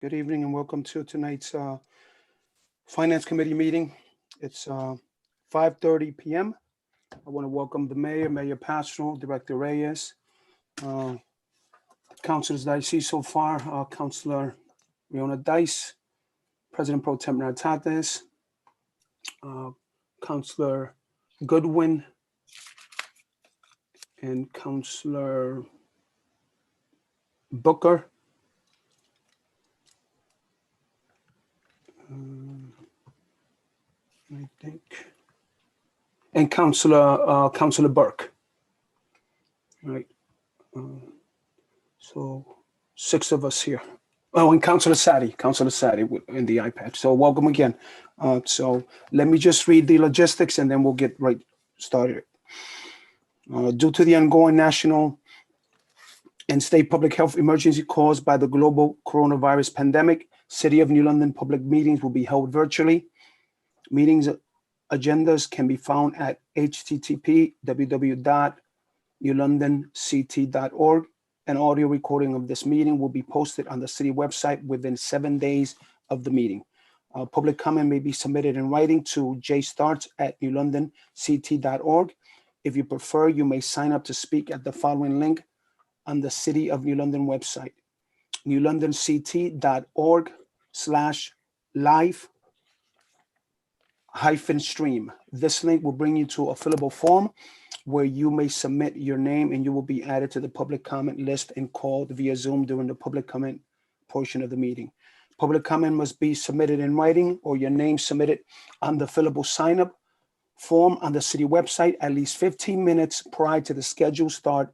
Good evening and welcome to tonight's Finance Committee meeting. It's 5:30 p.m. I want to welcome the mayor, Mayor Pastrol, Director Reyes, councilors that I see so far, Councilor Riona Dice, President Pro Tem Natates, Councilor Goodwin, and Councilor Booker. I think, and Councilor Burke. All right. So 6 of us here. Oh, and Councilor Sadi in the iPad. So welcome again. So let me just read the logistics and then we'll get right started. Due to the ongoing national and state public health emergency caused by the global coronavirus pandemic, City of New London public meetings will be held virtually. Meetings agendas can be found at http://www.newlondonct.org. An audio recording of this meeting will be posted on the city website within 7 days of the meeting. Public comment may be submitted in writing to jstarts@newlondonct.org. If you prefer, you may sign up to speak at the following link on the City of New London website, newlondonct.org/live-stream. This link will bring you to a fillable form where you may submit your name and you will be added to the public comment list and called via Zoom during the public comment portion of the meeting. Public comment must be submitted in writing or your name submitted on the fillable sign-up form on the city website at least 15 minutes prior to the scheduled start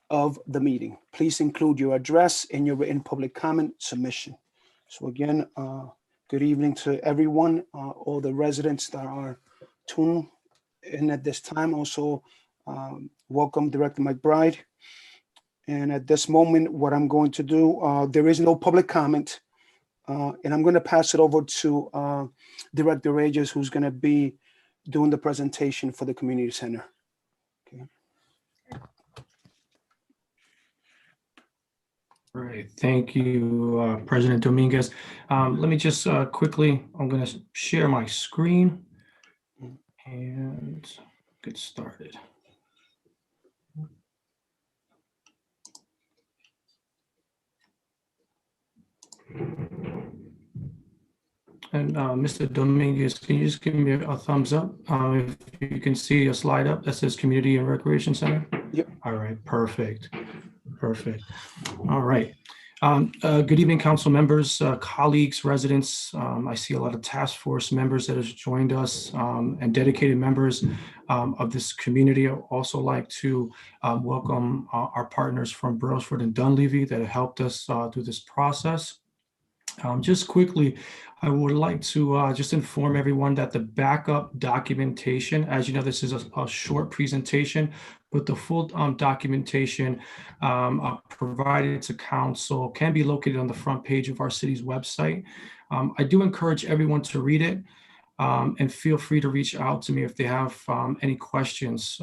of the meeting. Please include your address in your written public comment submission. So again, good evening to everyone, all the residents that are tuned in at this time. Also, welcome Director McBride. And at this moment, what I'm going to do, there is no public comment, and I'm going to pass it over to Director Reyes, who's going to be doing the presentation for the community center. Okay. All right, thank you, President Dominguez. Let me just quickly, I'm going to share my screen and get started. And Mr. Dominguez, can you just give me a thumbs up if you can see a slide up that says Community and Recreation Center? Yep. All right, perfect. Perfect. All right. Good evening, council members, colleagues, residents. I see a lot of task force members that have joined us and dedicated members of this community. I'd also like to welcome our partners from Brailsford and Dunleavy that have helped us through this process. Just quickly, I would like to just inform everyone that the backup documentation, as you know, this is a short presentation, but the full documentation provided to council can be located on the front page of our city's website. I do encourage everyone to read it and feel free to reach out to me if they have any questions.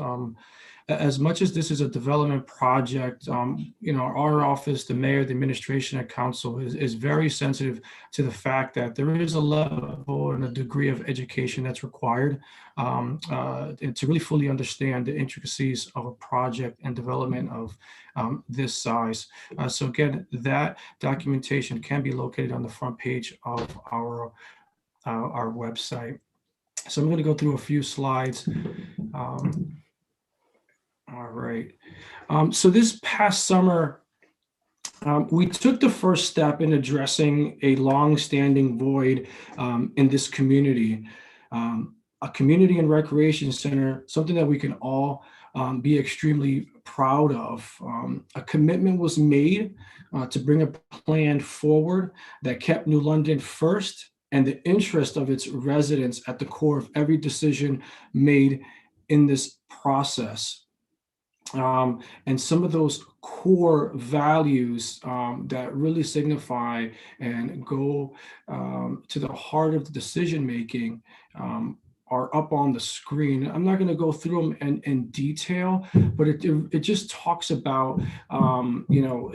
As much as this is a development project, you know, our office, the mayor, the administration, and council is very sensitive to the fact that there is a level and a degree of education that's required to really fully understand the intricacies of a project and development of this size. So again, that documentation can be located on the front page of our website. So I'm going to go through a few slides. All right. So this past summer, we took the first step in addressing a long-standing void in this community. A community and recreation center, something that we can all be extremely proud of. A commitment was made to bring a plan forward that kept New London first and the interest of its residents at the core of every decision made in this process. And some of those core values that really signify and go to the heart of the decision making are up on the screen. I'm not going to go through them in detail, but it just talks about, you know,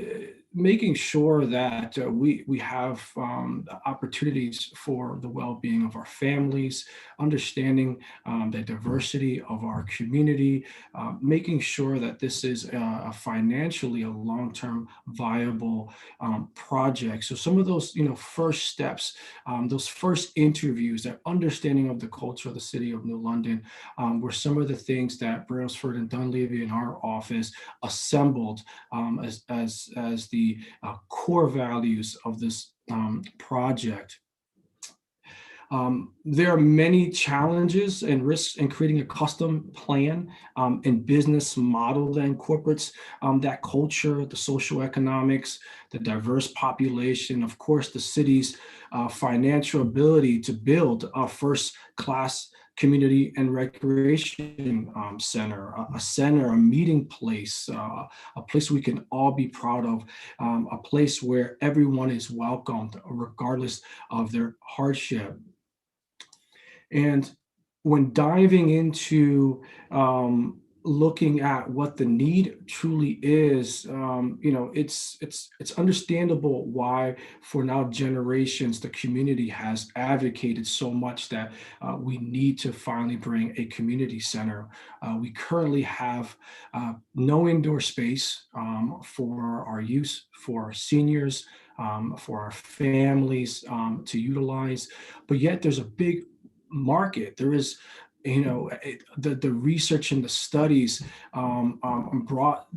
making sure that we have opportunities for the well-being of our families, understanding the diversity of our community, making sure that this is financially a long-term viable project. So some of those, first steps, those first interviews, that understanding of the culture of the city of New London, were some of the things that Brailsford and Dunleavy in our office assembled as the core values of this project. There are many challenges and risks in creating a custom plan and business model that incorporates that culture, the social economics, the diverse population, of course, the city's financial ability to build a first-class community and recreation center, a meeting place, a place we can all be proud of, a place where everyone is welcomed regardless of their hardship. And when diving into looking at what the need truly is, it's understandable why for now generations the community has advocated so much that we need to finally bring a community center. We currently have no indoor space for our youth, for our seniors, for our families to utilize, but yet there's a big market. There is, the research and the studies brought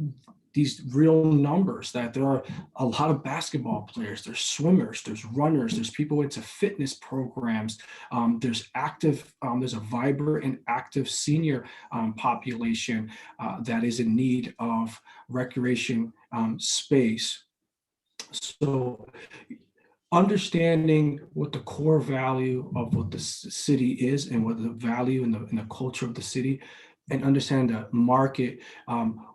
these real numbers that there are a lot of basketball players, there's swimmers, there's runners, there's people into fitness programs, there's a vibrant and active senior population that is in need of recreation space. So understanding what the core value of what the city is and what the value and the culture of the city, and understand the market,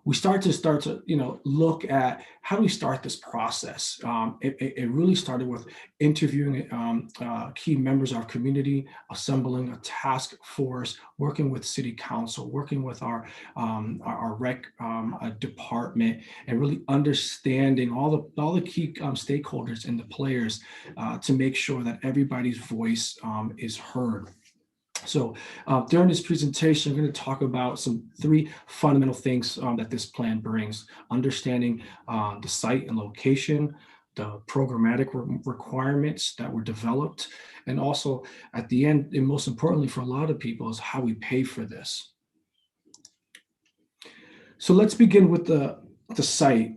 we start to look at how do we start this process. It really started with interviewing key members of our community, assembling a task force, working with city council, working with our rec department, and really understanding all the key stakeholders and the players to make sure that everybody's voice is heard. So during this presentation, I'm going to talk about three fundamental things that this plan brings: understanding the site and location, the programmatic requirements that were developed, and also at the end, and most importantly for a lot of people, is how we pay for this. So let's begin with the site.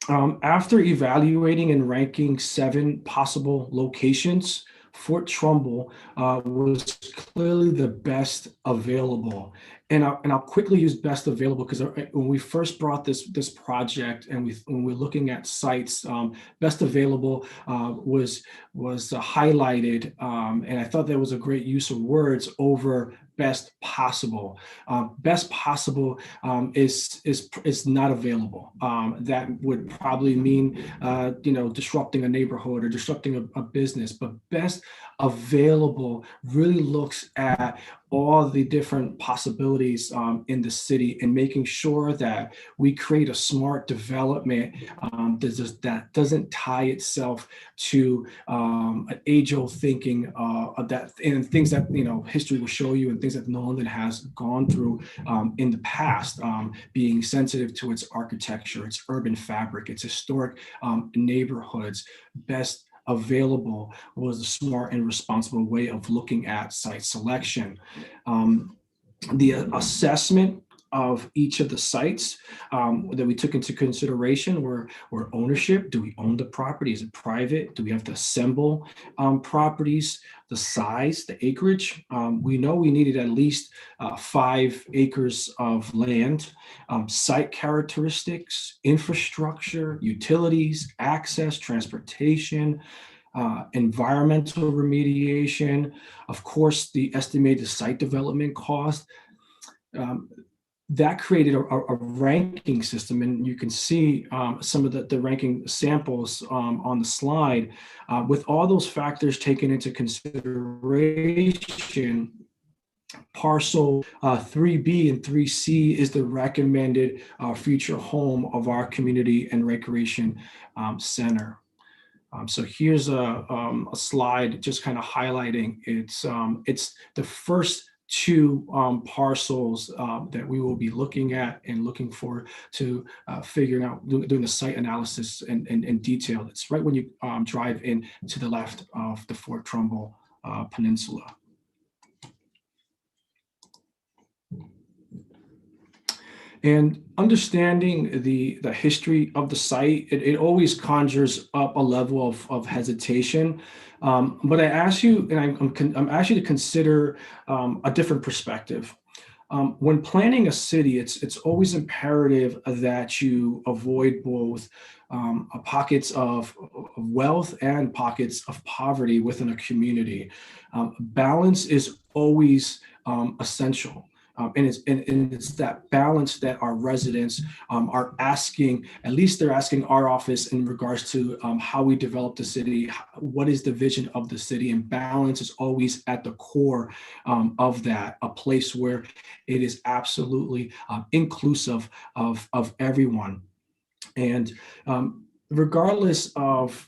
After evaluating and ranking 7 possible locations, Fort Trumbull was clearly the best available. And I'll quickly use best available because when we first brought this project and when we're looking at sites, best available was highlighted, and I thought that was a great use of words over best possible. Best possible is not available. That would probably mean disrupting a neighborhood or disrupting a business, but best available really looks at all the different possibilities in the city and making sure that we create a smart development that doesn't tie itself to an age-old thinking that and things that history will show you and things that New London has gone through in the past, being sensitive to its architecture, its urban fabric, its historic neighborhoods. Best available was a smart and responsible way of looking at site selection. The assessment of each of the sites that we took into consideration were ownership. Do we own the property? Is it private? Do we have to assemble properties? The size, the acreage. We know we needed at least 5 acres of land. Site characteristics, infrastructure, utilities, access, transportation, environmental remediation, of course, the estimated site development cost. That created a ranking system, and you can see some of the ranking samples on the slide. With all those factors taken into consideration, Parcel 3B and 3C is the recommended future home of our community and recreation center. So here's a slide just kind of highlighting it's the first two parcels that we will be looking at and looking forward to figuring out, doing the site analysis in detail. It's right when you drive in to the left of the Fort Trumbull Peninsula. And understanding the history of the site, it always conjures up a level of hesitation. But I ask you, and I'm asking you to consider a different perspective. When planning a city, it's always imperative that you avoid both pockets of wealth and pockets of poverty within a community. Balance is always essential. And it's that balance that our residents are asking, at least they're asking our office in regards to how we develop the city, what is the vision of the city, and balance is always at the core of that, a place where it is absolutely inclusive of everyone. And regardless of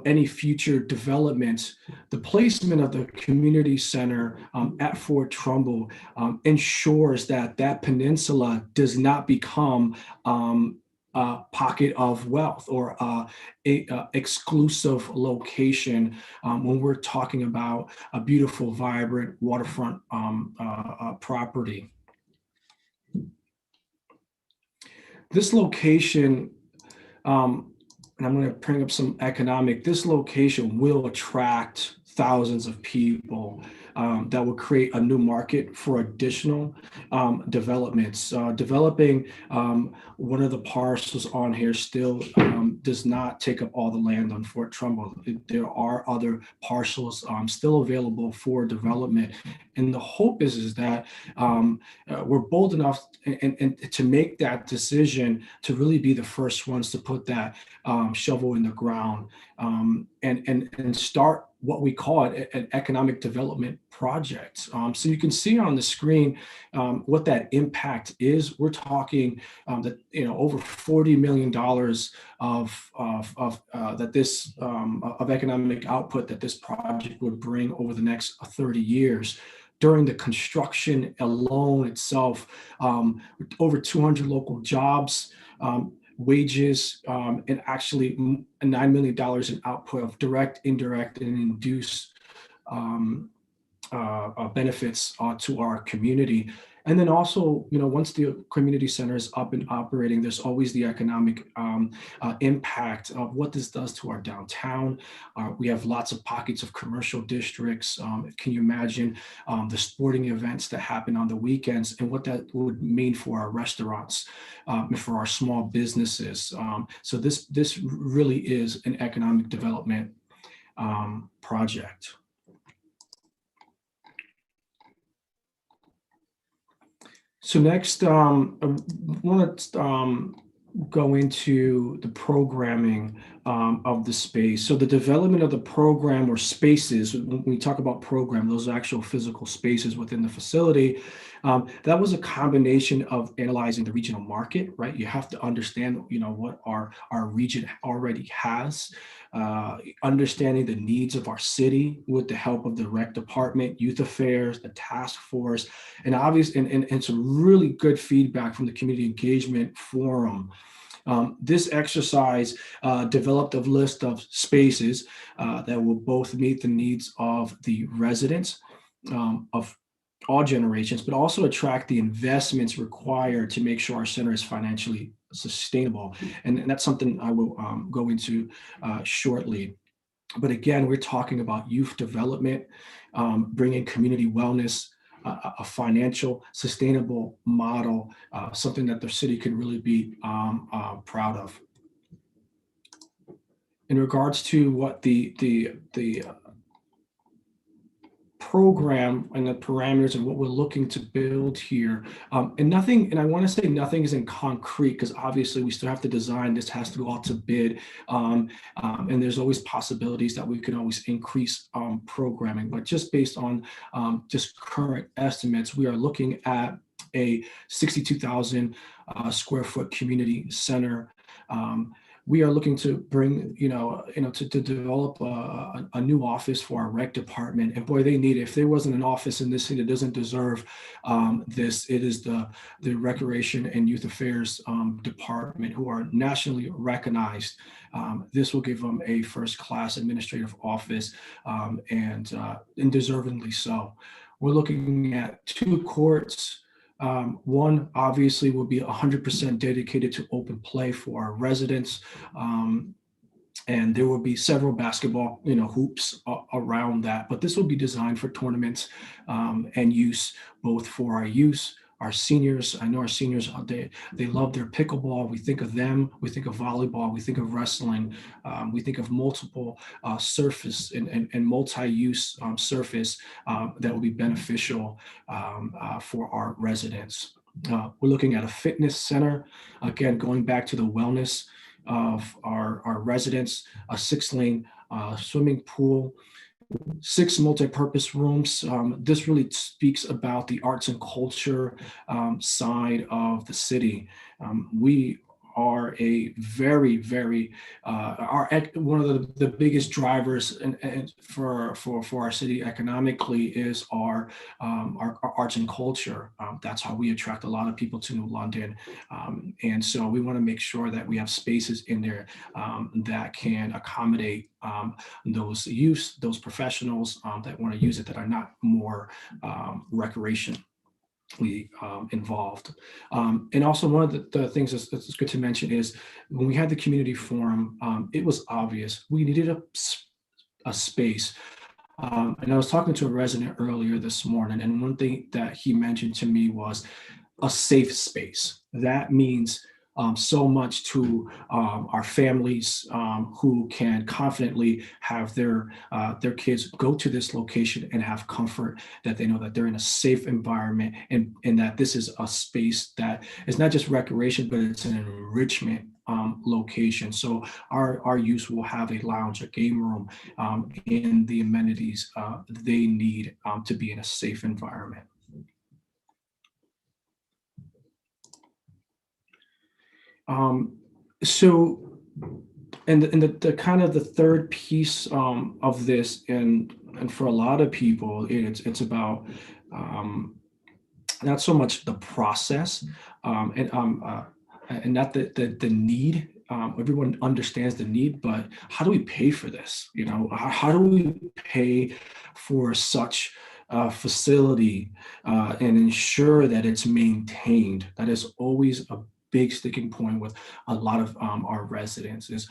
any future development, the placement of the community center at Fort Trumbull ensures that that peninsula does not become a pocket of wealth or a exclusive location when we're talking about a beautiful, vibrant waterfront property. This location, and I'm going to bring up some economic, this location will attract thousands of people that will create a new market for additional developments. Developing one of the parcels on here still does not take up all the land on Fort Trumbull. There are other parcels still available for development. And the hope is that we're bold enough and to make that decision to really be the first ones to put that shovel in the ground and start what we call it an economic development project. So you can see on the screen what that impact is. We're talking that over $40 million of economic output that this project would bring over the next 30 years. During the construction alone itself, over 200 local jobs, wages, and actually $9 million in output of direct, indirect, and induced benefits to our community. And then also, once the community center is up and operating, there's always the economic impact of what this does to our downtown. We have lots of pockets of commercial districts. Can you imagine the sporting events that happen on the weekends and what that would mean for our restaurants and for our small businesses? So this really is an economic development project. So next, I want to go into the programming of the space. So the development of the program or spaces, when we talk about program, those are actual physical spaces within the facility. That was a combination of analyzing the regional market, right? You have to understand, what our region already has, understanding the needs of our city with the help of the rec department, youth affairs, the task force, and and some really good feedback from the community engagement forum. This exercise developed a list of spaces that will both meet the needs of the residents of all generations, but also attract the investments required to make sure our center is financially sustainable. And that's something I will go into shortly. But again, we're talking about youth development, bringing community wellness, a financial sustainable model, something that the city can really be proud of. In regards to what the program and the parameters and what we're looking to build here. And I want to say nothing is in concrete, because obviously we still have to design. This has to go out to bid. And there's always possibilities that we can always increase programming. But just based on just current estimates, we are looking at a 62,000 square foot community center. We are looking to bring, to develop a new office for our rec department. And boy, they need it. If there wasn't an office in this city that doesn't deserve this, it is the Recreation and Youth Affairs Department, who are nationally recognized. This will give them a first-class administrative office, and deservedly so. We're looking at 2 courts. One obviously will be 100% dedicated to open play for our residents. And there will be several basketball, hoops around that, but this will be designed for tournaments and use both for our youth, our seniors. I know our seniors, they love their pickleball. We think of them, we think of volleyball, we think of wrestling, we think of multiple surface and multi-use surface that will be beneficial for our residents. We're looking at a fitness center, again, going back to the wellness of our residents, a 6-lane swimming pool, 6 multi-purpose rooms. This really speaks about the arts and culture side of the city. We are a very, very one of the biggest drivers and for our city economically is our arts and culture. That's how we attract a lot of people to New London, and so we want to make sure that we have spaces in there that can accommodate those youth, those professionals that want to use it, that are not more recreation involved. And also one of the things that's good to mention is when we had the community forum, it was obvious we needed a space. And I was talking to a resident earlier this morning, and one thing that he mentioned to me was a safe space. That means so much to our families who can confidently have their kids go to this location and have comfort, that they know that they're in a safe environment, and that this is a space that is not just recreation, but it's an enrichment location. So our youth will have a lounge, a game room, and the amenities they need to be in a safe environment. So, and the kind of the third piece of this, and for a lot of people, it's about not so much the process and not the need. Everyone understands the need, but how do we pay for this? How do we pay for such a facility and ensure that it's maintained? That is always a big sticking point with a lot of our residents. Is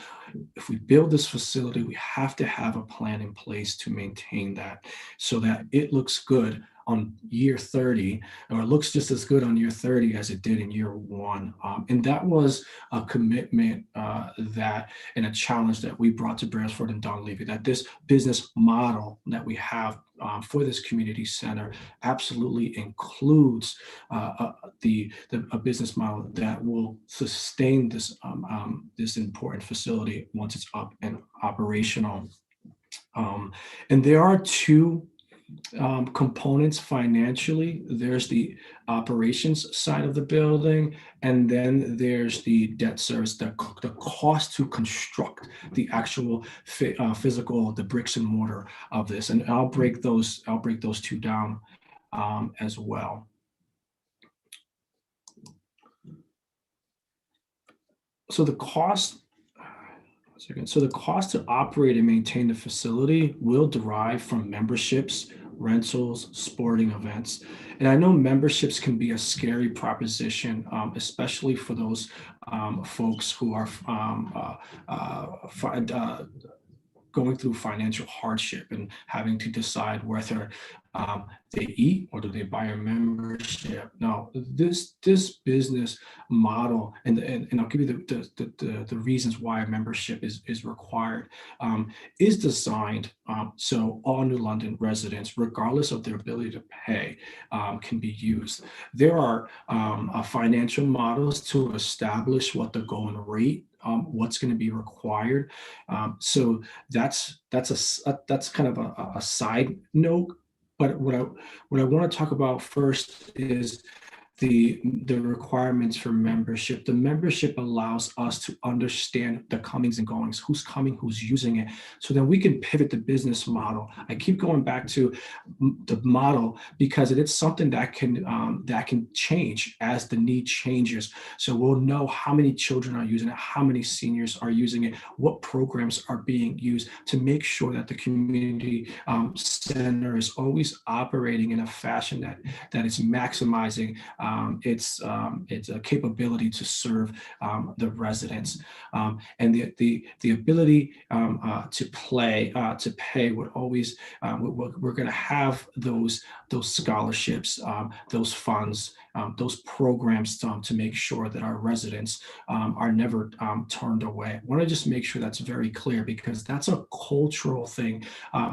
if we build this facility, we have to have a plan in place to maintain that, so that it looks good on year 30, or it looks just as good on year 30 as it did in year 1. And that was a commitment that, and a challenge that we brought to Brailsford and Dunleavy, that this business model that we have for this community center absolutely includes a business model that will sustain this this important facility once it's up and operational. And there are 2 components financially. There's the operations side of the building, and then there's the debt service, the cost to construct the actual physical, the bricks and mortar of this. And I'll break those 2 down as well. So the cost to operate and maintain the facility will derive from memberships, rentals, sporting events. And I know memberships can be a scary proposition, especially for those folks who are going through financial hardship and having to decide whether they eat or do they buy a membership? No, this business model, and I'll give you the reasons why a membership is required, is designed so all New London residents, regardless of their ability to pay, can be used. There are financial models to establish what the going rate, what's going to be required. So that's kind of a side note. But what I want to talk about first is the requirements for membership. The membership allows us to understand the comings and goings, who's coming, who's using it, so then we can pivot the business model. I keep going back to the model because it is something that can change as the need changes. So we'll know how many children are using it, how many seniors are using it, what programs are being used to make sure that the community center is always operating in a fashion that is maximizing its capability to serve the residents, and the ability to pay would always we're going to have those scholarships, those funds, those programs to make sure that our residents are never turned away. I want to just make sure that's very clear, because that's a cultural thing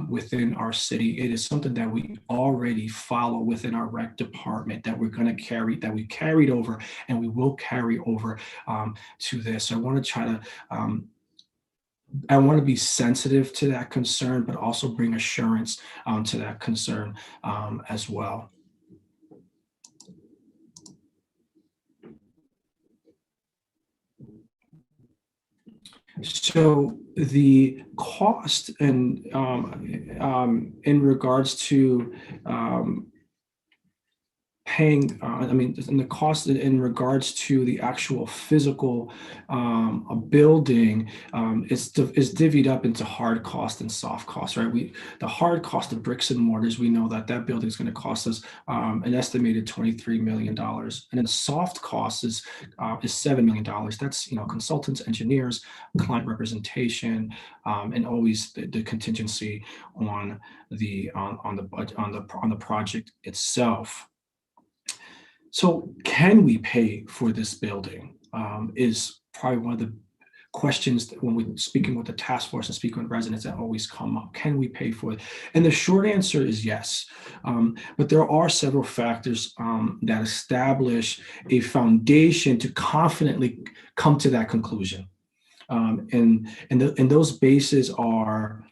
within our city. It is something that we already follow within our rec department, that we're going to carry, that we carried over, and we will carry over to this. I want to be sensitive to that concern, but also bring assurance to that concern as well. So the cost and in regards to paying, and the cost in regards to the actual physical building is divvied up into hard cost and soft cost, right? The hard cost of bricks and mortars, we know that building is going to cost us an estimated $23 million, and then the soft cost is $7 million. That's consultants, engineers, client representation, and always the contingency on the project itself. So can we pay for this building is probably one of the questions that when we're speaking with the task force and speaking with residents that always come up. Can we pay for it? And the short answer is yes. But there are several factors that establish a foundation to confidently come to that conclusion. And those bases are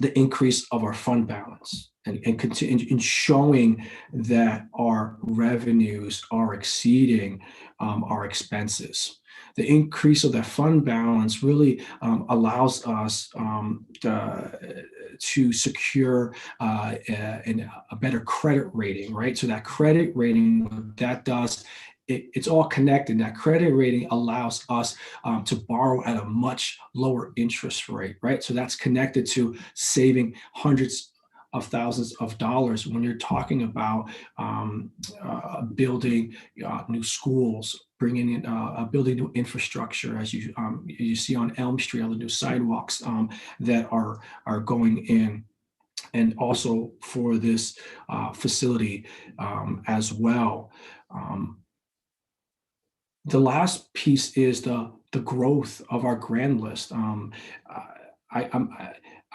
the increase of our fund balance, and continue in showing that our revenues are exceeding our expenses. The increase of that fund balance really allows us to secure a better credit rating, right? So that credit rating, what that does, it's all connected. That credit rating allows us to borrow at a much lower interest rate, right? So that's connected to saving hundreds of thousands of dollars when you're talking about building new schools, bringing in building new infrastructure, as you see on Elm Street, all the new sidewalks that are going in, and also for this facility as well. The last piece is the growth of our grand list.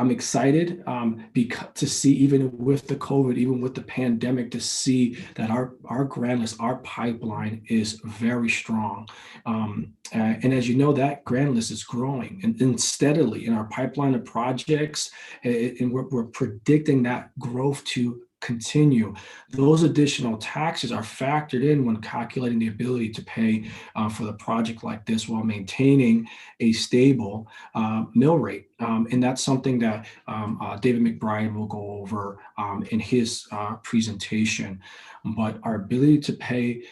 I'm excited to see, even with the COVID, even with the pandemic, to see that our grand list, our pipeline is very strong. And as you know, that grand list is growing and steadily in our pipeline of projects, and we're predicting that growth to continue. Those additional taxes are factored in when calculating the ability to pay for the project like this while maintaining a stable mill rate. And that's something that David McBride will go over in his presentation. But our ability to pay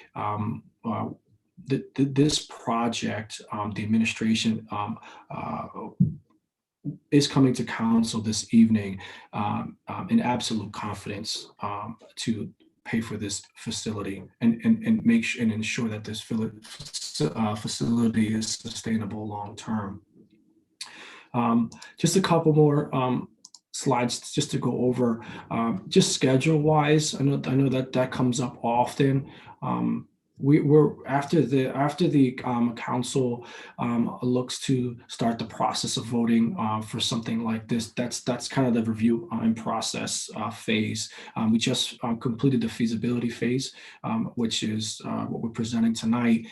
this project, the administration is coming to council this evening in absolute confidence to pay for this facility and make sure and ensure that this facility is sustainable long term. Just a couple more slides just to go over just schedule wise. I know that comes up often. We're after the council looks to start the process of voting for something like this. That's kind of the review and process phase. We just completed the feasibility phase, which is what we're presenting tonight.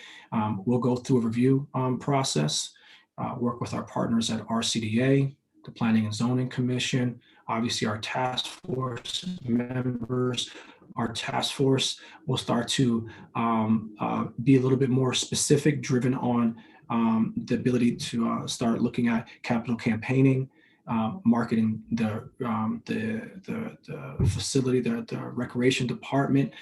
We'll go through a review process, work with our partners at RCDA, the Planning and Zoning Commission, obviously our task force members. Our task force will start to be a little bit more specific, driven on the ability to start looking at capital campaigning, marketing the facility, the recreation department.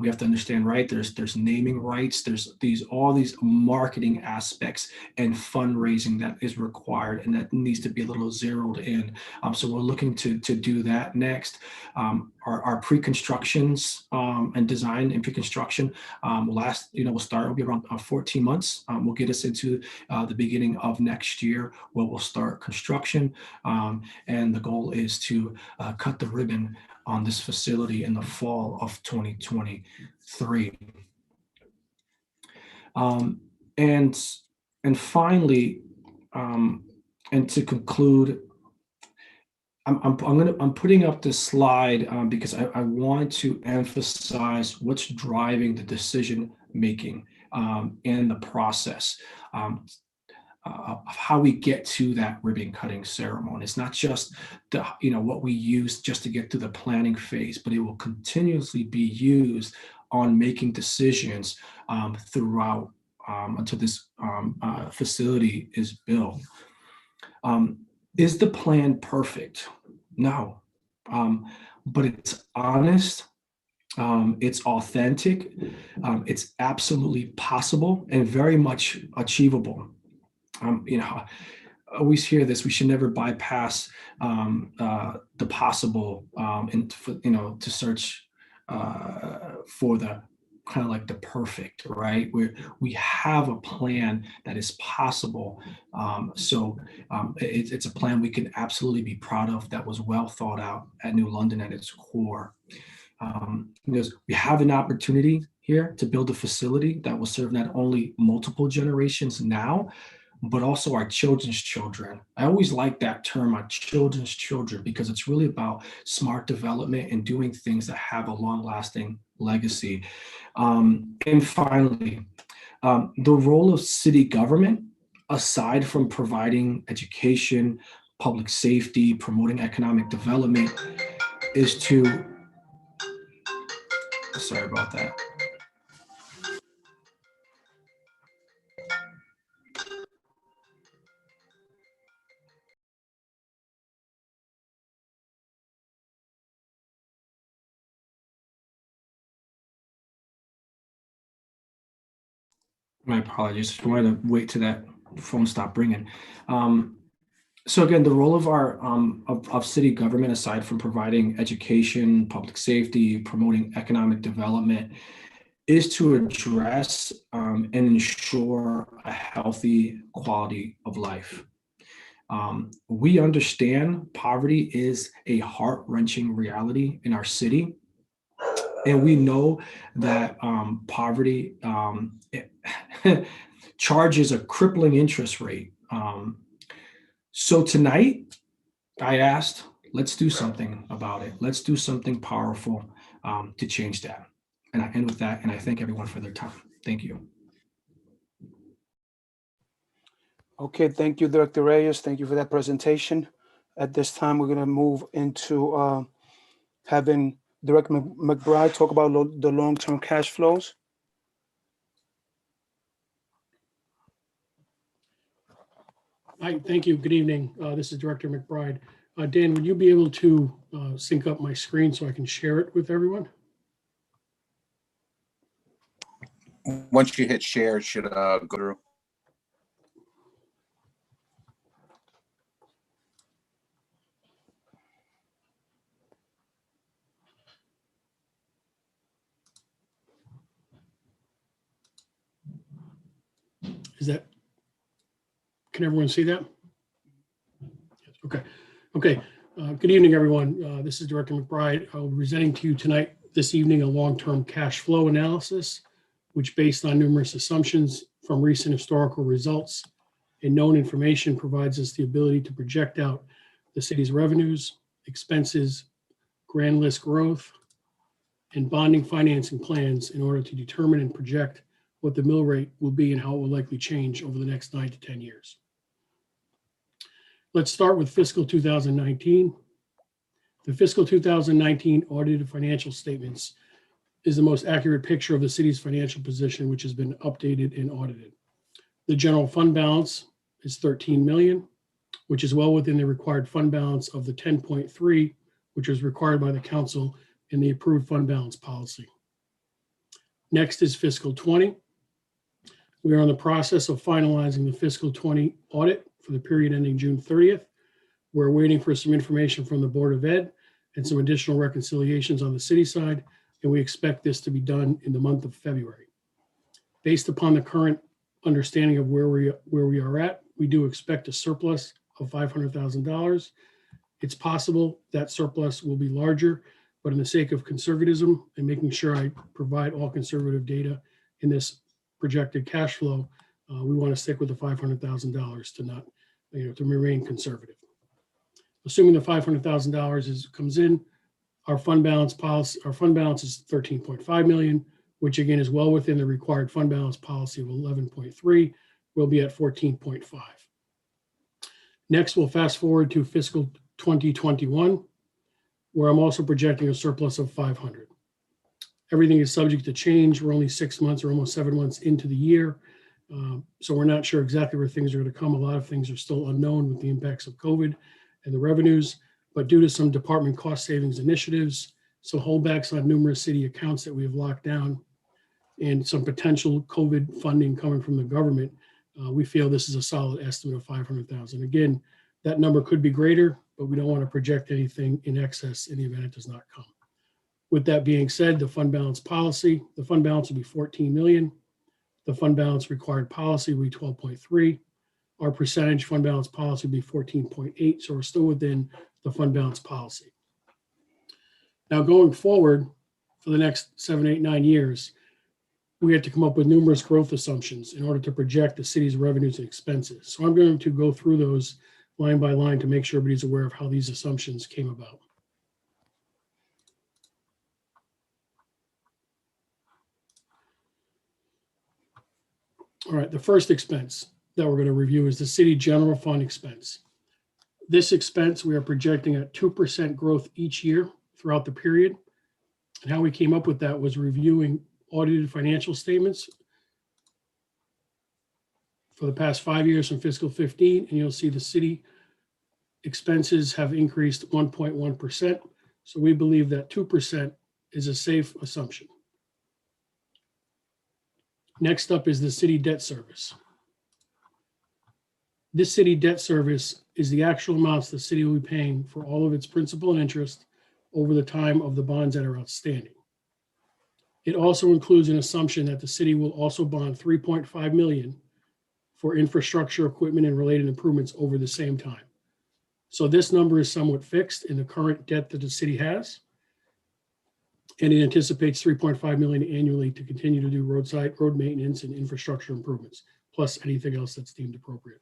We have to understand, right? There's naming rights. There's all these marketing aspects and fundraising that is required, and that needs to be a little zeroed in. So we're looking to do that next. Our pre-constructions and design and pre-construction will be around 14 months. Will get us into the beginning of next year, where we'll start construction. And the goal is to cut the ribbon on this facility in the fall of 2023. And finally, and to conclude, I'm putting up this slide because I want to emphasize what's driving the decision making in the process of how we get to that ribbon cutting ceremony. It's not just what we use just to get through the planning phase, but it will continuously be used on making decisions throughout until this facility is built. Is the plan perfect? No, but it's honest, it's authentic, it's absolutely possible and very much achievable. I always hear this: we should never bypass the possible, and to search for the kind of like the perfect, right? Where we have a plan that is possible. So it's a plan we can absolutely be proud of, that was well thought out at New London at its core. We have an opportunity here to build a facility that will serve not only multiple generations now, but also our children's children. I always like that term, our children's children, because it's really about smart development and doing things that have a long-lasting legacy. And finally, the role of city government, aside from providing education, public safety, promoting economic development, is to, sorry about that. My apologies. I wanted to wait till that phone stopped ringing. So again, the role of our of city government, aside from providing education, public safety, promoting economic development, is to address and ensure a healthy quality of life. We understand poverty is a heart-wrenching reality in our city. And we know that poverty charges a crippling interest rate. So tonight, I asked, let's do something about it. Let's do something powerful to change that. And I end with that, and I thank everyone for their time. Thank you. Okay, thank you, Director Reyes. Thank you for that presentation. At this time, we're going to move into having Director McBride talk about the long-term cash flows. Hi, thank you. Good evening. This is Director McBride. Dan, would you be able to sync up my screen so I can share it with everyone? Once you hit share, it should go through. Can everyone see that? Okay. Good evening, everyone. This is Director McBride. I will be presenting to you tonight, this evening, a long-term cash flow analysis, which based on numerous assumptions from recent historical results and known information provides us the ability to project out the city's revenues, expenses, grand list growth, and bonding financing plans in order to determine and project what the mill rate will be and how it will likely change over the next 9 to 10 years. Let's start with fiscal 2019. The fiscal 2019 audited financial statements is the most accurate picture of the city's financial position, which has been updated and audited. The general fund balance is 13 million, which is well within the required fund balance of the 10.3, which was required by the council in the approved fund balance policy. Next is fiscal 20. We are in the process of finalizing the fiscal 20 audit for the period ending June 30th. We're waiting for some information from the Board of Ed and some additional reconciliations on the city side, and we expect this to be done in the month of February. Based upon the current understanding of where we are at, we do expect a surplus of $500,000. It's possible that surplus will be larger, but in the sake of conservatism and making sure I provide all conservative data in this projected cash flow, we want to stick with the $500,000 to not, to remain conservative. Assuming the $500,000 comes in, our fund balance is 13.5 million, which again is well within the required fund balance policy of 11.3. We'll be at 14.5. Next, we'll fast forward to fiscal 2021, where I'm also projecting a surplus of 500. Everything is subject to change. We're only 6 months or almost 7 months into the year. So we're not sure exactly where things are going to come. A lot of things are still unknown with the impacts of COVID and the revenues, but due to some department cost savings initiatives, some holdbacks on numerous city accounts that we have locked down, and some potential COVID funding coming from the government, we feel this is a solid estimate of 500,000. Again, that number could be greater, but we don't want to project anything in excess in the event it does not come. With that being said, the fund balance policy, the fund balance will be 14 million. The fund balance required policy will be 12.3. Our percentage fund balance policy will be 14.8. So we're still within the fund balance policy. Now going forward for the next 7, 8, 9 years, we have to come up with numerous growth assumptions in order to project the city's revenues and expenses. So I'm going to go through those line by line to make sure everybody's aware of how these assumptions came about. All right, the first expense that we're going to review is the city general fund expense. This expense, we are projecting at 2% growth each year throughout the period. And how we came up with that was reviewing audited financial statements for the past 5 years from fiscal 15, and you'll see the city expenses have increased 1.1%. So we believe that 2% is a safe assumption. Next up is the city debt service. This city debt service is the actual amounts the city will be paying for all of its principal and interest over the time of the bonds that are outstanding. It also includes an assumption that the city will also bond 3.5 million for infrastructure, equipment, and related improvements over the same time. So this number is somewhat fixed in the current debt that the city has. And it anticipates 3.5 million annually to continue to do road maintenance and infrastructure improvements, plus anything else that's deemed appropriate.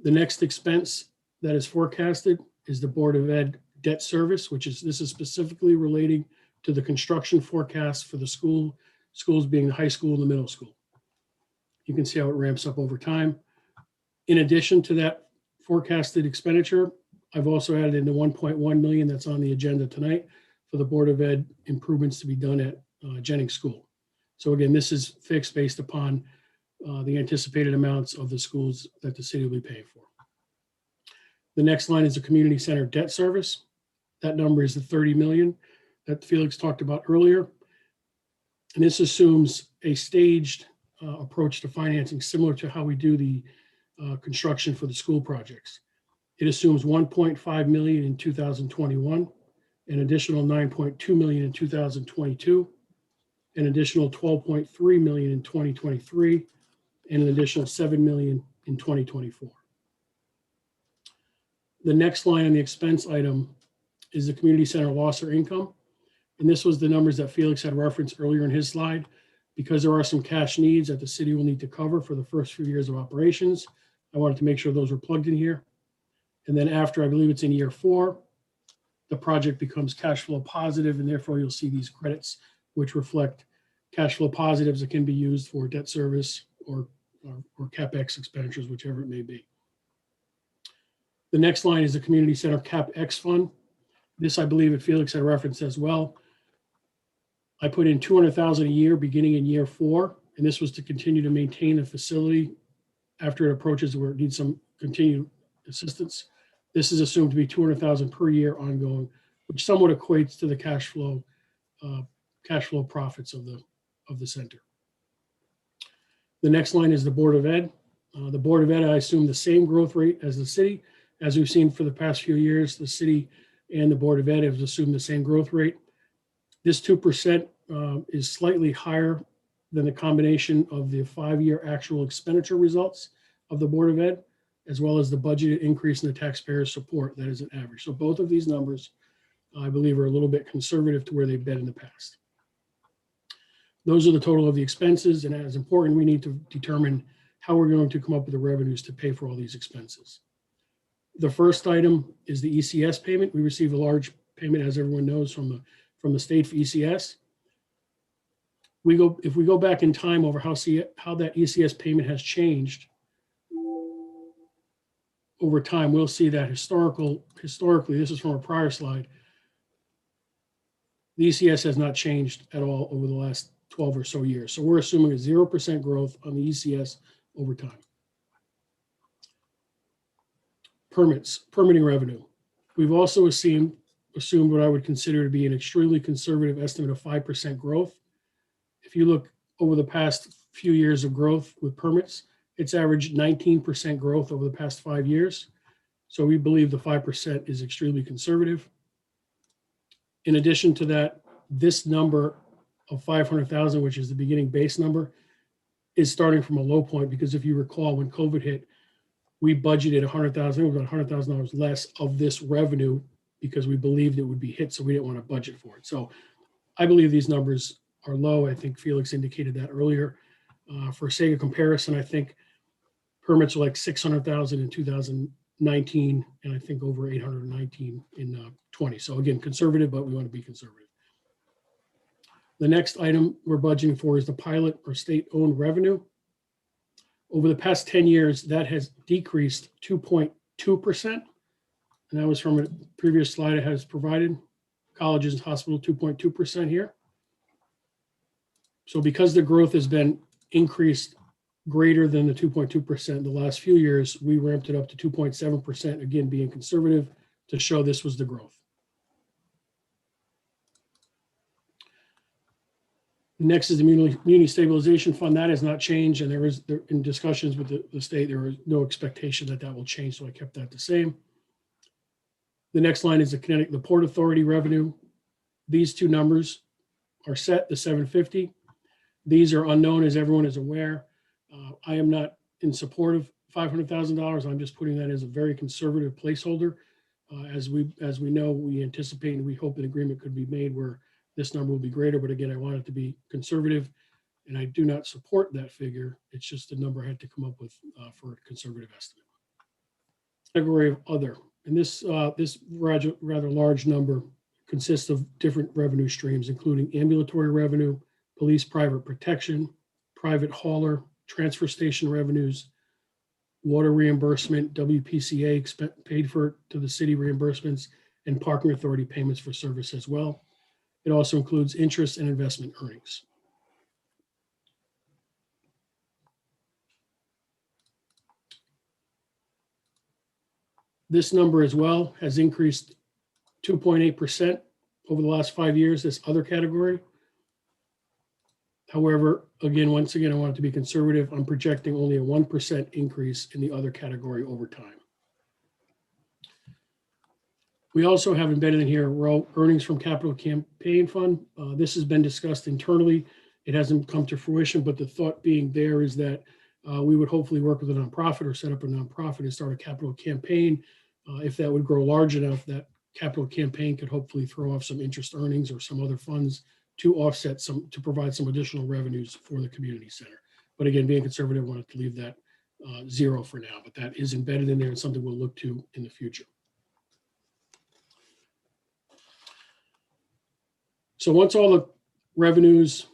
The next expense that is forecasted is the Board of Ed debt service, this is specifically relating to the construction forecast for the schools being the high school and the middle school. You can see how it ramps up over time. In addition to that forecasted expenditure, I've also added in the 1.1 million that's on the agenda tonight for the Board of Ed improvements to be done at Jennings School. So again, this is fixed based upon the anticipated amounts of the schools that the city will be paying for. The next line is the community center debt service. That number is the 30 million that Felix talked about earlier. And this assumes a staged approach to financing similar to how we do the construction for the school projects. It assumes 1.5 million in 2021, an additional 9.2 million in 2022, an additional 12.3 million in 2023, and an additional 7 million in 2024. The next line on the expense item is the community center loss or income. And this was the numbers that Felix had referenced earlier in his slide. Because there are some cash needs that the city will need to cover for the first few years of operations, I wanted to make sure those were plugged in here. And then after, I believe it's in year 4, the project becomes cash flow positive, and therefore you'll see these credits, which reflect cash flow positives that can be used for debt service or CapEx expenditures, whichever it may be. The next line is the community center CapEx fund. This, I believe, Felix had referenced as well. I put in $200,000 a year beginning in year 4, and this was to continue to maintain the facility after it approaches where it needs some continued assistance. This is assumed to be $200,000 per year ongoing, which somewhat equates to the cash flow profits of the center. The next line is the Board of Ed. The Board of Ed, I assume the same growth rate as the city. As we've seen for the past few years, the city and the Board of Ed have assumed the same growth rate. This 2% is slightly higher than the combination of the 5-year actual expenditure results of the Board of Ed, as well as the budgeted increase in the taxpayer support that is an average. So both of these numbers, I believe, are a little bit conservative to where they've been in the past. Those are the total of the expenses, and as important, we need to determine how we're going to come up with the revenues to pay for all these expenses. The first item is the ECS payment. We receive a large payment, as everyone knows, from the state for ECS. If we go back in time over how that ECS payment has changed over time, we'll see that historically, this is from a prior slide, the ECS has not changed at all over the last 12 or so years. So we're assuming a 0% growth on the ECS over time. Permitting revenue. We've also assumed what I would consider to be an extremely conservative estimate of 5% growth. If you look over the past few years of growth with permits, it's averaged 19% growth over the past 5 years. So we believe the 5% is extremely conservative. In addition to that, this number of 500,000, which is the beginning base number, is starting from a low point, because if you recall, when COVID hit, we budgeted $100,000, about $100,000 less of this revenue because we believed it would be hit, so we didn't want to budget for it. So I believe these numbers are low. I think Felix indicated that earlier. For sake of comparison, I think permits are like 600,000 in 2019, and I think over 819 in 20. So again, conservative, but we want to be conservative. The next item we're budgeting for is the pilot or state-owned revenue. Over the past 10 years, that has decreased 2.2%. And that was from a previous slide I has provided. Colleges and hospital, 2.2% here. So because the growth has been increased greater than the 2.2% the last few years, we ramped it up to 2.7%, again, being conservative to show this was the growth. Next is the Community Stabilization Fund. That has not changed, and there in discussions with the state, there was no expectation that will change, so I kept that the same. The next line is the Port Authority revenue. These two numbers are set, the 750. These are unknown, as everyone is aware. I am not in support of $500,000. I'm just putting that as a very conservative placeholder. As we know, we anticipate and we hope an agreement could be made where this number will be greater. But again, I want it to be conservative, and I do not support that figure. It's just a number I had to come up with for a conservative estimate. Category of other, and this rather large number consists of different revenue streams, including ambulatory revenue, police private protection, private hauler, transfer station revenues, water reimbursement, WPCA paid for to the city reimbursements, and parking authority payments for service as well. It also includes interest and investment earnings. This number as well has increased 2.8% over the last 5 years, this other category. However, once again, I want it to be conservative. I'm projecting only a 1% increase in the other category over time. We also have embedded in here earnings from capital campaign fund. This has been discussed internally. It hasn't come to fruition, but the thought being there is that we would hopefully work with a nonprofit or set up a nonprofit and start a capital campaign If that would grow large enough, that capital campaign could hopefully throw off some interest earnings or some other funds to offset to provide some additional revenues for the community center. But again, being conservative, I wanted to leave that zero for now, but that is embedded in there and something we'll look to in the future. So once all the revenues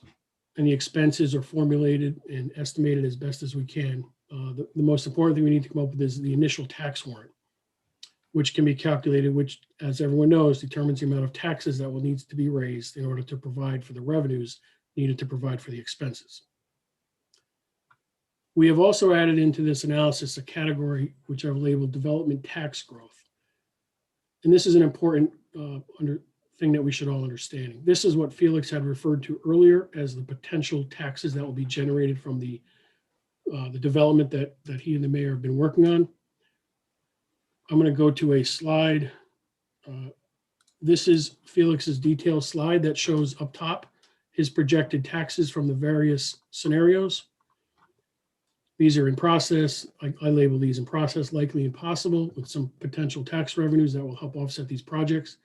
and the expenses are formulated and estimated as best as we can, the most important thing we need to come up with is the initial tax warrant, which can be calculated, which, as everyone knows, determines the amount of taxes that will need to be raised in order to provide for the revenues needed to provide for the expenses. We have also added into this analysis a category which I've labeled development tax growth. And this is an important thing that we should all understand. This is what Felix had referred to earlier as the potential taxes that will be generated from the development that he and the mayor have been working on. I'm going to go to a slide. This is Felix's detail slide that shows up top his projected taxes from the various scenarios. These are in process. I label these in process, likely and possible, with some potential tax revenues that will help offset these projects.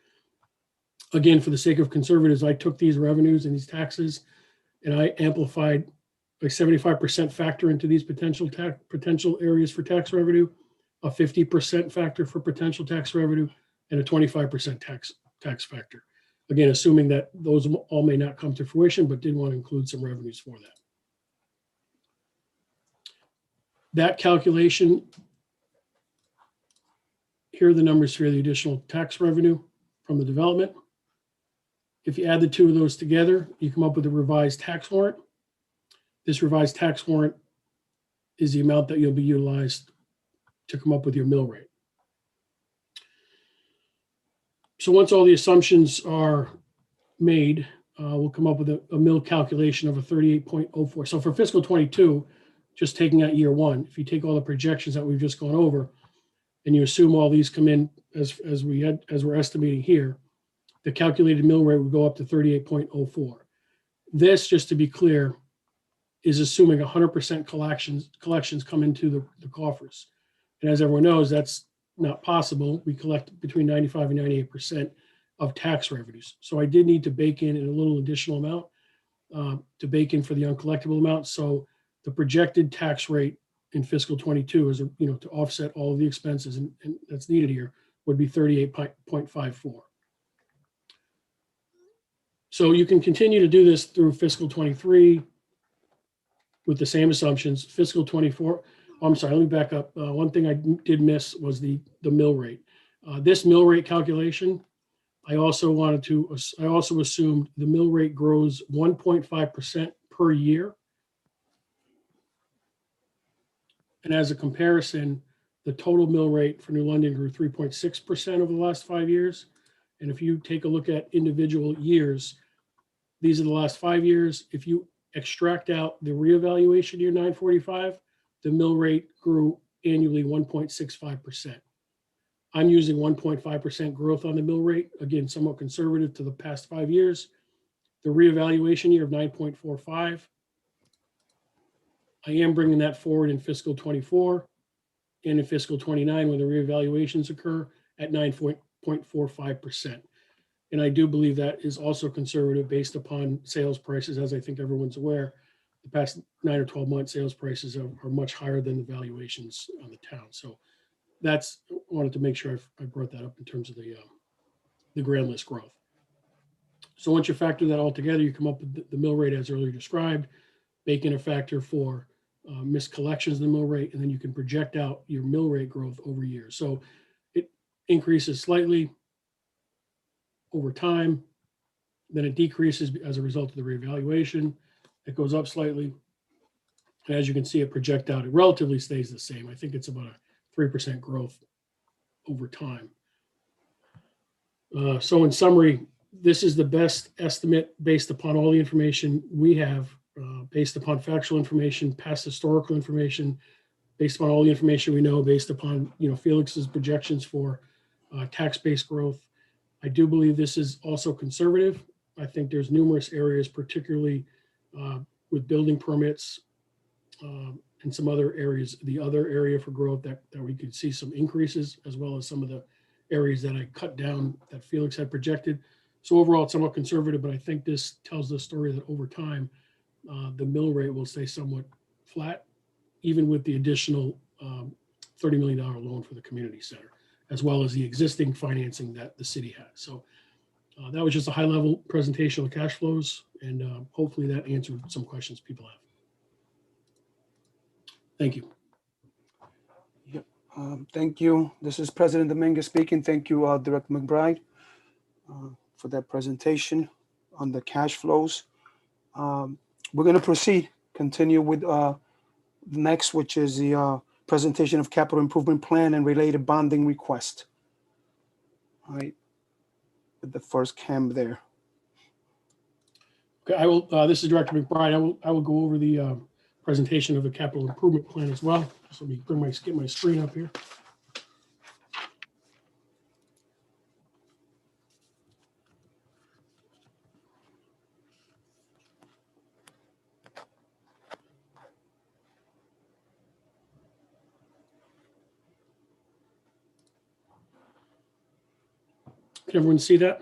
Again, for the sake of conservatives, I took these revenues and these taxes and I amplified a 75% factor into these potential areas for tax revenue, a 50% factor for potential tax revenue, and a 25% tax factor. Again, assuming that those all may not come to fruition, but did want to include some revenues for that. That calculation, here are the numbers for the additional tax revenue from the development. If you add the two of those together, you come up with a revised tax warrant. This revised tax warrant is the amount that you'll be utilized to come up with your mill rate. So once all the assumptions are made, we'll come up with a mill calculation of a 38.04. So for fiscal 22, just taking out year one, if you take all the projections that we've just gone over and you assume all these come in as we're estimating here, the calculated mill rate would go up to 38.04. This, just to be clear, is assuming 100% collections come into the coffers. And as everyone knows, that's not possible. We collect between 95 and 98% of tax revenues. So I did need to bake in a little additional amount to bake in for the uncollectible amount. So the projected tax rate in fiscal 22 is, to offset all of the expenses and that's needed here would be 38.54. So you can continue to do this through fiscal 23 with the same assumptions. Fiscal 24, I'm sorry, let me back up. One thing I did miss was the mill rate. This mill rate calculation, I also assumed the mill rate grows 1.5% per year. And as a comparison, the total mill rate for New London grew 3.6% over the last 5 years. And if you take a look at individual years, these are the last 5 years. If you extract out the reevaluation year 945, the mill rate grew annually 1.65%. I'm using 1.5% growth on the mill rate, again, somewhat conservative to the past 5 years. The reevaluation year of 9.45. I am bringing that forward in fiscal 24 and in fiscal 29 when the reevaluations occur at 9.45%. And I do believe that is also conservative based upon sales prices. As I think everyone's aware, the past 9 or 12 months sales prices are much higher than the valuations on the town. So that's, I wanted to make sure I brought that up in terms of the grand list growth. So once you factor that all together, you come up with the mill rate as earlier described, bake in a factor for missed collections in the mill rate, and then you can project out your mill rate growth over years. So it increases slightly over time, then it decreases as a result of the reevaluation. It goes up slightly. And as you can see it project out, it relatively stays the same. I think it's about a 3% growth over time. So in summary, this is the best estimate based upon all the information we have, based upon factual information, past historical information, based upon all the information we know, based upon Felix's projections for tax-based growth. I do believe this is also conservative. I think there's numerous areas, particularly with building permits and and some other areas, the other area for growth that we could see some increases, as well as some of the areas that I cut down that Felix had projected. So overall, it's somewhat conservative, but I think this tells the story that over time, the mill rate will stay somewhat flat, even with the additional $30 million loan for the community center, as well as the existing financing that the city has. So that was just a high level presentation of cash flows, and hopefully that answered some questions people have. Thank you. Thank you. This is President Dominguez speaking. Thank you, Director McBride, for that presentation on the cash flows. We're going to proceed, continue with next, which is the presentation of capital improvement plan and related bonding request. All right, with the first cam there. Okay, I will. This is Director McBride. I will go over the presentation of the capital improvement plan as well. So let me get my screen up here. Can everyone see that?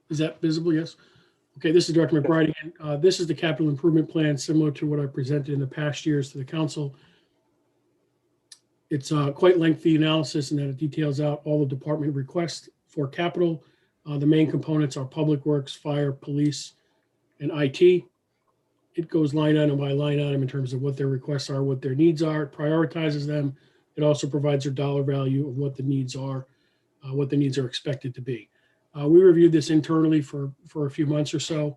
Is that visible? Yes. Okay, this is Director McBride again. This is the capital improvement plan, similar to what I presented in the past years to the council. It's quite lengthy analysis in that it details out all the department requests for capital. The main components are public works, fire, police, and IT. It goes line item by line item in terms of what their requests are, what their needs are. It prioritizes them. It also provides a dollar value of what the needs are, what the needs are expected to be. We reviewed this internally for a few months or so.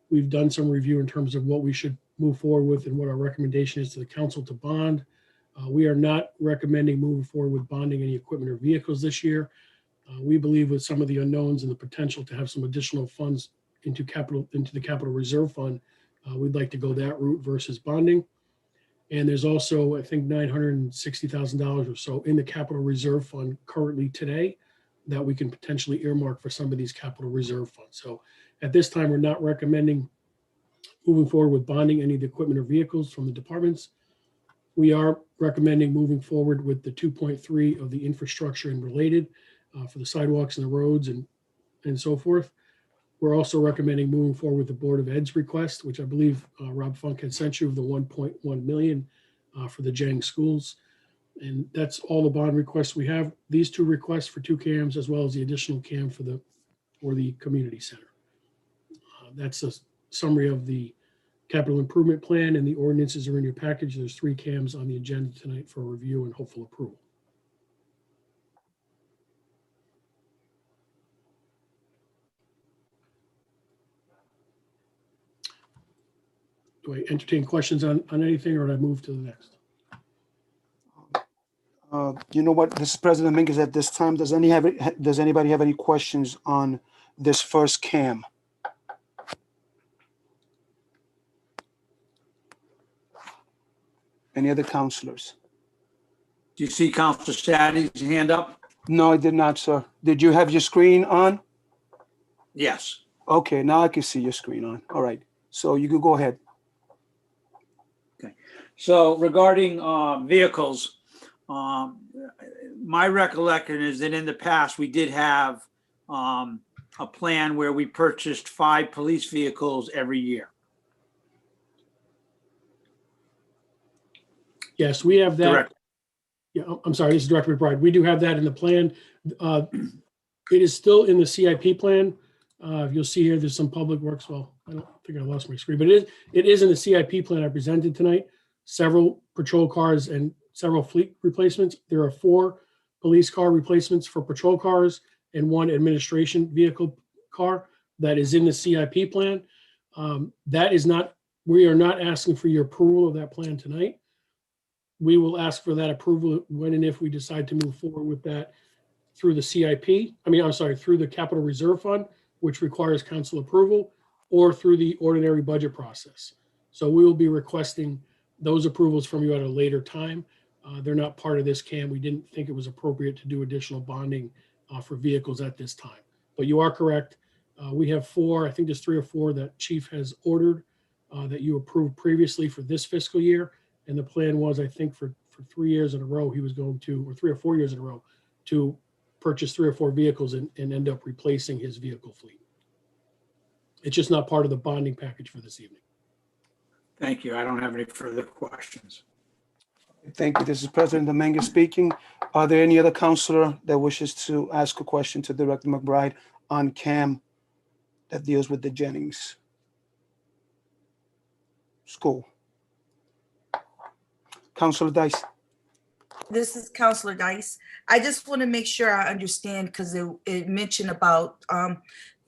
We've done some review in terms of what we should move forward with and what our recommendation is to the council to bond. We are not recommending moving forward with bonding any equipment or vehicles this year. We believe with some of the unknowns and the potential to have some additional funds into the capital reserve fund, we'd like to go that route versus bonding. And there's also, I think, $960,000 or so in the capital reserve fund currently today that we can potentially earmark for some of these capital reserve funds. So at this time, we're not recommending moving forward with bonding any of the equipment or vehicles from the departments. We are recommending moving forward with the 2.3 of the infrastructure and related for the sidewalks and the roads and so forth. We're also recommending moving forward with the Board of Ed's request, which I believe Rob Funk had sent you, of the 1.1 million for the Jang schools. And that's all the bond requests we have. These two requests for 2 cams, as well as the additional cam for the community center. That's a summary of the capital improvement plan, and the ordinances are in your package. There's 3 cams on the agenda tonight for review and hopeful approval. Do I entertain questions on anything, or do I move to the next? You know what, this is President Dominguez at this time. Does anybody have any questions on this first cam? Any other counselors? Do you see Councilor Shaddy's hand up? No, I did not, sir. Did you have your screen on? Yes. Okay, now I can see your screen on. All right, so you can go ahead. So regarding vehicles, my recollection is that in the past, we did have a plan where we purchased 5 police vehicles every year. Yes, we have that. Correct. Yeah, I'm sorry, this is Director McBride. We do have that in the plan. It is still in the CIP plan. You'll see here, there's some public works. Well, I don't think I lost my screen, but it is in the CIP plan I presented tonight. Several patrol cars and several fleet replacements. There are 4 police car replacements for patrol cars and 1 administration vehicle car that is in the CIP plan. We are not asking for your approval of that plan tonight. We will ask for that approval when and if we decide to move forward with that through the CIP. Through the capital reserve fund, which requires council approval, or through the ordinary budget process. So we will be requesting those approvals from you at a later time. They're not part of this CAM. We didn't think it was appropriate to do additional bonding for vehicles at this time. But you are correct. We have four, I think there's 3 or 4 that Chief has ordered that you approved previously for this fiscal year. And the plan was, I think, for 3 years in a row, he was going to, or 3 or 4 years in a row, to purchase 3 or 4 vehicles and end up replacing his vehicle fleet. It's just not part of the bonding package for this evening. Thank you. I don't have any further questions. Thank you. This is President Dominguez speaking. Are there any other counselor that wishes to ask a question to Director McBride on CAM that deals with the Jennings School? Counselor Dice. This is Counselor Dice. I just want to make sure I understand because it mentioned about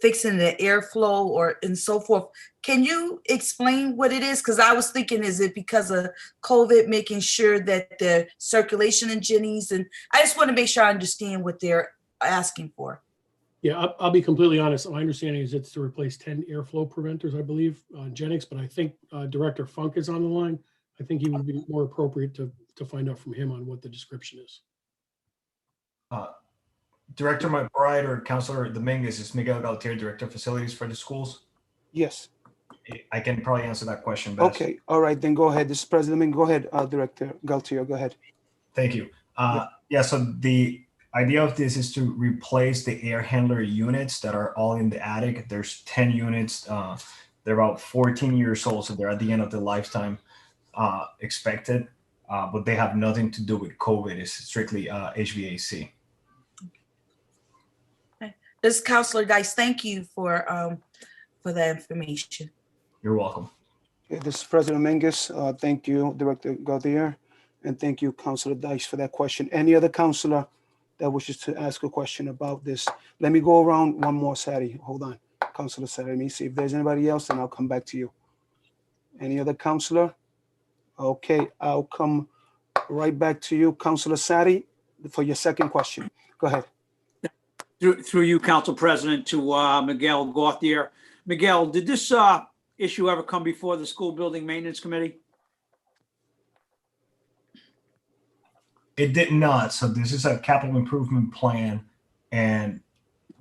fixing the airflow or and so forth. Can you explain what it is? Because I was thinking, is it because of COVID, making sure that the circulation in Jennings, and I just want to make sure I understand what they're asking for. Yeah, I'll be completely honest. My understanding is it's to replace 10 airflow preventers, I believe, Jennings, but I think Director Funk is on the line. I think he would be more appropriate to find out from him on what the description is. Director McBride or Councilor Dominguez, is Miguel Galtier, Director of Facilities for the schools? Yes. I can probably answer that question best. Okay. All right. Then go ahead. This is President Dominguez. Go ahead, Director Galtier. Go ahead. Thank you. Yeah, so the idea of this is to replace the air handler units that are all in the attic. There's 10 units. They're about 14 years old, so they're at the end of the lifetime expected, but they have nothing to do with COVID. It's strictly HVAC. This is Counselor Dice. Thank you for that information. You're welcome. Okay, this is President Dominguez. Thank you, Director Galtier, and thank you, Counselor Dice, for that question. Any other counselor that wishes to ask a question about this? Let me go around one more, Sadi. Hold on. Counselor Sadi, let me see if there's anybody else, and I'll come back to you. Any other counselor? Okay, I'll come right back to you, Counselor Sadi, for your second question. Go ahead. Through you, Council President, to Miguel Gauthier. Miguel, did this issue ever come before the School Building Maintenance Committee? It did not. So this is a capital improvement plan, and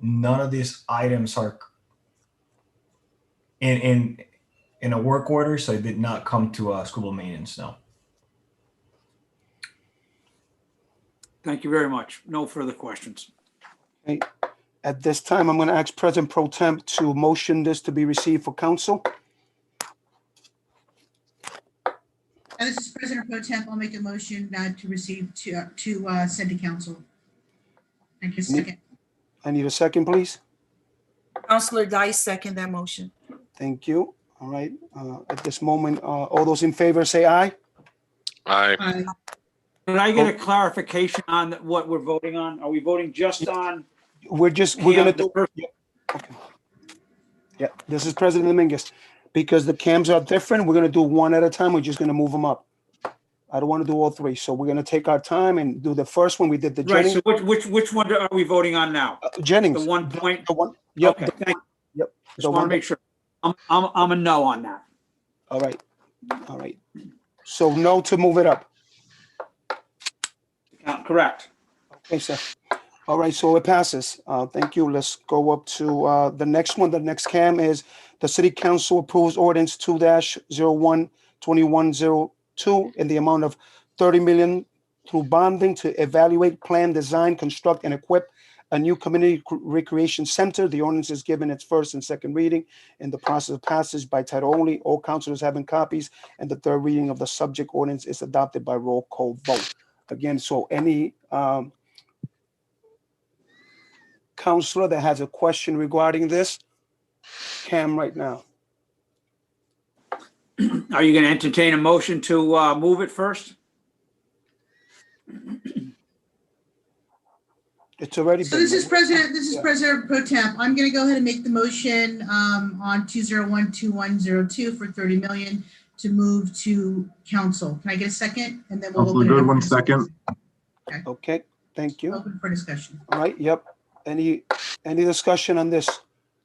none of these items are in a work order, so it did not come to school building maintenance. No. Thank you very much. No further questions. Okay. At this time, I'm going to ask President Pro Tem to motion this to be received for council. This is President Pro Temp. I'll make a motion to receive to send to council. Thank you. Second. I need a second, please. Counselor Dice, second that motion. Thank you. All right. At this moment, all those in favor say aye. Aye. Aye. Can I get a clarification on what we're voting on? Are we voting just on? We're going to do. Yeah. Okay. Yeah, this is President Dominguez. Because the cams are different, we're going to do one at a time. We're just going to move them up. I don't want to do all three. So we're going to take our time and do the first one. We did the Right, Jennings. so which one are we voting on now? Jennings. The 1 point? The one. Yep. Okay, thank you. Yep. Just The want to one. make sure. I'm a no on that. All right. All right. So no to move it up. Correct. Okay, sir. All right, so it passes. Thank you. Let's go up to the next one. The next cam is the City Council approves ordinance 2-01-2102 in the amount of $30 million through bonding to evaluate, plan, design, construct, and equip a new community recreation center. The ordinance is given its first and second reading in the process of passage by title only. All councilors having copies, and the third reading of the subject ordinance is adopted by roll call vote. Again, so any counselor that has a question regarding this, cam right now. Are you going to entertain a motion to move it first? It's already So been. this is Yeah. President Pro Temp. I'm going to go ahead and make the motion on 201-2102 for 30 million to move to council. Can I get a second? And then we'll open it up. Goodwin, second. Okay, thank you. Open for discussion. All right, yep. Any discussion on this?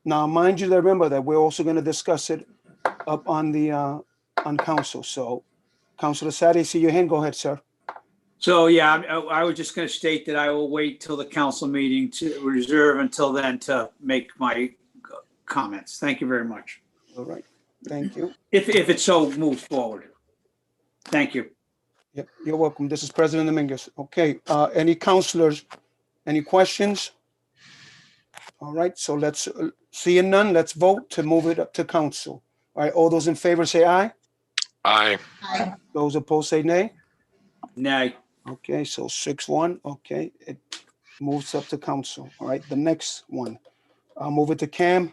Now, mind you, to remember that we're also going to discuss it up on the, on council. So Councilor Sadi, see your hand. Go ahead, sir. So, yeah, I was just going to state that I will wait till the council meeting to reserve until then to make my comments. Thank you very much. All right, thank you. If it so moves forward. Thank you. Yep, you're welcome. This is President Dominguez. Okay, any counselors, any questions? All right, so let's, seeing none, let's vote to move it up to council. All right, all those in favor say aye. Aye. Aye. Those opposed say nay. Nay. Okay, so 6-1, okay, it moves up to council. All right, the next one, I'll move it to Cam.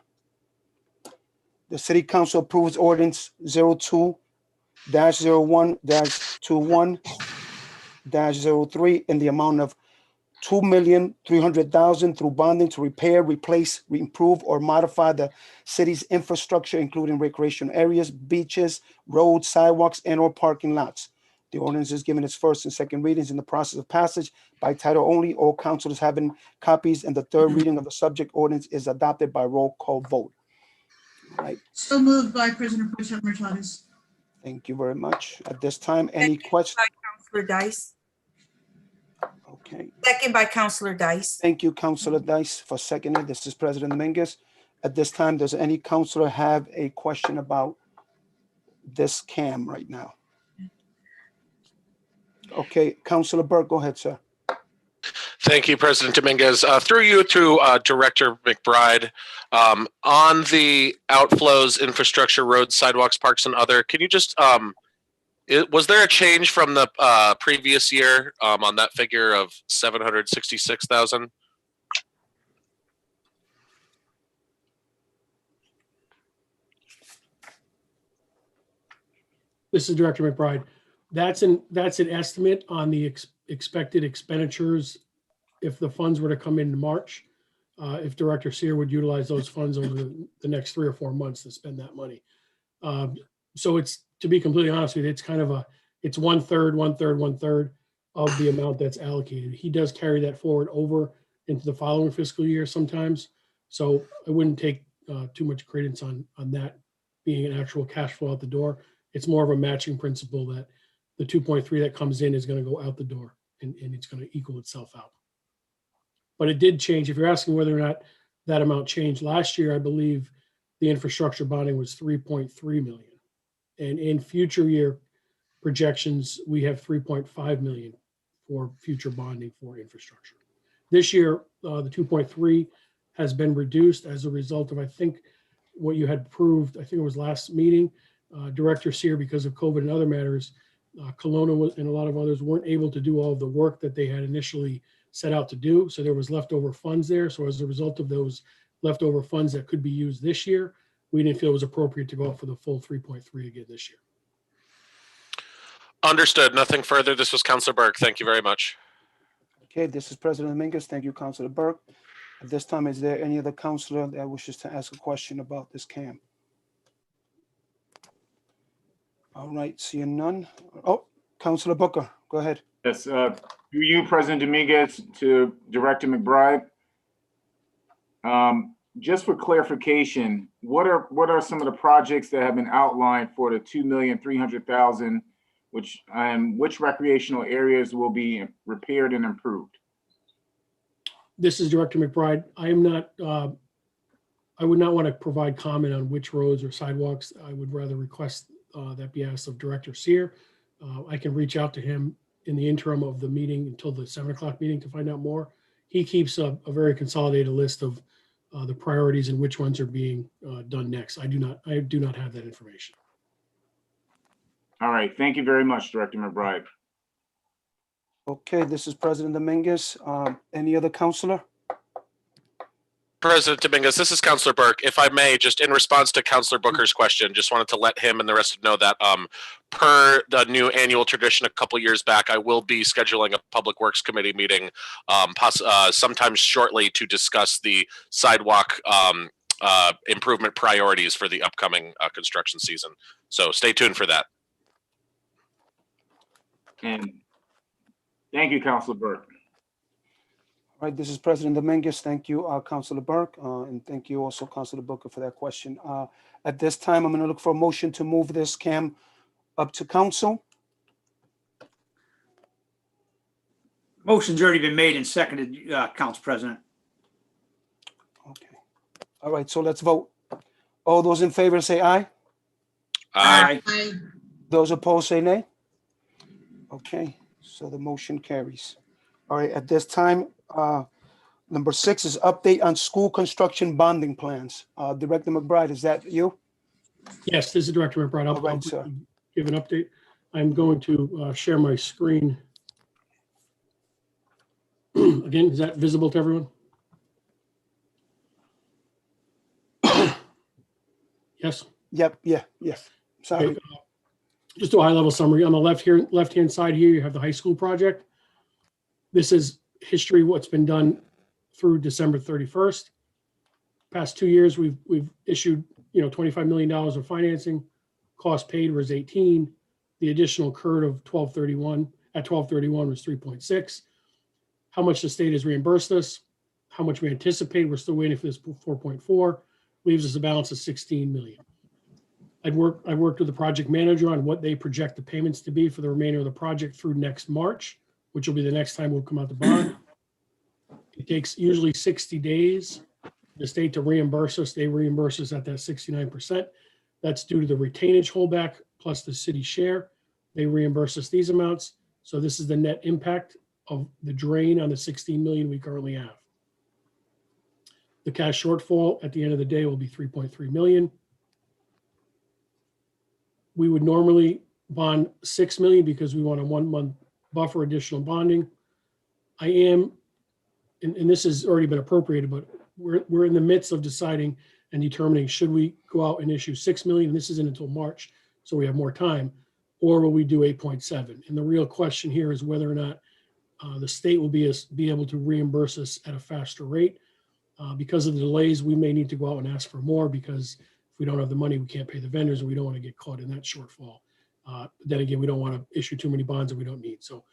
The city council approves ordinance 02-01-21-03 in the amount of $2,300,000 through bonding to repair, replace, improve, or modify the city's infrastructure, including recreation areas, beaches, roads, sidewalks, and/or parking lots. The ordinance is given its first and second readings in the process of passage by title only. All councilors having copies, and the third reading of the subject ordinance is adopted by roll call vote. All right, So moved by President Pro Tem Hurtadas. thank you very much. At this time, any questions? Counselor Dice. Okay, Second by Counselor Dice. thank you, Councilor Dice, for seconding. This is President Dominguez. At this time, does any councilor have a question about this CAM right now? Okay, Councilor Burke, go ahead, sir. Thank you, President Dominguez. Through you to Director McBride, on the outflows, infrastructure, roads, sidewalks, parks, and other, can you just, was there a change from the previous year on that figure of 766,000? This is Director McBride. That's an estimate on the expected expenditures if the funds were to come in March. If Director Seer would utilize those funds over the next 3 or 4 months to spend that money. So it's, to be completely honest with you, it's kind of it's 1/3 of the amount that's allocated. He does carry that forward over into the following fiscal year sometimes. So I wouldn't take too much credence on that being an actual cash flow out the door. It's more of a matching principle that the 2.3 that comes in is going to go out the door, and it's going to equal itself out. But it did change. If you're asking whether or not that amount changed last year, I believe the infrastructure bonding was 3.3 million. And in future year projections, we have 3.5 million for future bonding for infrastructure. This year, the 2.3 has been reduced as a result of, I think, what you had proved, I think it was last meeting, Director Seer, because of COVID and other matters, Kelowna and a lot of others weren't able to do all of the work that they had initially set out to do. So there was leftover funds there. So as a result of those leftover funds that could be used this year, we didn't feel it was appropriate to go out for the full 3.3 again this year. Understood. Nothing further. This was Councilor Burke. Thank you very much. Okay, this is President Dominguez. Thank you, Councilor Burke. At this time, is there any other councilor that wishes to ask a question about this CAM? All right, seeing none. Oh, Councilor Booker, go ahead. Yes, through you, President Dominguez, to Director McBride. Just for clarification, what are some of the projects that have been outlined for the 2,300,000, which recreational areas will be repaired and improved? This is Director McBride. I am not, I would not want to provide comment on which roads or sidewalks. I would rather request that be asked of Director Seer. I can reach out to him in the interim of the meeting until the 7 o'clock meeting to find out more. He keeps a very consolidated list of the priorities and which ones are being done next. I do not have that information. All right, thank you very much, Director McBride. Okay, this is President Dominguez. Any other councilor? President Dominguez, this is Councilor Burke. If I may, just in response to Councilor Booker's question, just wanted to let him and the rest know that per the new annual tradition a couple years back, I will be scheduling a Public Works Committee meeting sometime shortly to discuss the sidewalk improvement priorities for the upcoming construction season. So stay tuned for that. And thank you, Councilor Burke. All right, this is President Dominguez. Thank you, Councilor Burke, and thank you also, Councilor Booker, for that question. At this time, I'm going to look for a motion to move this CAM up to council. Motion's already been made and seconded, Council President. Okay. All right, so let's vote. All those in favor say aye. Aye. Aye. Those opposed say nay. Okay, so the motion carries. All right, at this time, number 6 is update on school construction bonding plans. Director McBride, is that you? Yes, this is Director McBride. All right, I'll sir. give an update. I'm going to share my screen. Again, is that visible to everyone? Yes. Yep, yeah. Sorry. Okay, just a high-level summary. On the left-hand side here, you have the high school project. This is history, what's been done through December 31st. Past 2 years, we've issued, $25 million of financing. Cost paid was 18. The additional curve of 12/31 was 3.6. How much the state has reimbursed us, how much we anticipate, we're still waiting for this 4.4, leaves us a balance of 16 million. I worked with the project manager on what they project the payments to be for the remainder of the project through next March, which will be the next time we'll come out to bond. It takes usually 60 days for the state to reimburse us. They reimburse us at that 69%. That's due to the retainage holdback plus the city share. They reimburse us these amounts. So this is the net impact of the drain on the 16 million we currently have. The cash shortfall at the end of the day will be 3.3 million. We would normally bond 6 million because we want a 1 month buffer additional bonding. I am, and this has already been appropriated, but we're in the midst of deciding and determining, should we go out and issue 6 million? This isn't until March, so we have more time, or will we do 8.7? And the real question here is whether or not the state will be able to reimburse us at a faster rate. Because of the delays, we may need to go out and ask for more, because if we don't have the money, we can't pay the vendors, and we don't want to get caught in that shortfall. Then again, we don't want to issue too many bonds that we don't need. So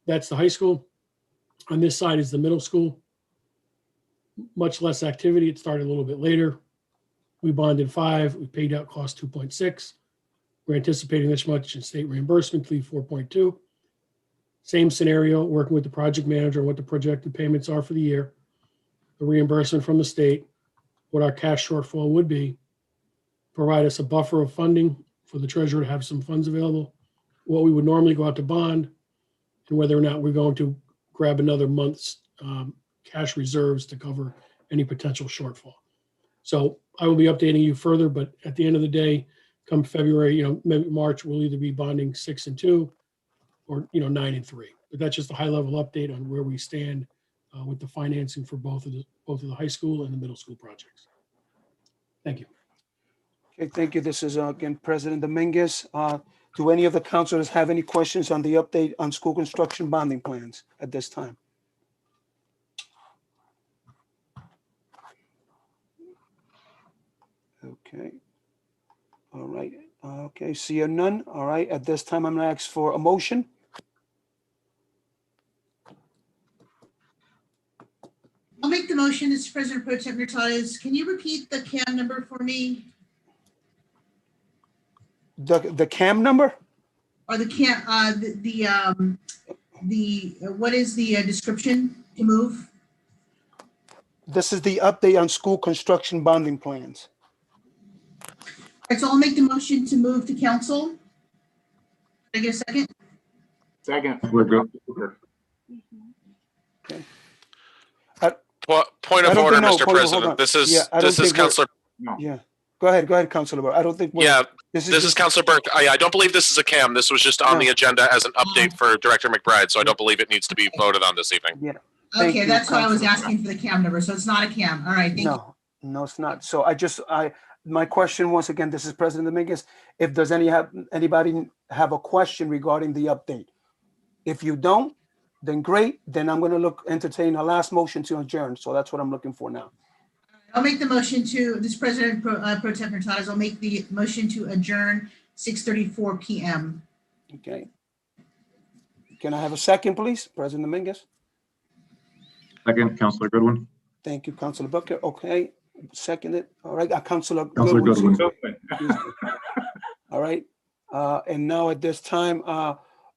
that's the high school. On this side is the middle school. Much less activity. It started a little bit later. We bonded 5. We paid out cost 2.6. We're anticipating this much in state reimbursement, leave 4.2. Same scenario, working with the project manager on what the projected payments are for the year, the reimbursement from the state, what our cash shortfall would be, provide us a buffer of funding for the treasurer to have some funds available, what we would normally go out to bond, and whether or not we're going to grab another month's cash reserves to cover any potential shortfall. So I will be updating you further, but at the end of the day, come February, maybe March, we'll either be bonding 6 and 2 or 9 and 3. But that's just a high level update on where we stand with the financing for both of the high school and the middle school projects. Thank you. Okay, thank you. This is again President Dominguez. Do any of the councilors have any questions on the update on school construction bonding plans at this time? Okay. All right. Okay, see none. All right. At this time, I'm going to ask for a motion. I'll make the motion. This is President Pro Tem Hurtado. Can you repeat the CAM number for me? The CAM number? Or the CAM, what is the description to move? This is the update on school construction bonding plans. All right, so I'll make the motion to move to council. Can I get a second? Second. Okay. Point I of don't order, think- no, Mr. point of- hold on. President. This is Yeah, I don't this is think we're- Councilor. Yeah. Go ahead, Councilor Burke. I don't think. Yeah, This this is Councilor Burke. I don't believe this is a CAM. This was just on No. the agenda as an update for Director McBride, so I don't believe it needs to be voted on this evening. Yeah. Thank Okay, you, that's why I was Councilor. asking for the CAM number. So it's not a CAM. All right, thank you. No, it's not. So my question once again, this is President Dominguez. If does anybody have a question regarding the update? If you don't, then great. Then I'm going to entertain a last motion to adjourn. So that's what I'm looking for now. I'll make the motion to, this President Pro Tem Hurtado, I'll make the motion to adjourn 6:34 PM. Okay. Can I have a second, please, President Dominguez? Second, Councilor Goodwin. Thank you, Councilor Booker. Okay, seconded. All right, Councilor Councilor Goodwin. Goodwin. All right. And now at this time,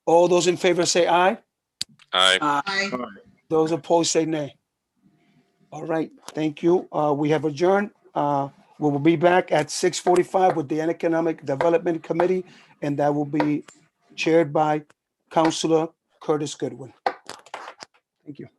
all those in favor say aye. Aye. Aye. Those opposed say nay. All right, thank you. We have adjourned. We will be back at 6:45 with the Economic Development Committee, and that will be chaired by Councilor Curtis Goodwin. Thank you.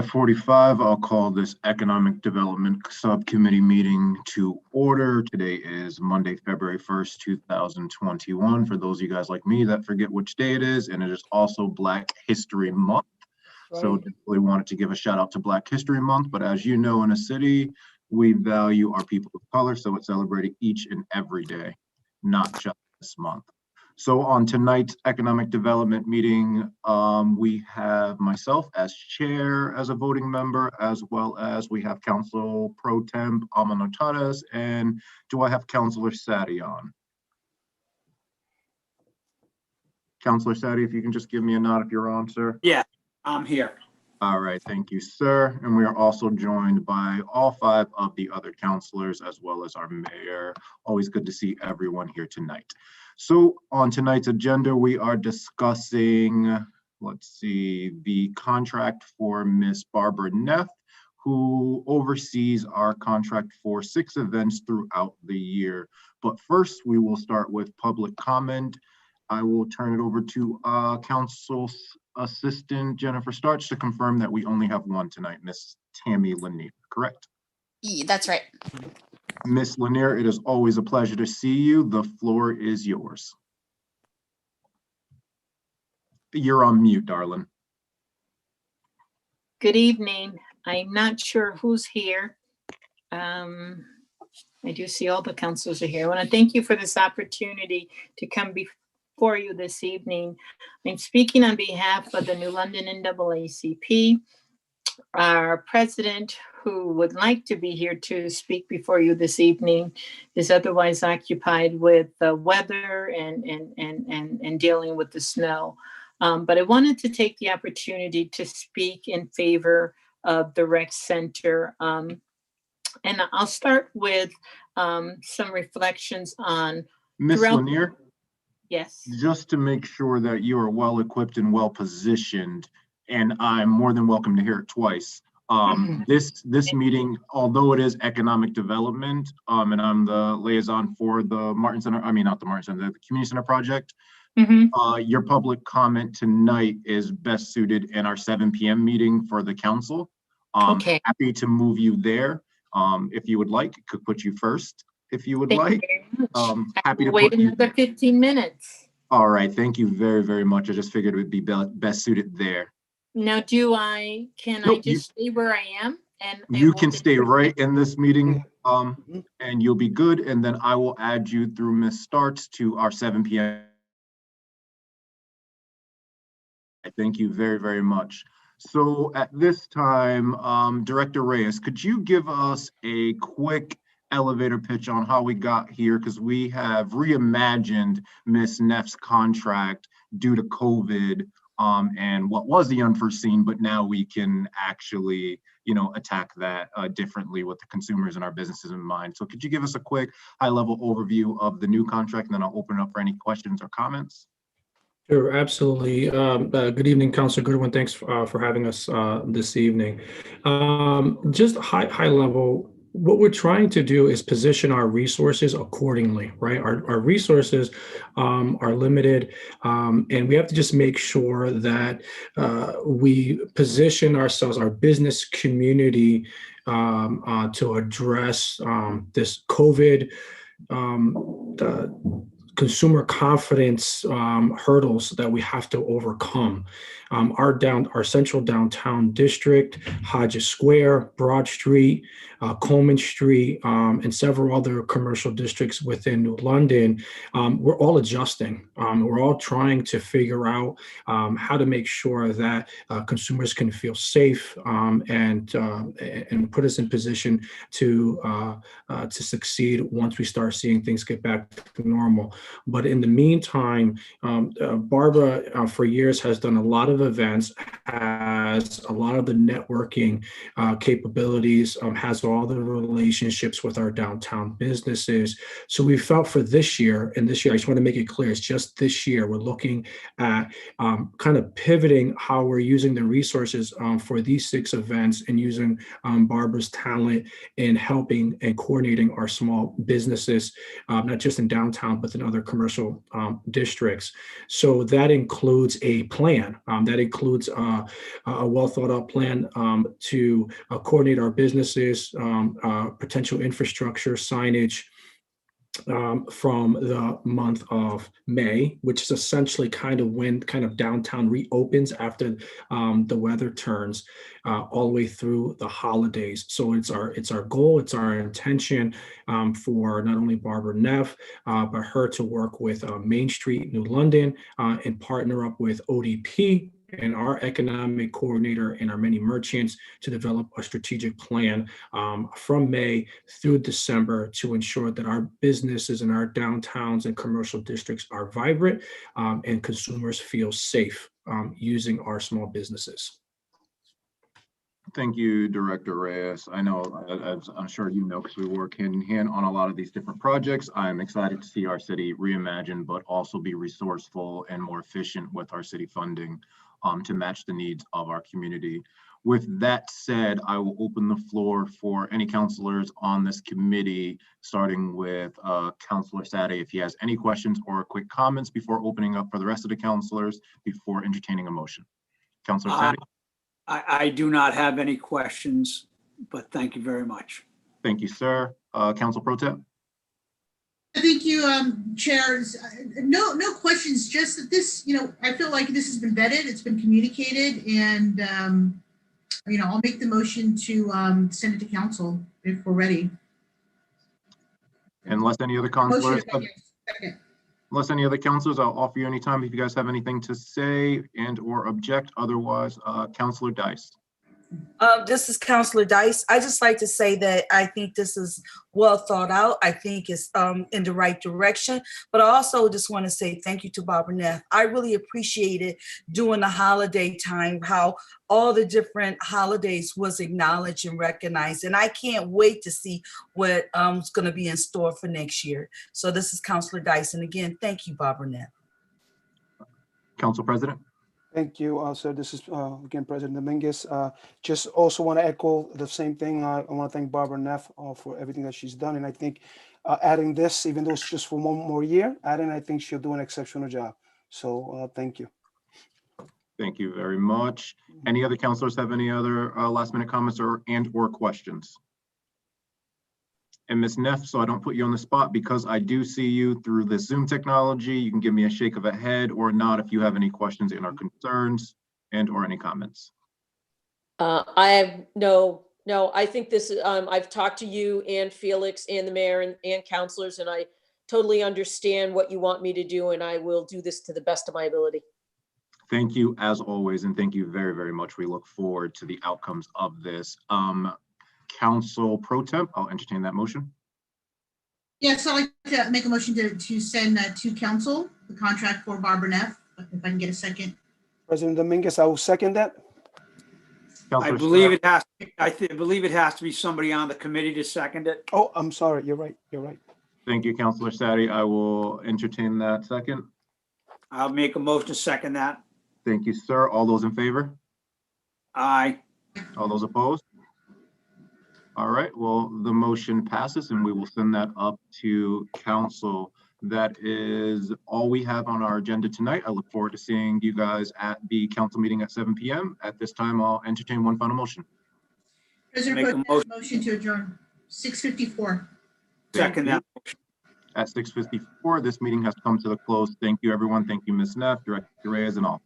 5:45, I'll call this Economic Development Subcommittee meeting to order. Today is Monday, February 1st, 2021. For those of you guys like me that forget which day it is, and it is also Black History Month. So definitely wanted to give a shout out to Black History Month, but as you know, in a city, we value our people of color, so it's celebrated each and every day, not just this month. So on tonight's economic development meeting, we have myself as chair, as a voting member, as well as we have Council Pro Temp Amanotares, and do I have Councilor Sadi on? Councilor Sadi, if you can just give me a nod if you're on, sir. Yeah, I'm here. All right, thank you, sir. And we are also joined by all 5 of the other councilors, as well as our mayor. Always good to see everyone here tonight. So on tonight's agenda, we are discussing, let's see, the contract for Miss Barbara Neff, who oversees our contract for 6 events throughout the year. But first, we will start with public comment. I will turn it over to Council Assistant Jennifer Starch to confirm that we only have one tonight, Miss Tammy Lanier, correct? That's right. Miss Lanier, it is always a pleasure to see you. The floor is yours. You're on mute, darling. Good evening. I'm not sure who's here. I do see all the councils are here. I want to thank you for this opportunity to come before you this evening. I'm speaking on behalf of the New London NAACP. Our president, who would like to be here to speak before you this evening, is otherwise occupied with the weather and dealing with the snow. But I wanted to take the opportunity to speak in favor of the rec center. And I'll start with some reflections on Miss Lanier? Yes. Just to make sure that you are well equipped and well positioned, and I'm more than welcome to hear it twice. This meeting, although it is economic development, and I'm the liaison for the Martin Center, I mean, not the Martin Center, the Community Center project, your public comment tonight is best suited in our 7 p.m. meeting for the council. Okay. Happy to move you there. If you would like, could put you first if you would Thank like. You very much. Happy to wait put you another 15 minutes. All right, thank you very, very much. I just figured it would be best suited there. Now, can I just stay where I am? And you can stay right in this meeting, and you'll be good. And then I will add you through Ms. Starts to our 7 p.m. Thank you very, very much. So at this time, Director Reyes, could you give us a quick elevator pitch on how we got here? Because we have reimagined Ms. Neff's contract due to COVID and what was the unforeseen, but now we can actually, attack that differently with the consumers and our businesses in mind. So could you give us a quick high-level overview of the new contract, and then I'll open it up for any questions or comments? Sure, absolutely. Good evening, Councilor Goodwin. Thanks for having us this evening. Just high level, what we're trying to do is position our resources accordingly, right? Our resources are limited, and we have to just make sure that we position ourselves, our business community, to address this COVID, the consumer confidence hurdles that we have to overcome. Our central downtown district, Hodges Square, Broad Street, Coleman Street, and several other commercial districts within New London, we're all adjusting. We're all trying to figure out how to make sure that consumers can feel safe and put us in position to succeed once we start seeing things get back to normal. But in the meantime, Barbara for years has done a lot of events, has a lot of the networking capabilities, has all the relationships with our downtown businesses. So we felt for this year, and this year, I just want to make it clear, it's just this year, we're looking at kind of pivoting how we're using the resources for these 6 events and using Barbara's talent in helping and coordinating our small businesses, not just in downtown, but in other commercial districts. So that includes a plan. That includes a well thought out plan to coordinate our businesses, potential infrastructure, signage, from the month of May, which is essentially kind of when kind of downtown reopens after the weather turns, all the way through the holidays. So it's our goal, it's our intention for not only Barbara Neff, but her to work with Main Street New London and partner up with ODP and our economic coordinator and our many merchants to develop a strategic plan from May through December to ensure that our businesses and our downtowns and commercial districts are vibrant and consumers feel safe using our small businesses. Thank you, Director Reyes. I know, as I'm sure you know, because we work hand in hand on a lot of these different projects. I'm excited to see our city reimagine, but also be resourceful and more efficient with our city funding to match the needs of our community. With that said, I will open the floor for any counselors on this committee, starting with Councilor Sade, if he has any questions or quick comments before opening up for the rest of the counselors before entertaining a motion. Councilor Sade. I do not have any questions, but thank you very much. Thank you, sir. Council Pro Tem. Thank you, chairs. No questions, just that this, I feel like this has been vetted, it's been communicated, and, I'll make the motion to send it to council if we're ready. Unless any other counselors, Second. unless any other counselors, I'll offer you any time if you guys have anything to say and or object. Otherwise, Councilor Dice. This is Counselor Dice. I just like to say that I think this is well thought out. I think it's in the right direction. But I also just want to say thank you to Barbara Neff. I really appreciated during the holiday time how all the different holidays was acknowledged and recognized. And I can't wait to see what is going to be in store for next year. So this is Counselor Dice. And again, thank you, Barbara Neff. Council President. Thank you, sir. This is again President Dominguez. Just also want to echo the same thing. I want to thank Barbara Neff for everything that she's done, and I think adding this, even though it's just for one more year, I think she'll do an exceptional job. So thank you. Thank you very much. Any other counselors have any other last minute comments or questions? And Ms. Neff, so I don't put you on the spot, because I do see you through this Zoom technology, you can give me a shake of a head or not if you have any questions and or concerns and or any comments. I have no, I think this is, I've talked to you and Felix and the mayor and counselors, and I totally understand what you want me to do, and I will do this to the best of my ability. Thank you as always, and thank you very, very much. We look forward to the outcomes of this. Council Pro Tem, I'll entertain that motion. Yes, I'd like to make a motion to send to council the contract for Barbara Neff, if I can get a second. President Dominguez, I will second that. I believe it has. I believe it has to be somebody on the committee to second it. Oh, I'm sorry. You're right. You're right. Thank you, Councilor Sade. I will entertain that second. I'll make a motion to second that. Thank you, sir. All those in favor? Aye. All those opposed? All right, well, the motion passes and we will send that up to council. That is all we have on our agenda tonight. I look forward to seeing you guys at the council meeting at 7 p.m. At this time, I'll entertain one final motion. President Pro Tem, motion to adjourn, 6:54. Second that. At 6:54, this meeting has come to the close. Thank you, everyone. Thank you, Ms. Neff, Director Reyes, and all.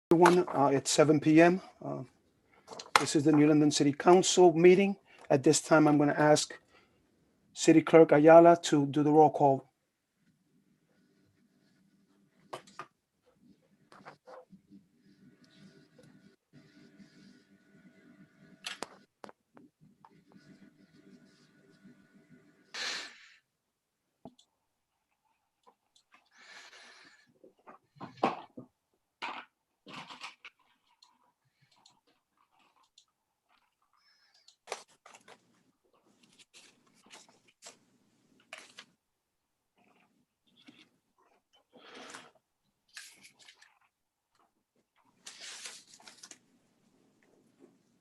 Everyone, it's 7 p.m. This is the New London City Council meeting. At this time, I'm going to ask City Clerk Ayala to do the roll call.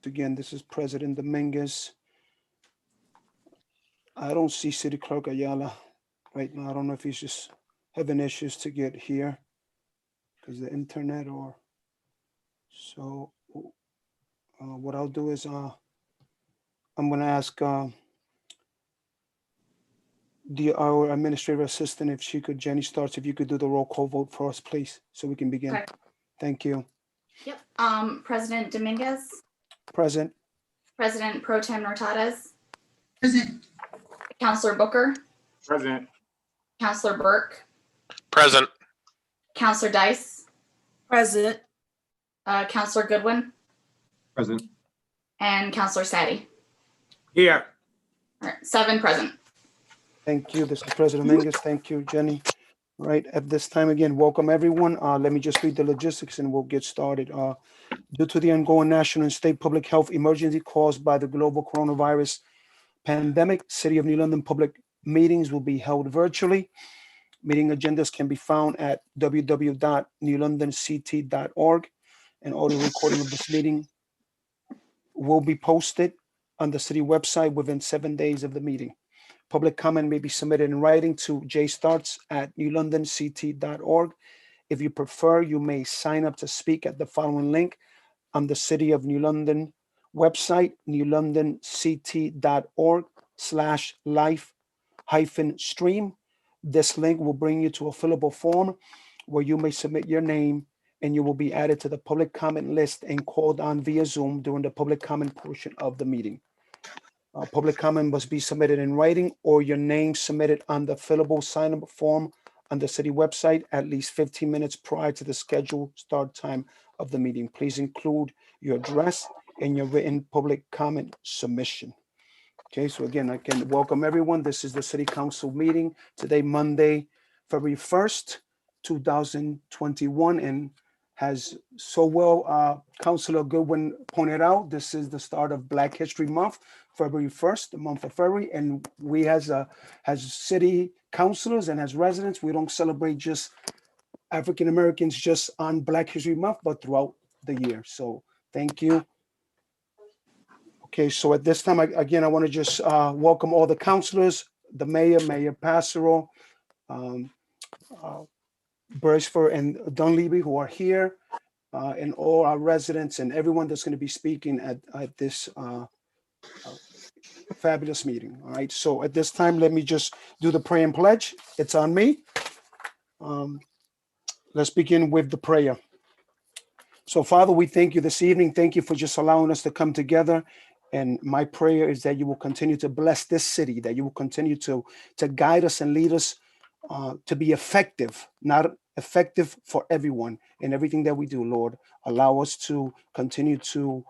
Again, this is President Dominguez. I don't see City Clerk Ayala right now. I don't know if he's just having issues to get here because the internet or so. What I'll do is I'm going to ask our administrative assistant if she could, Jenny Starts, if you could do the roll call vote for us, please, so we can begin. Okay. Thank you. Yep. President Dominguez, Present. President Pro Tem Hurtado, Present. Counselor Booker, Present. Counselor Burke, Present. Counselor Dice, Present. Counselor Goodwin, Present. and Counselor Sadi. Here. All right, 7 present. Thank you. This is President Dominguez. Thank you, Jenny. Right at this time, again, welcome everyone. Let me just read the logistics and we'll get started. Due to the ongoing national and state public health emergency caused by the global coronavirus pandemic, City of New London public meetings will be held virtually. Meeting agendas can be found at www.newlondonct.org. An audio recording of this meeting will be posted on the city website within 7 days of the meeting. Public comment may be submitted in writing to jstarts@newlondonct.org. If you prefer, you may sign up to speak at the following link on the City of New London website, newlondonct.org/live-stream. This link will bring you to a fillable form where you may submit your name and you will be added to the public comment list and called on via Zoom during the public comment portion of the meeting. Public comment must be submitted in writing or your name submitted on the fillable sign-up form on the city website at least 15 minutes prior to the scheduled start time of the meeting. Please include your address and your written public comment submission. Okay, so again, I can welcome everyone. This is the City Council meeting today, Monday, February 1st, 2021, and has so well Councilor Goodwin pointed out, this is the start of Black History Month, February 1st, the month of February, and we as city councilors and as residents, we don't celebrate just African Americans just on Black History Month, but throughout the year. So thank you. Okay, so at this time, I want to just welcome all the councilors, the mayor, Mayor Passero, Beresford and Dunleavy who are here, and all our residents and everyone that's going to be speaking at this fabulous meeting. All right, so at this time, let me just do the prayer and pledge. It's on me. Let's begin with the prayer. So Father, we thank you this evening. Thank you for just allowing us to come together. And my prayer is that you will continue to bless this city, that you will continue to guide us and lead us to be effective, not effective for everyone in everything that we do, Lord. Allow us to continue to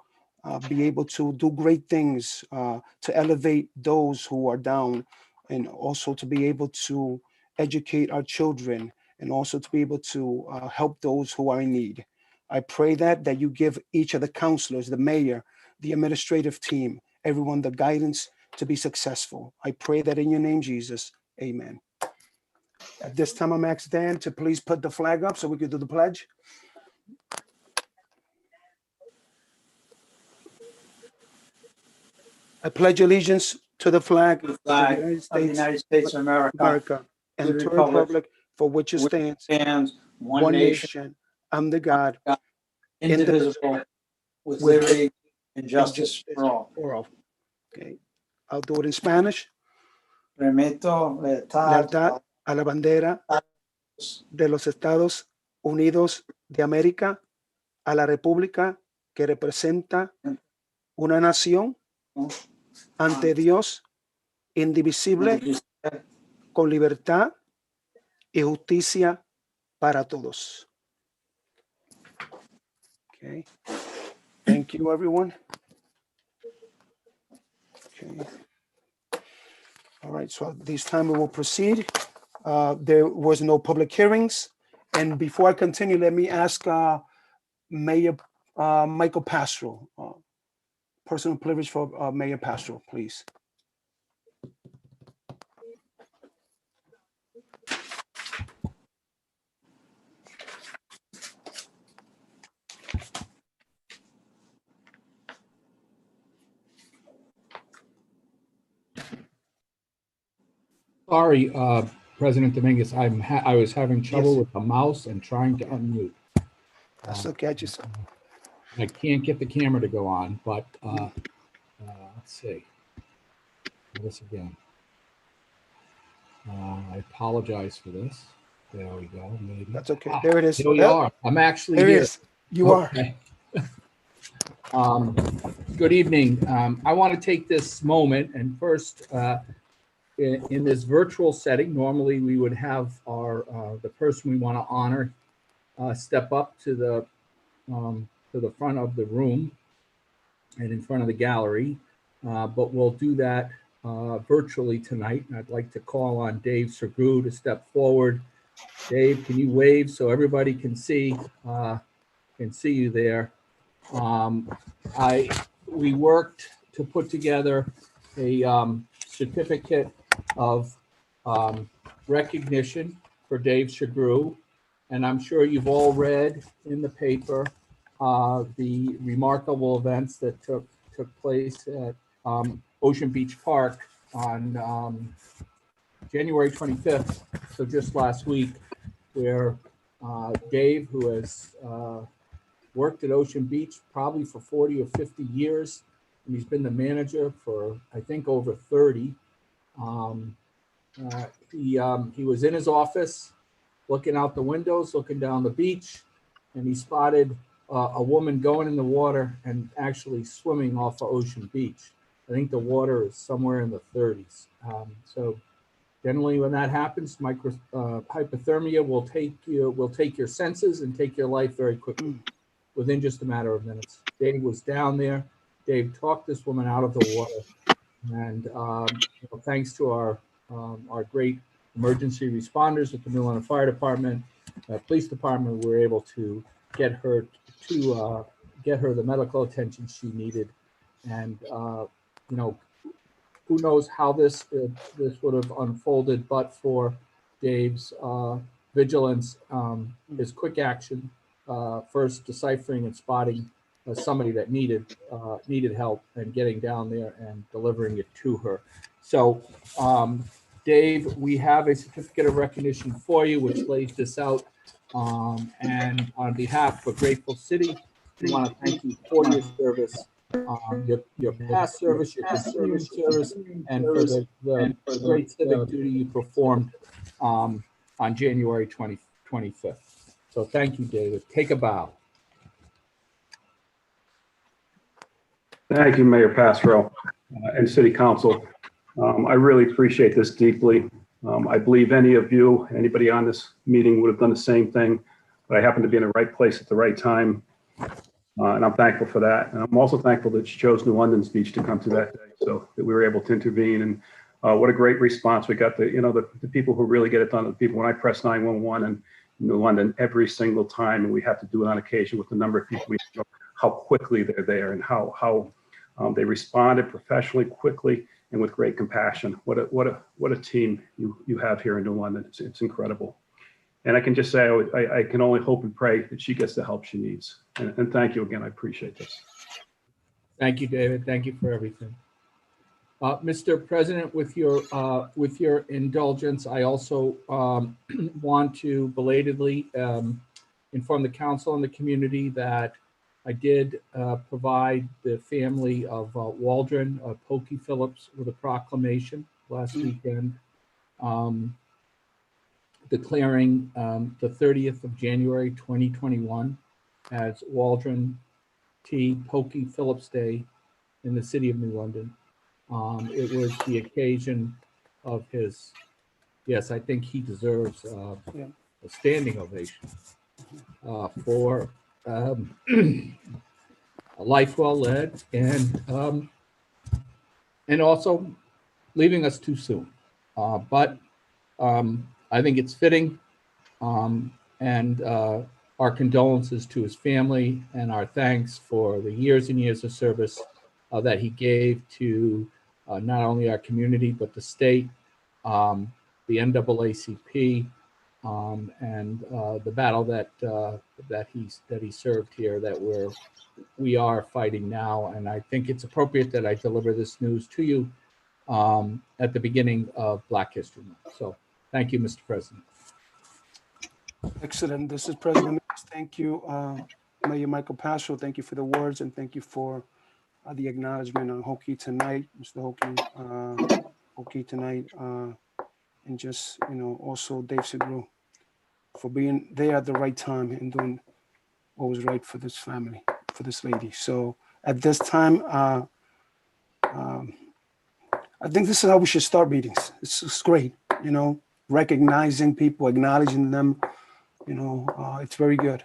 be able to do great things, to elevate those who are down, and also to be able to educate our children, and also to be able to help those who are in need. I pray that you give each of the councilors, the mayor, the administrative team, everyone the guidance to be successful. I pray that in your name, Jesus, amen. At this time, I'm asking Dan to please put the flag up so we can do the pledge. I pledge allegiance to the flag of the United States of America and to the republic for which it stands, one nation, under God, indivisible, with liberty and justice for all. Okay, I'll do it in Spanish. Prometo Lealtad a la bandera de los Estados Unidos de América, a la República que representa una nación ante Dios indivisible, con libertad y justicia para todos. Okay. Thank you, everyone. Okay. All right, so at this time we will proceed. There was no public hearings. And before I continue, let me ask Mayor Michael Pastro, personal privilege for Mayor Pastro, please. Sorry, President Dominguez, I was having trouble Yes. with the mouse and trying to unmute. That's okay, I just, I can't get the camera to go on, but let's see. Do this again. I apologize for this. There we go. Maybe. that's okay. There it is. Here we Yep, are. I'm actually there it here. is. You are. Okay. Good evening. I want to take this moment and first, in this virtual setting, normally we would have the person we want to honor step up to the front of the room and in front of the gallery, but we'll do that virtually tonight. And I'd like to call on Dave Sergru to step forward. Dave, can you wave so everybody can see you there? We worked to put together a certificate of recognition for Dave Sergru, and I'm sure you've all read in the paper the remarkable events that took place at Ocean Beach Park on January 25th, so just last week, where Dave, who has worked at Ocean Beach probably for 40 or 50 years, and he's been the manager for, I think, over 30. He was in his office, looking out the windows, looking down the beach, and he spotted a woman going in the water and actually swimming off of Ocean Beach. I think the water is somewhere in the 30s. So generally, when that happens, hypothermia will take your senses and take your life very quickly, within just a matter of minutes. Dave was down there. Dave talked this woman out of the water, and thanks to our great emergency responders at the New London Fire Department, police department, we were able to get her the medical attention she needed. And who knows how this would have unfolded, but for Dave's vigilance, his quick action, first deciphering and spotting somebody that needed help and getting down there and delivering it to her. So, Dave, we have a certificate of recognition for you, which lays this out. And on behalf of Grateful City, we want to thank you for your service, your past service, your continuing service, and for the great civic duty you performed on January 25th. So thank you, David. Take a bow. Thank you, Mayor Pastro and City Council. I really appreciate this deeply. I believe anybody on this meeting would have done the same thing, but I happen to be in the right place at the right time. And I'm thankful for that. And I'm also thankful that you chose New London's Beach to come to that day, so that we were able to intervene. And what a great response we got. The people who really get it done, the people, when I press 911 in New London every single time, and we have to do it on occasion with the number of people, we know how quickly they're there and how they responded professionally, quickly, and with great compassion. What a team you have here in New London. It's incredible. And I can just say, I can only hope and pray that she gets the help she needs. And thank you again. I appreciate this. Thank you, David. Thank you for everything. Mr. President, with your indulgence, I also want to belatedly inform the council and the community that I did provide the family of Waldron Pokey Phillips with a proclamation last weekend, declaring the 30th of January 2021 as Waldron T. Pokey Phillips Day in the city of New London. It was the occasion of his, yes, I think he deserves a standing ovation for a life well led and also leaving us too soon. But I think it's fitting, and our condolences to his family and our thanks for the years and years of service that he gave to not only our community, but the state, the NAACP, and the battle that he served here, that we are fighting now. And I think it's appropriate that I deliver this news to you at the beginning of Black History Month. So thank you, Mr. President. Excellent. This is President Mills. Thank you, Mayor Michael Pasco. Thank you for the words, and thank you for the acknowledgement on Hokie tonight, Mr. Hokie tonight, and just, also Dave Segru for being there at the right time and doing what was right for this family, for this lady. So at this time, I think this is how we should start meetings. It's great, recognizing people, acknowledging them. It's very good.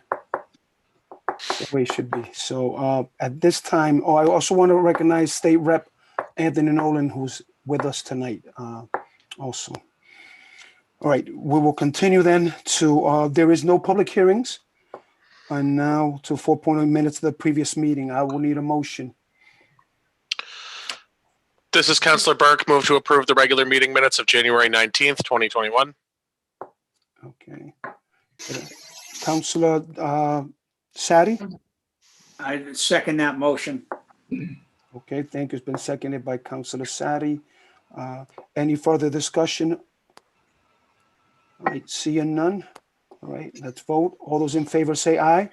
The way it should be. So at this time, I also want to recognize State Rep Anthony Nolan, who's with us tonight also. All right, we will continue then to, there is no public hearings. And now to 4.0 minutes of the previous meeting, I will need a motion. This is Councilor Burke. Move to approve the regular meeting minutes of January 19th, 2021. Okay. Councilor Sadi? I second that motion. Okay, thank you. It's been seconded by Councilor Sadi. Any further discussion? All right, seeing none. All right, let's vote. All those in favor say aye.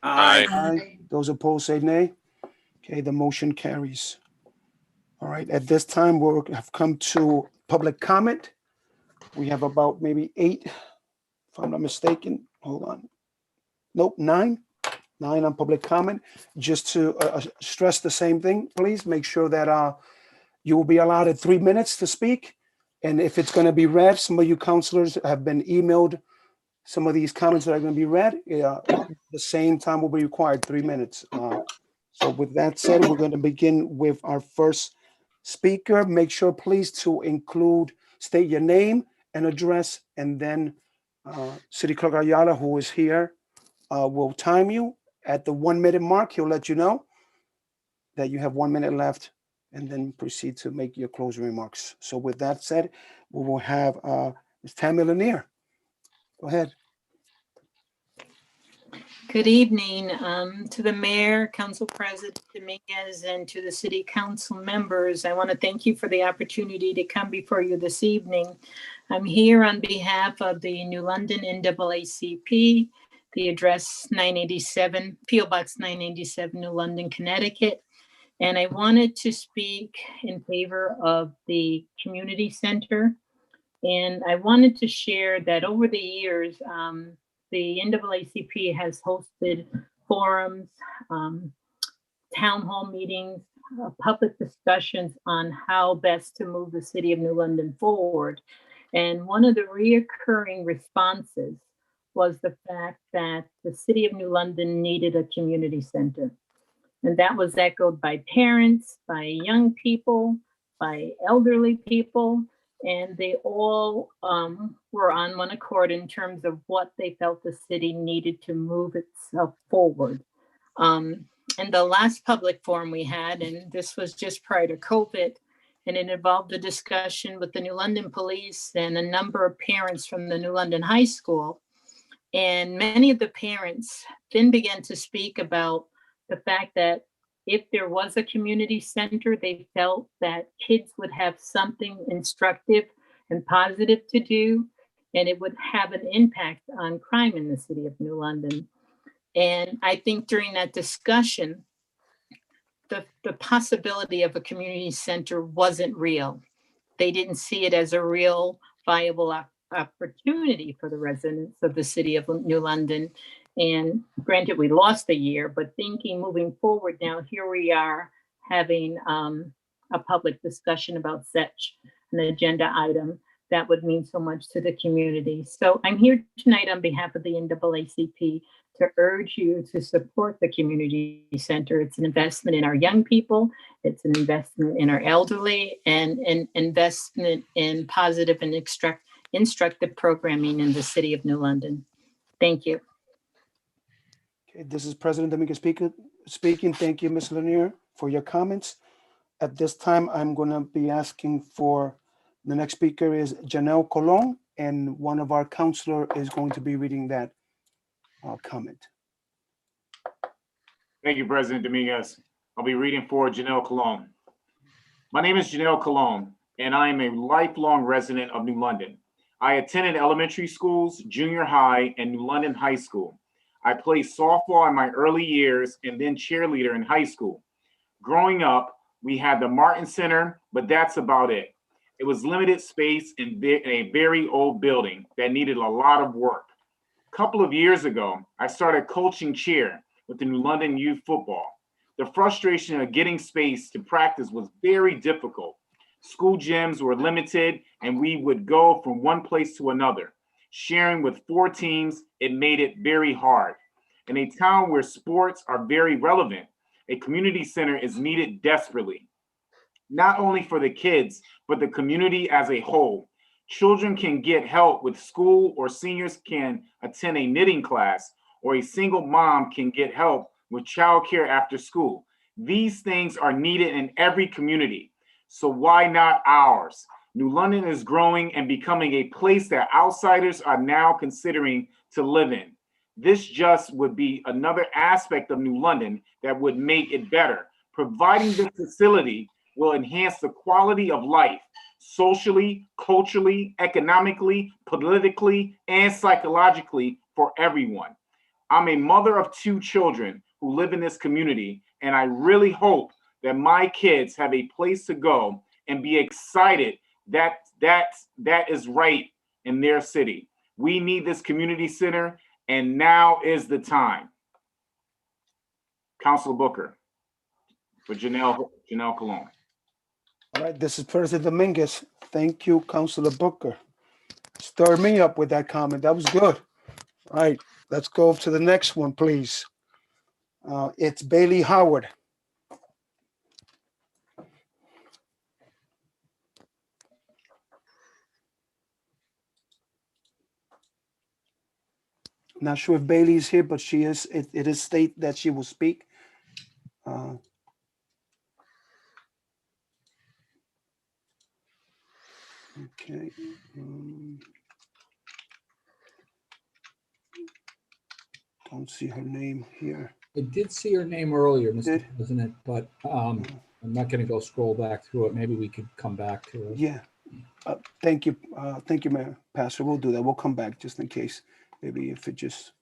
Aye. Aye. Those opposed say nay. Okay, the motion carries. All right, at this time, we have come to public comment. We have about maybe 8, if I'm not mistaken. Hold on. Nope, 9 on public comment. Just to stress the same thing, please make sure that you will be allotted 3 minutes to speak. And if it's going to be read, some of you counselors have been emailed some of these comments that are going to be read. The same time will be required, 3 minutes. So with that said, we're going to begin with our first speaker. Make sure, please, to state your name and address, and then City Clerk Ayala, who is here, will time you. At the 1 minute mark, he'll let you know that you have 1 minute left, and then proceed to make your closing remarks. So with that said, we will have Ms. Tammy Lanier. Go ahead. Good evening to the Mayor, Council President Dominguez, and to the City Council members. I want to thank you for the opportunity to come before you this evening. I'm here on behalf of the New London NAACP, the address 987, P.O. Box 987, New London, Connecticut. And I wanted to speak in favor of the community center. And I wanted to share that over the years, the NAACP has hosted forums, town hall meetings, public discussions on how best to move the city of New London forward. And one of the reoccurring responses was the fact that the city of New London needed a community center. And that was echoed by parents, by young people, by elderly people, and they all were on one accord in terms of what they felt the city needed to move itself forward. And the last public forum we had, and this was just prior to COVID, and it involved a discussion with the New London Police and a number of parents from the New London High School. And many of the parents then began to speak about the fact that if there was a community center, they felt that kids would have something instructive and positive to do, and it would have an impact on crime in the city of New London. And I think during that discussion, the possibility of a community center wasn't real. They didn't see it as a real viable opportunity for the residents of the city of New London. And granted, we lost a year, but thinking moving forward now, here we are having a public discussion about such an agenda item that would mean so much to the community. So I'm here tonight on behalf of the NAACP to urge you to support the community center. It's an investment in our young people. It's an investment in our elderly, and an investment in positive and instructive programming in the city of New London. Thank you. Okay, this is President Dominguez speaking. Thank you, Ms. Lanier, for your comments. At this time, I'm going to be asking for, the next speaker is Janelle Colon, and one of our counselor is going to be reading that comment. Thank you, President Dominguez. I'll be reading for Janelle Colon. My name is Janelle Colon, and I am a lifelong resident of New London. I attended elementary schools, junior high, and New London High School. I played softball in my early years and then cheerleader in high school. Growing up, we had the Martin Center, but that's about it. It was limited space in a very old building that needed a lot of work. A couple of years ago, I started coaching cheer with the New London Youth Football. The frustration of getting space to practice was very difficult. School gyms were limited, and we would go from one place to another. Sharing with 4 teams, it made it very hard. In a town where sports are very relevant, a community center is needed desperately, not only for the kids, but the community as a whole. Children can get help with school, or seniors can attend a knitting class, or a single mom can get help with childcare after school. These things are needed in every community, so why not ours? New London is growing and becoming a place that outsiders are now considering to live in. This just would be another aspect of New London that would make it better. Providing this facility will enhance the quality of life socially, culturally, economically, politically, and psychologically for everyone. I'm a mother of 2 children who live in this community, and I really hope that my kids have a place to go and be excited that is right in their city. We need this community center, and now is the time. Councilor Booker for Janelle Colon. All right, this is President Dominguez. Thank you, Councilor Booker. Stir me up with that comment. That was good. All right, let's go to the next one, please. It's Bailey Howard. Not sure if Bailey is here, but she is. It is state that she will speak. Okay. Don't see her name here. I did see her name earlier, Mr. President, but I'm not going to go scroll back through it. Maybe we could come back to it. Yeah. Thank you. Thank you, Mayor. Pastor, we'll do that. We'll come back just in case. Maybe if it just,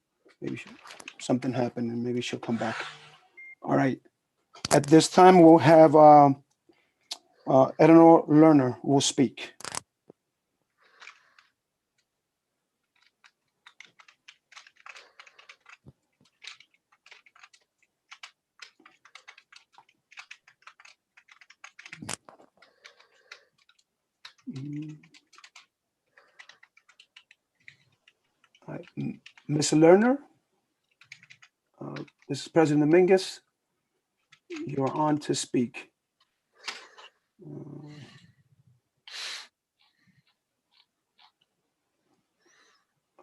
something happened and maybe she'll come back. All right. At this time, we'll have Eleanor Lerner will speak. Ms. Lerner, this is President Dominguez. You're on to speak.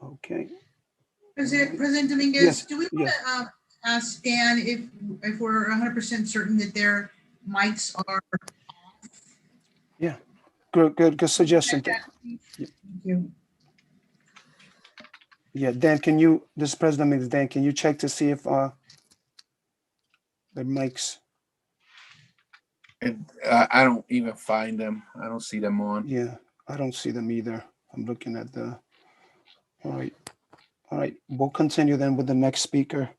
Okay. President Dominguez, Yes, do we want to ask Dan if we're 100% certain that their mics are off? Yeah, good suggestion. Thank you. Yeah, Dan, can you, this is President Dominguez, Dan, can you check to see if the mics? And I don't even find them. I don't see them on. Yeah, I don't see them either. I'm looking at the, all right, we'll continue then with the next speaker.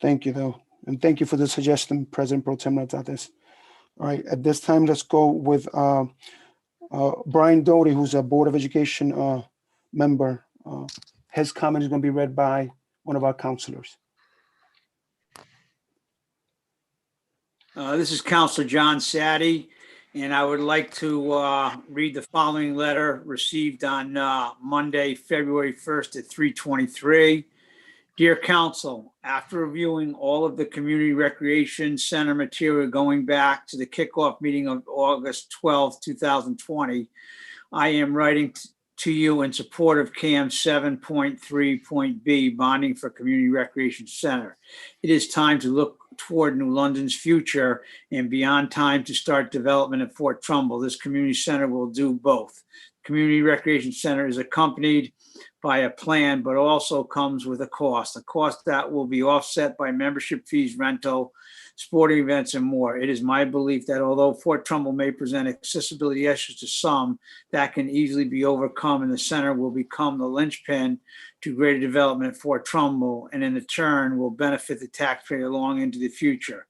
Thank you though. And thank you for the suggestion, President Pro Tem Natales. All right, at this time, let's go with Brian Doty, who's a Board of Education member. His comment is going to be read by one of our counselors. This is Counselor John Sadi, and I would like to read the following letter received on Monday, February 1st at 3:23. Dear Council, after reviewing all of the Community Recreation Center material going back to the kickoff meeting of August 12th, 2020, I am writing to you in support of CAM 7.3.B, bonding for Community Recreation Center. It is time to look toward New London's future and beyond time to start development at Fort Trumbull. This community center will do both. Community Recreation Center is accompanied by a plan, but also comes with a cost that will be offset by membership fees, rental, sporting events, and more. It is my belief that although Fort Trumbull may present accessibility issues to some, that can easily be overcome, and the center will become the linchpin to greater development at Fort Trumbull, and in turn will benefit the taxpayer long into the future.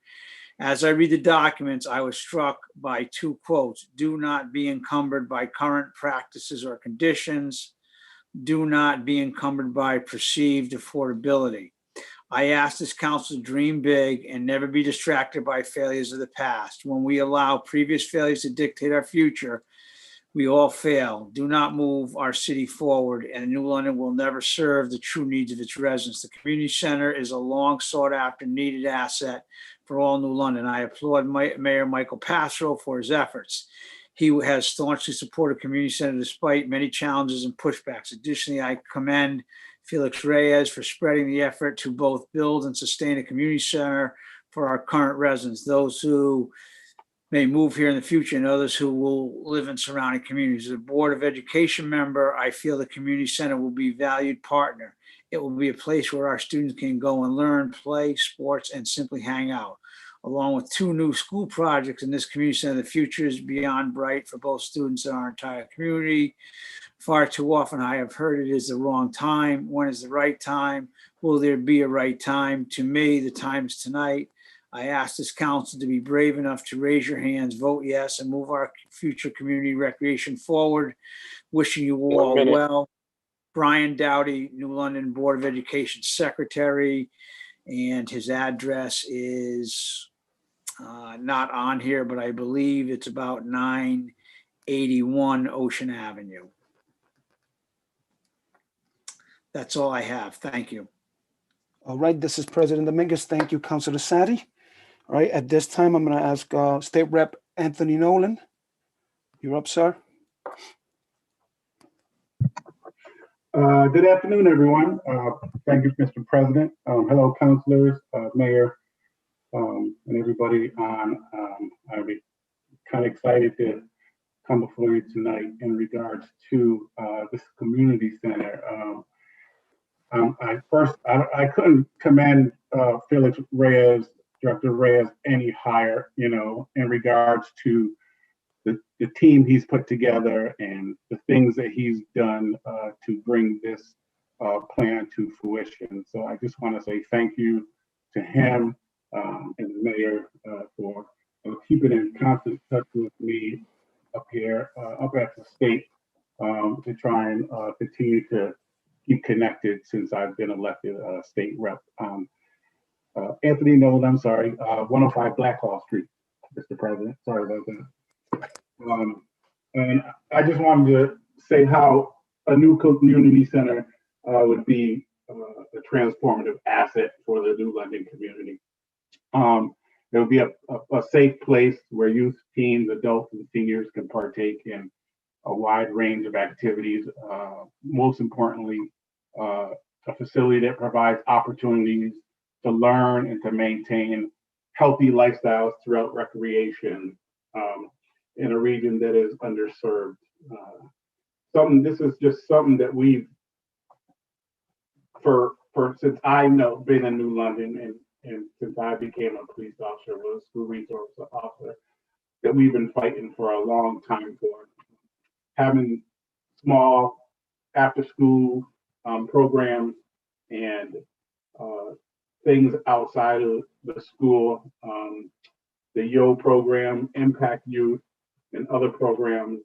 As I read the documents, I was struck by two quotes: "Do not be encumbered by current practices or conditions. Do not be encumbered by perceived affordability." I ask this council to dream big and never be distracted by failures of the past. When we allow previous failures to dictate our future, we all fail. Do not move our city forward, and New London will never serve the true needs of its residents. The community center is a long sought after, needed asset for all New London. I applaud Mayor Michael Passero for his efforts. He has staunchly supported community center despite many challenges and pushbacks. Additionally, I commend Felix Reyes for spreading the effort to both build and sustain a community center for our current residents, those who may move here in the future and others who will live in surrounding communities. As a Board of Education member, I feel the community center will be a valued partner. It will be a place where our students can go and learn, play sports, and simply hang out. Along with two new school projects in this community center, the future is beyond bright for both students and our entire community. Far too often I have heard it is the wrong time. When is the right time? Will there be a right time? To me, the time is tonight. I ask this council to be brave enough to raise your hands, vote yes, and move our future community recreation forward. Wishing you all well. Brian Dowdy, New London Board of Education Secretary, and his address is not on here, but I believe it's about 981 Ocean Avenue. That's all I have. Thank you. All right, this is President Dominguez. Thank you, Councilor Sadi. All right, at this time, I'm going to ask State Rep Anthony Nolan. You're up, sir. Good afternoon, everyone. Thank you, Mr. President. Hello, councilors, mayor, and everybody on. I'll be kind of excited to come before you tonight in regards to this community center. I couldn't commend Felix Reyes, Director Reyes, any higher, in regards to the team he's put together and the things that he's done to bring this plan to fruition. So I just want to say thank you to him and the mayor for keeping in constant touch with me up here, up at the state, to try and continue to keep connected since I've been elected state rep. Anthony Nolan, I'm sorry, 105 Blackhall Street, Mr. President. Sorry about that. And I just wanted to say how a new community center would be a transformative asset for the New London community. It would be a safe place where youth, teens, adults, and seniors can partake in a wide range of activities. Most importantly, a facility that provides opportunities to learn and to maintain healthy lifestyles throughout recreation in a region that is underserved. This is just something that we've, since I know, been in New London and since I became a police officer, was a school resource officer, that we've been fighting for a long time for. Having small after-school programs and things outside of the school, the YO program, Impact Youth, and other programs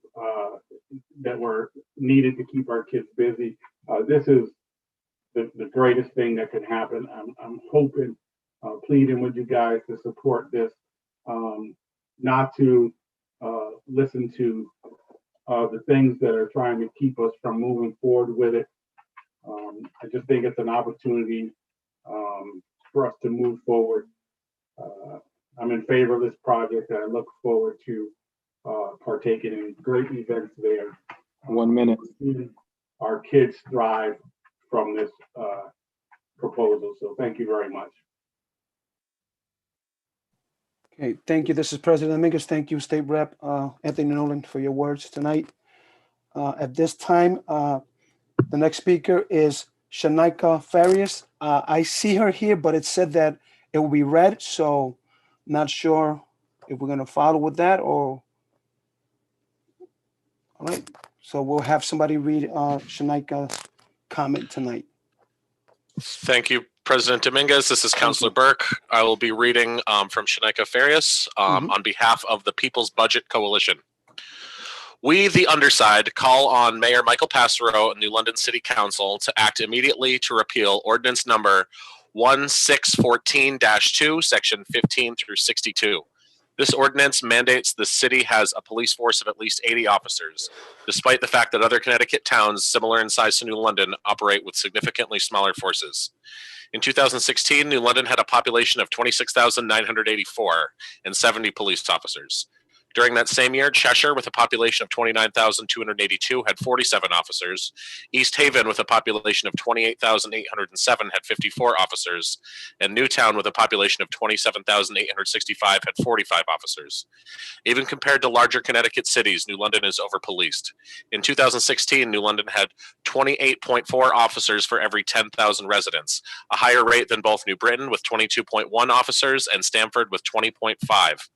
that were needed to keep our kids busy. This is the greatest thing that could happen. I'm hoping, pleading with you guys to support this, not to listen to the things that are trying to keep us from moving forward with it. I just think it's an opportunity for us to move forward. I'm in favor of this project, and I look forward to partaking in great events there. 1 minute. Our kids thrive from this proposal. So thank you very much. Okay, thank you. This is President Dominguez. Thank you, State Rep Anthony Nolan, for your words tonight. At this time, the next speaker is Shanika Farias. I see her here, but it said that it will be read, so not sure if we're going to follow with that or. All right, so we'll have somebody read Shanika's comment tonight. Thank you, President Dominguez. This is Councilor Burke. I will be reading from Shanika Farias on behalf of the People's Budget Coalition. We, the underside, call on Mayor Michael Passero and New London City Council to act immediately to repeal ordinance number 1614-2, section 15 through 62. This ordinance mandates the city has a police force of at least 80 officers, despite the fact that other Connecticut towns similar in size to New London operate with significantly smaller forces. In 2016, New London had a population of 26,984 and 70 police officers. During that same year, Cheshire, with a population of 29,282, had 47 officers. East Haven, with a population of 28,807, had 54 officers. And Newtown, with a population of 27,865, had 45 officers. Even compared to larger Connecticut cities, New London is overpoliced. In 2016, New London had 28.4 officers for every 10,000 residents, a higher rate than both New Britain, with 22.1 officers, and Stamford, with 20.5.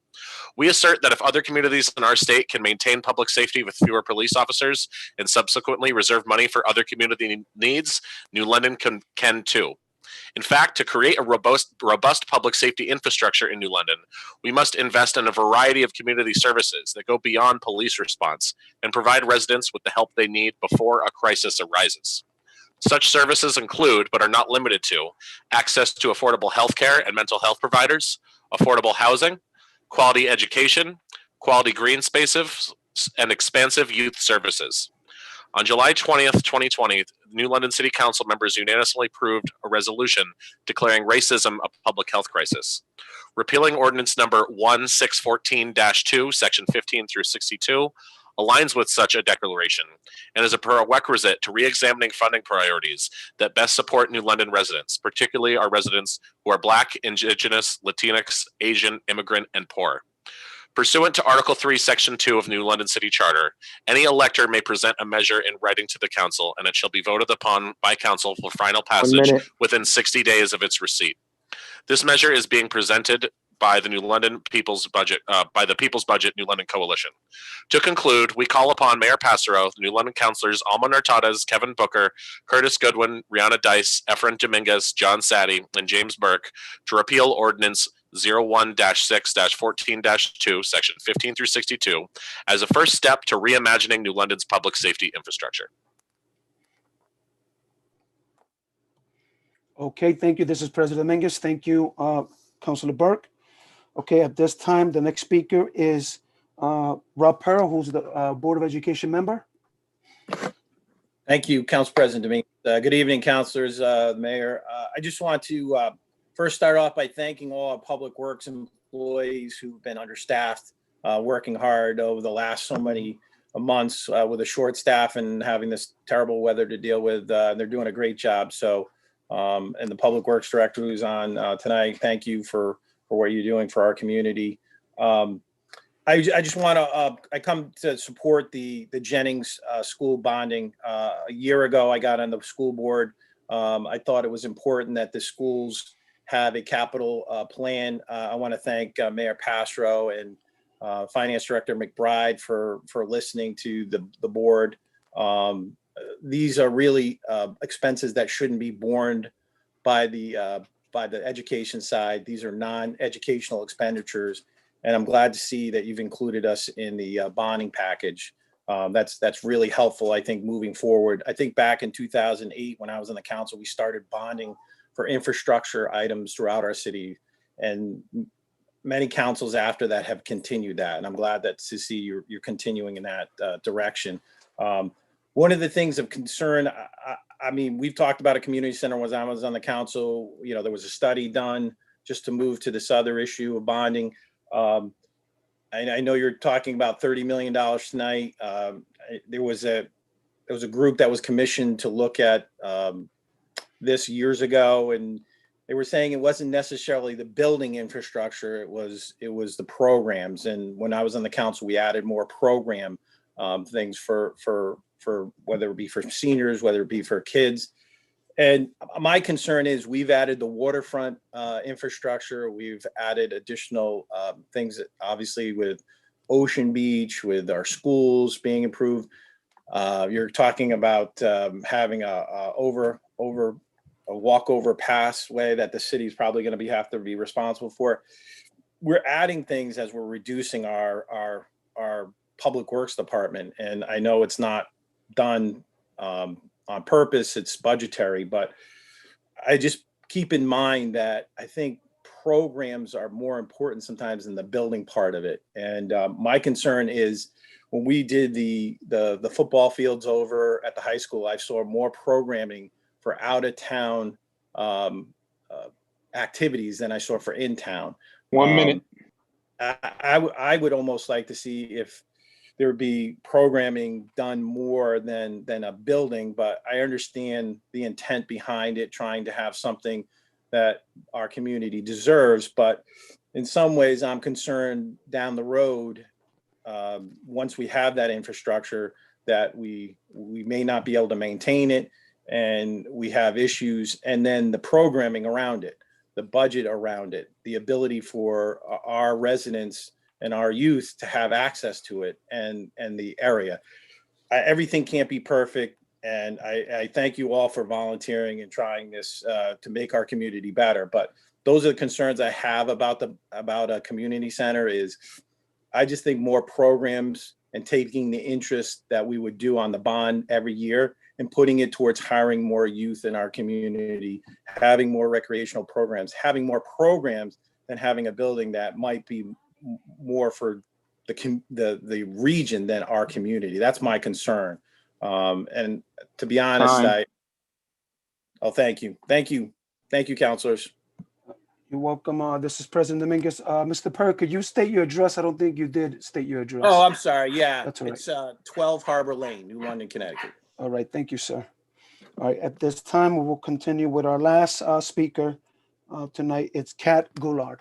We assert that if other communities in our state can maintain public safety with fewer police officers and subsequently reserve money for other community needs, New London can too. In fact, to create a robust public safety infrastructure in New London, we must invest in a variety of community services that go beyond police response and provide residents with the help they need before a crisis arises. Such services include, but are not limited to, access to affordable health care and mental health providers, affordable housing, quality education, quality green spaces, and expansive youth services. On July 20th, 2020, New London City Council members unanimously approved a resolution declaring racism a public health crisis. Repealing ordinance number 1614-2, section 15 through 62, aligns with such a declaration and is a prerequisite to re-examining funding priorities that best support New London residents, particularly our residents who are Black, Indigenous, Latinx, Asian, immigrant, and poor. Pursuant to Article 3, Section 2 of New London City Charter, any elector may present a measure in writing to the council, and it shall be voted upon by council for final passage within 60 days of its receipt. This measure is being presented by the New London People's Budget, New London Coalition. To conclude, we call upon Mayor Passero, the New London councilors Alma Nartadas, Kevin Booker, Curtis Goodwin, Rihanna Dice, Efren Dominguez, John Sadie, and James Burke to repeal Ordinance 01-6-14-2, section 15 through 62, as a first step to reimagining New London's public safety infrastructure. Okay, thank you. This is President Dominguez. Thank you, Councilor Burke. Okay, at this time, the next speaker is Rob Perro, who's the Board of Education member. Thank you, Council President Dominguez. Good evening, councilors, Mayor. I just want to first start off by thanking all our Public Works employees who've been understaffed, working hard over the last so many months with a short staff and having this terrible weather to deal with. They're doing a great job. So, and the Public Works Director who's on tonight, thank you for what you're doing for our community. I just want to, I come to support the Jennings school bonding. A year ago, I got on the school board. I thought it was important that the schools have a capital plan. I want to thank Mayor Passero and Finance Director McBride for listening to the board. These are really expenses that shouldn't be borne by the education side. These are non-educational expenditures, and I'm glad to see that you've included us in the bonding package. That's really helpful, I think, moving forward. I think back in 2008, when I was on the council, we started bonding for infrastructure items throughout our city. And many councils after that have continued that. And I'm glad that, Sissy, you're continuing in that direction. One of the things of concern, I mean, we've talked about a community center when I was on the council. You know, there was a study done just to move to this other issue of bonding. I know you're talking about $30 million tonight. There was a group that was commissioned to look at this years ago, and they were saying it wasn't necessarily the building infrastructure, it was the programs. And when I was on the council, we added more program things for whether it be for seniors, whether it be for kids. And my concern is we've added the waterfront infrastructure. We've added additional things, obviously with Ocean Beach, with our schools being improved. You're talking about having a walkover passway that the city is probably going to have to be responsible for. We're adding things as we're reducing our public works department. And I know it's not done on purpose, it's budgetary, but I just keep in mind that I think programs are more important sometimes than the building part of it. And my concern is when we did the football fields over at the high school, I saw more programming for out of town activities than I saw for in town. 1 minute. I would almost like to see if there would be programming done more than a building, but I understand the intent behind it, trying to have something that our community deserves. But in some ways, I'm concerned down the road, once we have that infrastructure, that we may not be able to maintain it, and we have issues, and then the programming around it, the budget around it, the ability for our residents and our youth to have access to it, and the area. Everything can't be perfect. And I thank you all for volunteering and trying this to make our community better. But those are the concerns I have about a community center. Is I just think more programs and taking the interest that we would do on the bond every year and putting it towards hiring more youth in our community, having more recreational programs, having more programs than having a building that might be more for the region than our community. That's my concern. And to be honest, thank you, councilors. You're welcome. This is President Dominguez. Mr. Perry, could you state your address? I don't think you did state your address. Oh, I'm sorry. Yeah, That's all right. it's 12 Harbor Lane, New London, Connecticut. All right, thank you, sir. All right, at this time, we will continue with our last speaker tonight. It's Kat Goulart.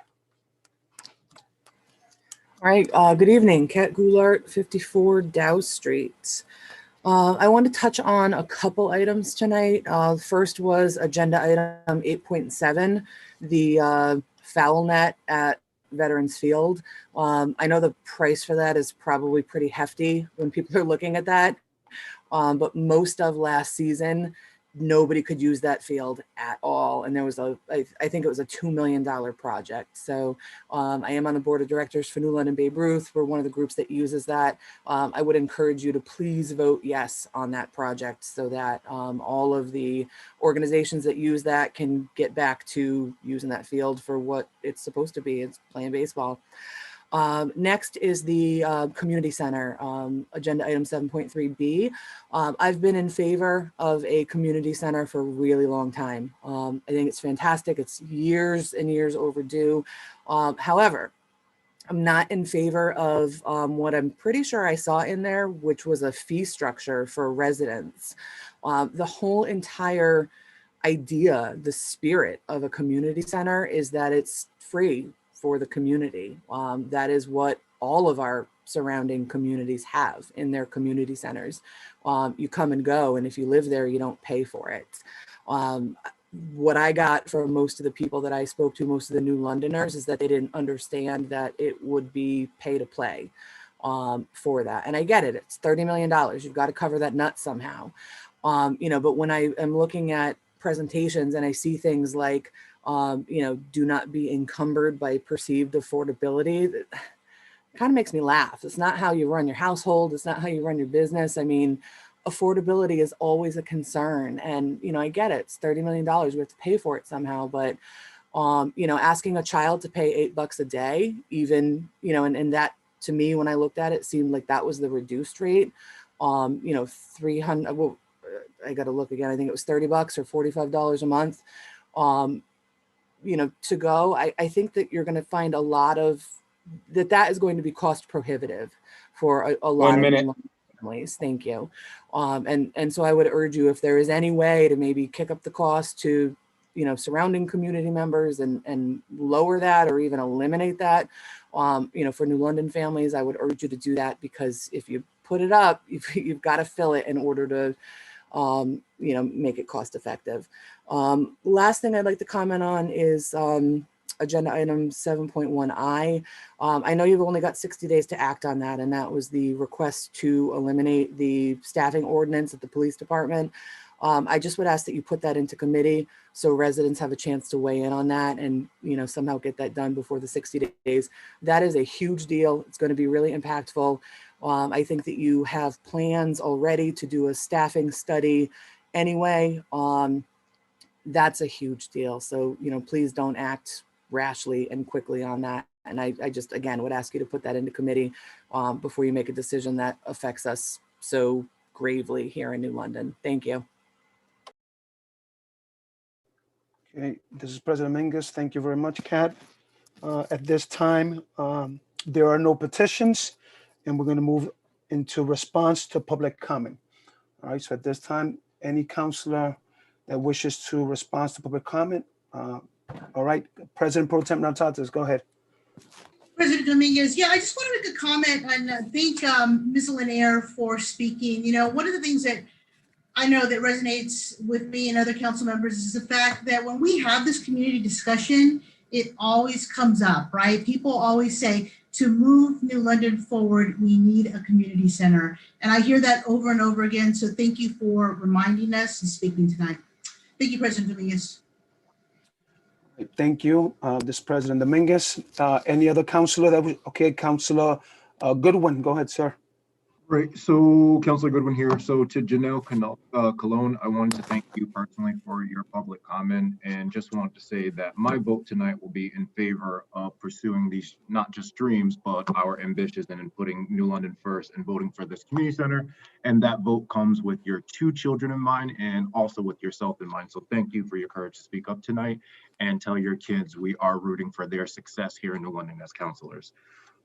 All right, good evening. Kat Goulart, 54 Dow Street. I want to touch on a couple items tonight. First was agenda item 8.7, the foul net at Veterans Field. I know the price for that is probably pretty hefty when people are looking at that, but most of last season, nobody could use that field at all. And there was I think it was a $2 million project. So I am on the board of directors for New London Babe Ruth. We're one of the groups that uses that. I would encourage you to please vote yes on that project so that all of the organizations that use that can get back to using that field for what it's supposed to be. It's playing baseball. Next is the community center, agenda item 7.3B. I've been in favor of a community center for a really long time. I think it's fantastic. It's years and years overdue. However, I'm not in favor of what I'm pretty sure I saw in there, which was a fee structure for residents. The whole entire idea, the spirit of a community center is that it's free for the community. That is what all of our surrounding communities have in their community centers. You come and go, and if you live there, you don't pay for it. What I got from most of the people that I spoke to, most of the New Londoners, is that they didn't understand that it would be pay to play for that. And I get it, it's $30 million. You've got to cover that nut somehow. But when I am looking at presentations and I see things like, do not be encumbered by perceived affordability. kind of makes me laugh. It's not how you run your household. It's not how you run your business. I mean, affordability is always a concern. And, you know, I get it. It's $30 million. We have to pay for it somehow. But, you know, asking a child to pay $8 a day, even, you know, and that to me, when I looked at it, seemed like that was the reduced rate. You know, 300, well, I got to look again. I think it was $30 or $45 a month, you know, to go. I think that you're going to find a lot of that is going to be cost prohibitive for a lot of families. Thank you. And so I would urge you, if there is any way to maybe kick up the cost to, you know, surrounding community members and lower that or even eliminate that, you know, for New London families, I would urge you to do that, because if you put it up, you've got to fill it in order to, you know, make it cost effective. Last thing I'd like to comment on is agenda item 7.1I. I know you've only got 60 days to act on that, and that was the request to eliminate the staffing ordinance at the police department. I just would ask that you put that into committee so residents have a chance to weigh in on that and, you know, somehow get that done before the 60 days. That is a huge deal. It's going to be really impactful. I think that you have plans already to do a staffing study anyway. That's a huge deal. So, you know, please don't act rashly and quickly on that. And I just, again, would ask you to put that into committee before you make a decision that affects us so gravely here in New London. Thank you. Okay, this is President Mingus. Thank you very much, Kat. At this time, there are no petitions, and we're going to move into response to public comment. All right, so at this time, any counselor that wishes to respond to public comment? All right, President Pro Tem Natatas, go ahead. President Dominguez, yeah, I just want to make a comment and thank Ms. Lanier for speaking. You know, one of the things that I know that resonates with me and other council members is the fact that when we have this community discussion, it always comes up, right? People always say, to move New London forward, we need a community center. And I hear that over and over again. So thank you for reminding us and speaking tonight. Thank you, President Dominguez. Thank you, this is President Dominguez. Any other counselor that was, okay, Counselor Goodwin, go ahead, sir. Right, so Councilor Goodwin here. So to Janelle Colon, I wanted to thank you personally for your public comment, and just wanted to say that my vote tonight will be in favor of pursuing these, not just dreams, but our ambitions, and in putting New London first and voting for this community center. And that vote comes with your 2 children in mind and also with yourself in mind. So thank you for your courage to speak up tonight and tell your kids we are rooting for their success here in New London as counselors.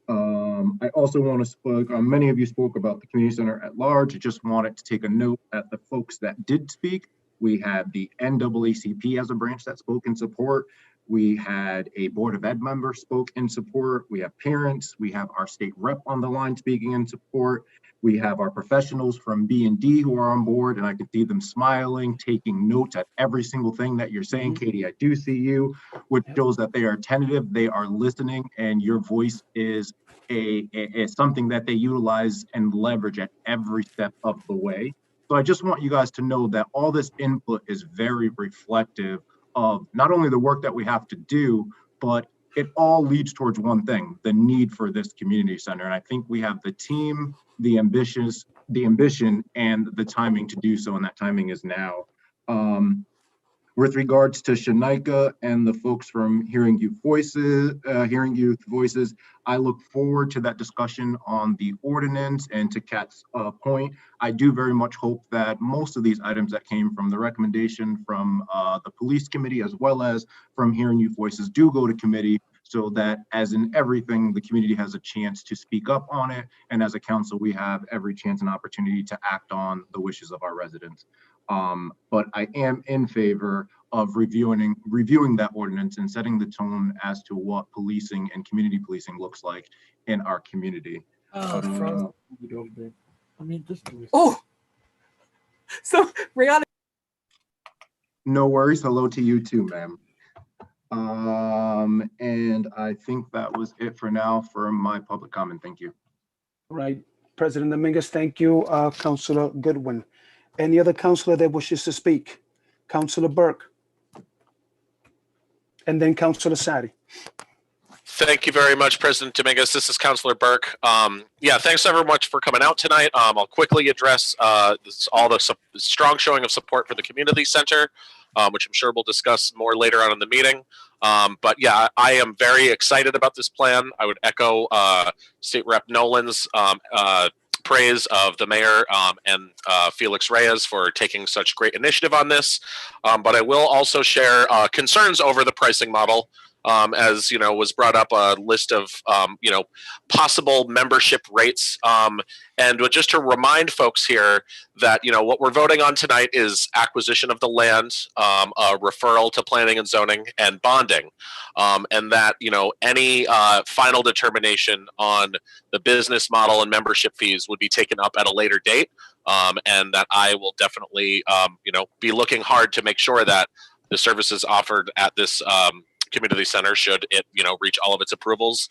I also want to speak, many of you spoke about the community center at large. I just wanted to take a note at the folks that did speak. We had the NAACP as a branch that spoke in support. We had a Board of Ed member spoke in support. We have parents. We have our state rep on the line speaking in support. We have our professionals from B&D who are on board, and I can see them smiling, taking notes at every single thing that you're saying. Katie, I do see you, which shows that they are attentive, they are listening, and your voice is something that they utilize and leverage at every step of the way. So I just want you guys to know that all this input is very reflective of not only the work that we have to do, but it all leads towards one thing, the need for this community center. And I think we have the team, the ambition, and the timing to do so, and that timing is now. With regards to Shanika and the folks from Hearing Youth Voices, I look forward to that discussion on the ordinance. And to Kat's point, I do very much hope that most of these items that came from the recommendation from the police committee, as well as from Hearing Youth Voices, do go to committee, so that, as in everything, the community has a chance to speak up on it. And as a council, we have every chance and opportunity to act on the wishes of our residents. But I am in favor of reviewing that ordinance and setting the tone as to what policing and community policing looks like in our community. Oh, so Rihanna. No worries. Hello to you too, ma'am. And I think that was it for now for my public comment. Thank you. Right, President Dominguez, thank you, Councilor Goodwin. Any other counselor that wishes to speak? Councilor Burke. And then Councilor Sadi. Thank you very much, President Dominguez. This is Councilor Burke. Yeah, thanks so much for coming out tonight. I'll quickly address all the strong showing of support for the community center, which I'm sure we'll discuss more later on in the meeting. But yeah, I am very excited about this plan. I would echo State Rep Nolan's praise of the mayor and Felix Reyes for taking such great initiative on this. But I will also share concerns over the pricing model. As you know, was brought up a list of possible membership rates, and just to remind folks here that what we're voting on tonight is acquisition of the land, a referral to planning and zoning, and bonding, and that any final determination on the business model and membership fees would be taken up at a later date, and that I will definitely be looking hard to make sure that the services offered at this community center, should it reach all of its approvals,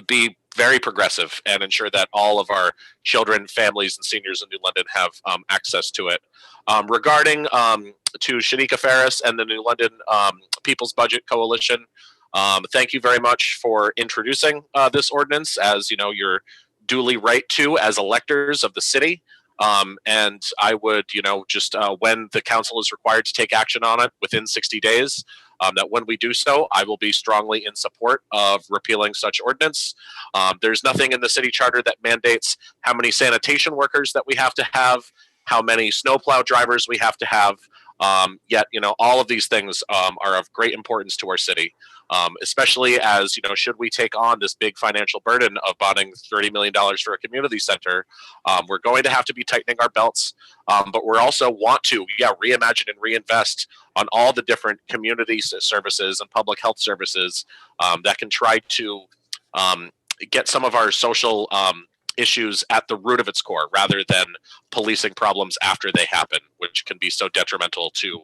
be very progressive and ensure that all of our children, families, and seniors in New London have access to it. Regarding to Shanika Ferris and the New London People's Budget Coalition, thank you very much for introducing this ordinance, as you're duly right to as electors of the city. And I would, just when the council is required to take action on it within 60 days, that when we do so, I will be strongly in support of repealing such ordinance. There's nothing in the city charter that mandates how many sanitation workers that we have to have, how many snowplow drivers we have to have. Yet, all of these things are of great importance to our city, especially as, should we take on this big financial burden of bonding $30 million for a community center, we're going to have to be tightening our belts, but we're also want to, reimagine and reinvest on all the different community services and public health services that can try to get some of our social issues at the root of its core, rather than policing problems after they happen, which can be so detrimental to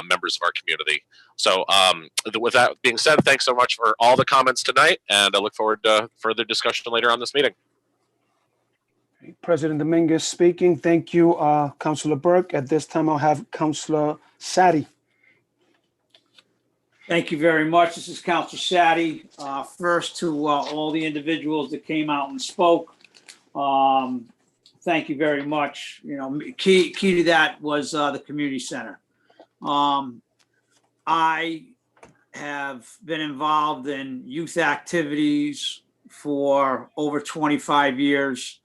members of our community. So with that being said, thanks so much for all the comments tonight, and I look forward to further discussion later on this meeting. President Dominguez speaking. Thank you, Councilor Burke. At this time, I'll have Councilor Sadi. Thank you very much. This is Councilor Sadi. First, to all the individuals that came out and spoke, thank you very much. Key to that was the community center. I have been involved in youth activities for over 25 years,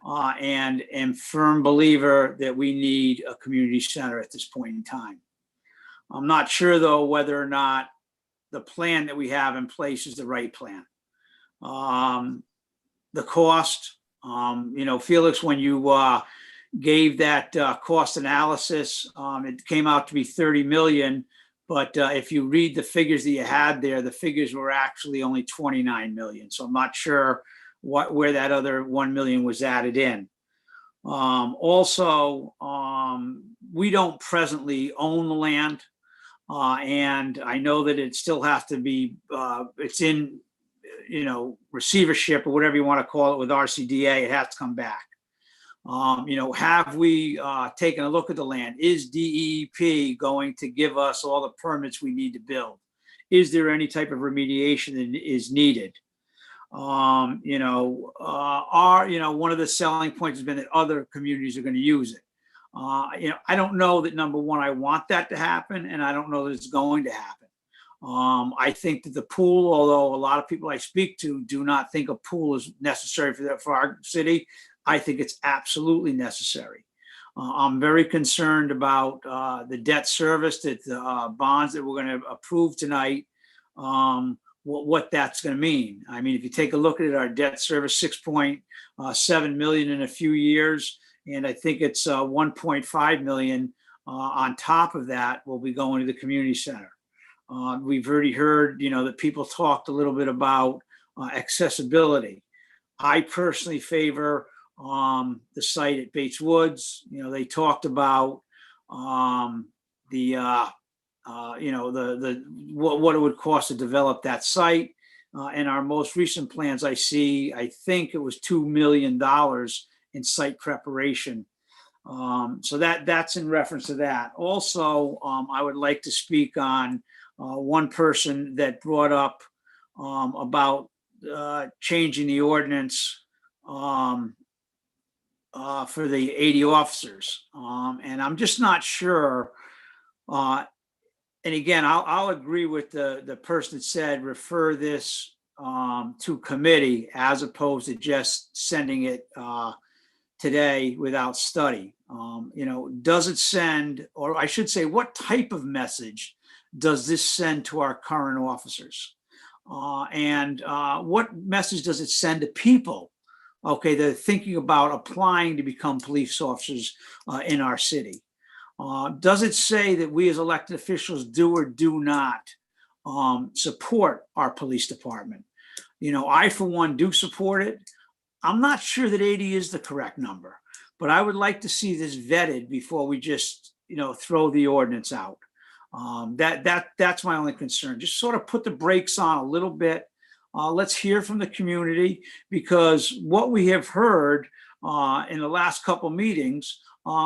and am firm believer that we need a community center at this point in time. I'm not sure, though, whether or not the plan that we have in place is the right plan. The cost, Felix, when you gave that cost analysis, it came out to be 30 million. But if you read the figures that you had there, the figures were actually only 29 million. So I'm not sure where that other 1 million was added in. Also, we don't presently own the land. And I know that it still has to be, it's in, receivership or whatever you want to call it with RCDA, it has to come back. Have we taken a look at the land? Is DEP going to give us all the permits we need to build? Is there any type of remediation that is needed? One of the selling points has been that other communities are going to use it. I don't know that, number one, I want that to happen, and I don't know that it's going to happen. I think that the pool, although a lot of people I speak to do not think a pool is necessary for our city, I think it's absolutely necessary. I'm very concerned about the debt service, that the bonds that we're going to approve tonight, what that's going to mean. I mean, if you take a look at it, our debt service, 6.7 million in a few years, and I think it's 1.5 million on top of that will be going to the community center. We've already heard, that people talked a little bit about accessibility. I personally favor the site at Bates Woods. They talked about what it would cost to develop that site. In our most recent plans, I think it was $2 million in site preparation. So that's in reference to that. Also, I would like to speak on one person that brought up about changing the ordinance for the 80 officers. And I'm just not sure. And again, I'll agree with the person that said refer this to committee as opposed to just sending it today without study. Does it send, or I should say, what type of message does this send to our current officers? And what message does it send to people, okay, that are thinking about applying to become police officers in our city? Does it say that we as elected officials do or do not support our police department? I, for one, do support it. I'm not sure that 80 is the correct number, but I would like to see this vetted before we just, throw the ordinance out. That's my only concern. Just sort of put the brakes on a little bit. Let's hear from the community, because what we have heard in the last couple meetings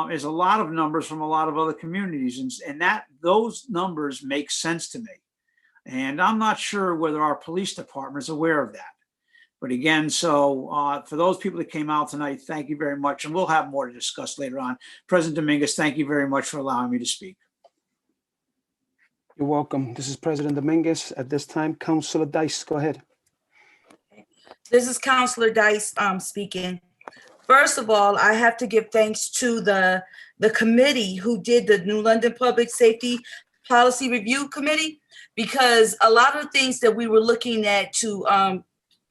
is a lot of numbers from a lot of other communities, and those numbers make sense to me. And I'm not sure whether our police department is aware of that. But again, so for those people that came out tonight, thank you very much. And we'll have more to discuss later on. President Dominguez, thank you very much for allowing me to speak. You're welcome. This is President Dominguez. At this time, Councilor Dice, go ahead. This is Councilor Dice speaking. First of all, I have to give thanks to the committee who did the New London Public Safety Policy Review Committee, because a lot of things that we were looking at to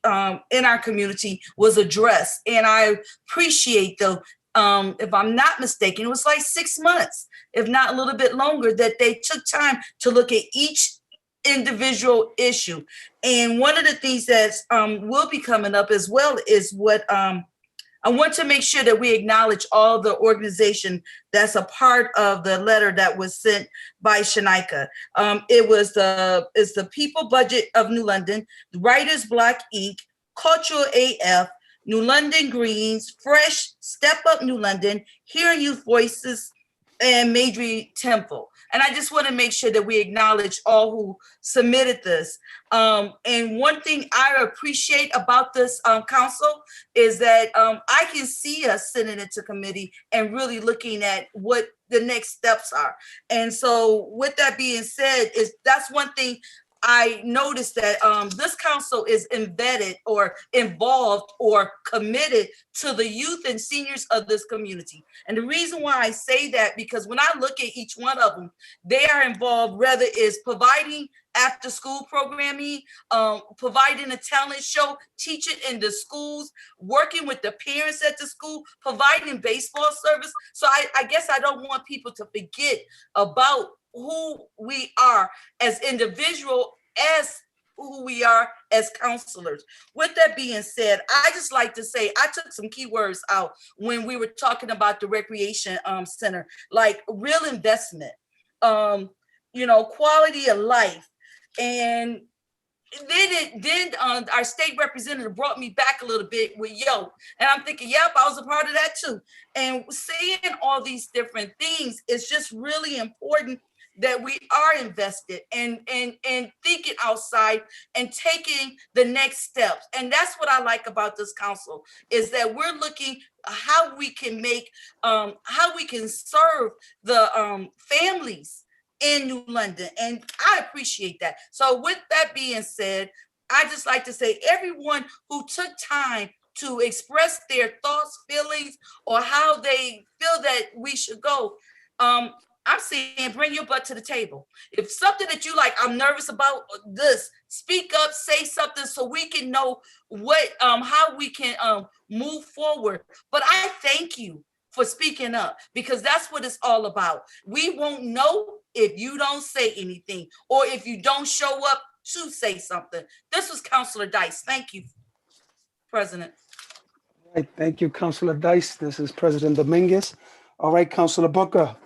in our community was addressed. And I appreciate though, if I'm not mistaken, it was like 6 months, if not a little bit longer, that they took time to look at each individual issue. And one of the things that will be coming up as well is what I want to make sure that we acknowledge all the organization that's a part of the letter that was sent by Shanika. It's the People Budget of New London, Writers Block Inc., Cultural AF, New London Greens, Fresh, Step Up New London, Hearing Youth Voices, and Majory Temple. And I just want to make sure that we acknowledge all who submitted this. And one thing I appreciate about this council is that I can see us sending it to committee and really looking at what the next steps are. And so with that being said, that's one thing I noticed, that this council is embedded or involved or committed to the youth and seniors of this community. And the reason why I say that, because when I look at each one of them, they are involved, whether it's providing after school programming, providing a talent show, teaching in the schools, working with the parents at the school, providing baseball service. So I guess I don't want people to forget about who we are as individual, as who we are as counselors. With that being said, I just like to say, I took some keywords out when we were talking about the recreation center, like real investment, quality of life. And then our state representative brought me back a little bit with yo, and I'm thinking, yep, I was a part of that too. And seeing all these different things, it's just really important that we are invested and thinking outside and taking the next steps. And that's what I like about this council, is that we're looking how we can make, how we can serve the families in New London. And I appreciate that. So with that being said, I just like to say everyone who took time to express their thoughts, feelings, or how they feel that we should go, I'm saying bring your butt to the table. If something that you like, I'm nervous about this, speak up, say something so we can know what, how we can move forward. But I thank you for speaking up, because that's what it's all about. We won't know if you don't say anything or if you don't show up to say something. This was Councilor Dice. Thank you, President. All right, thank you, Councilor Dice. This is President Dominguez. All right, Councilor Booker.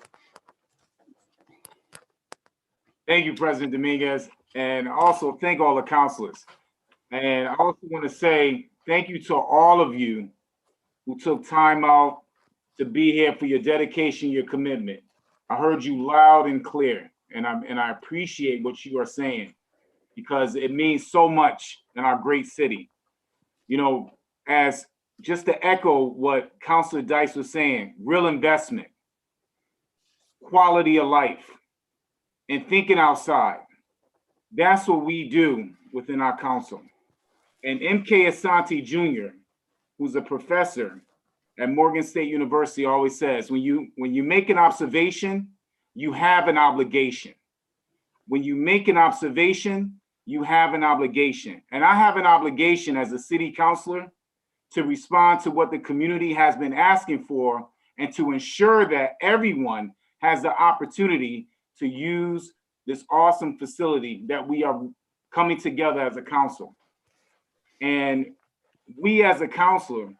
Thank you, President Dominguez, and also thank all the councilors. And I also want to say thank you to all of you who took time out to be here, for your dedication, your commitment. I heard you loud and clear, and I appreciate what you are saying. because it means so much in our great city. You know, as just to echo what Councilor Dice was saying, real investment, quality of life, and thinking outside. That's what we do within our council. And MK Asante Jr., who's a professor at Morgan State University, always says, when you make an observation, you have an obligation. When you make an observation, you have an obligation. And I have an obligation as a city councilor to respond to what the community has been asking for and to ensure that everyone has the opportunity to use this awesome facility that we are coming together as a council. And we as a councilor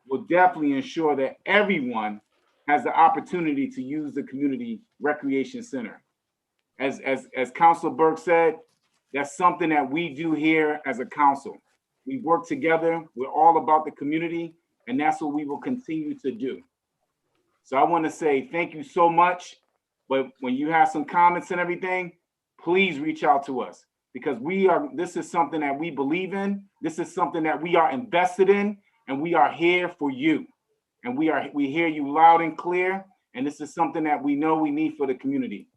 will definitely ensure that everyone has the opportunity to use the community recreation center. As Councilor Burke said, that's something that we do here as a council. We work together, we're all about the community, and that's what we will continue to do. So I want to say thank you so much, but when you have some comments and everything, please reach out to us, because this is something that we believe in, this is something that we are invested in, and we are here for you. And we hear you loud and clear, and this is something that we know we need for the community.